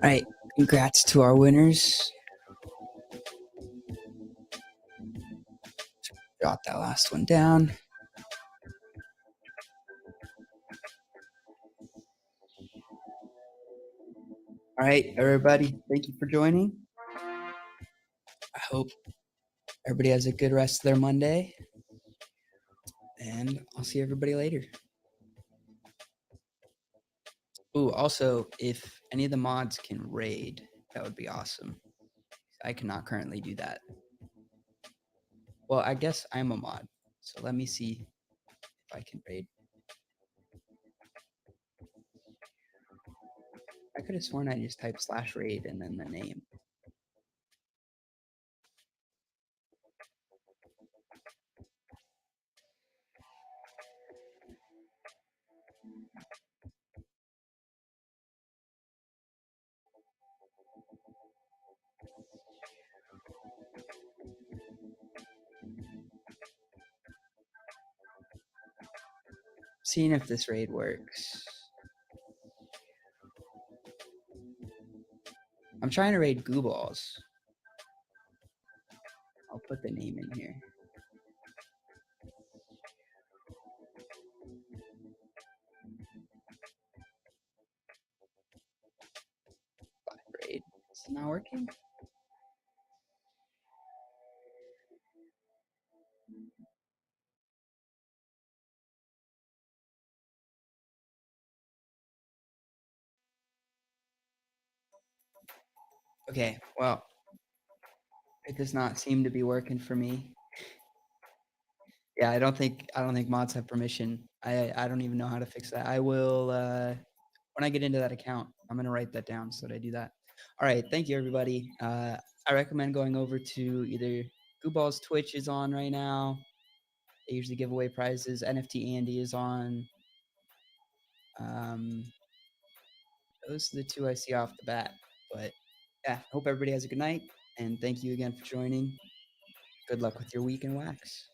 Speaker 1: All right, congrats to our winners. Jot that last one down. All right, everybody, thank you for joining. I hope everybody has a good rest of their Monday, and I'll see everybody later. Ooh, also, if any of the mods can raid, that would be awesome. I cannot currently do that. Well, I guess I'm a mod, so let me see if I can raid. I could have sworn I just typed /raid and then the name. Seeing if this raid works. I'm trying to raid goo balls. I'll put the name in here. Raid. Is it not working? Okay, well, it does not seem to be working for me. Yeah, I don't think mods have permission. I don't even know how to fix that. I will when I get into that account, I'm gonna write that down so that I do that. All right, thank you everybody. I recommend going over to either Gooball's Twitch is on right now. They usually give away prizes. NFT Andy is on. Those are the two I see off the bat. But yeah, hope everybody has a good night, and thank you again for joining. Good luck with your week in wax.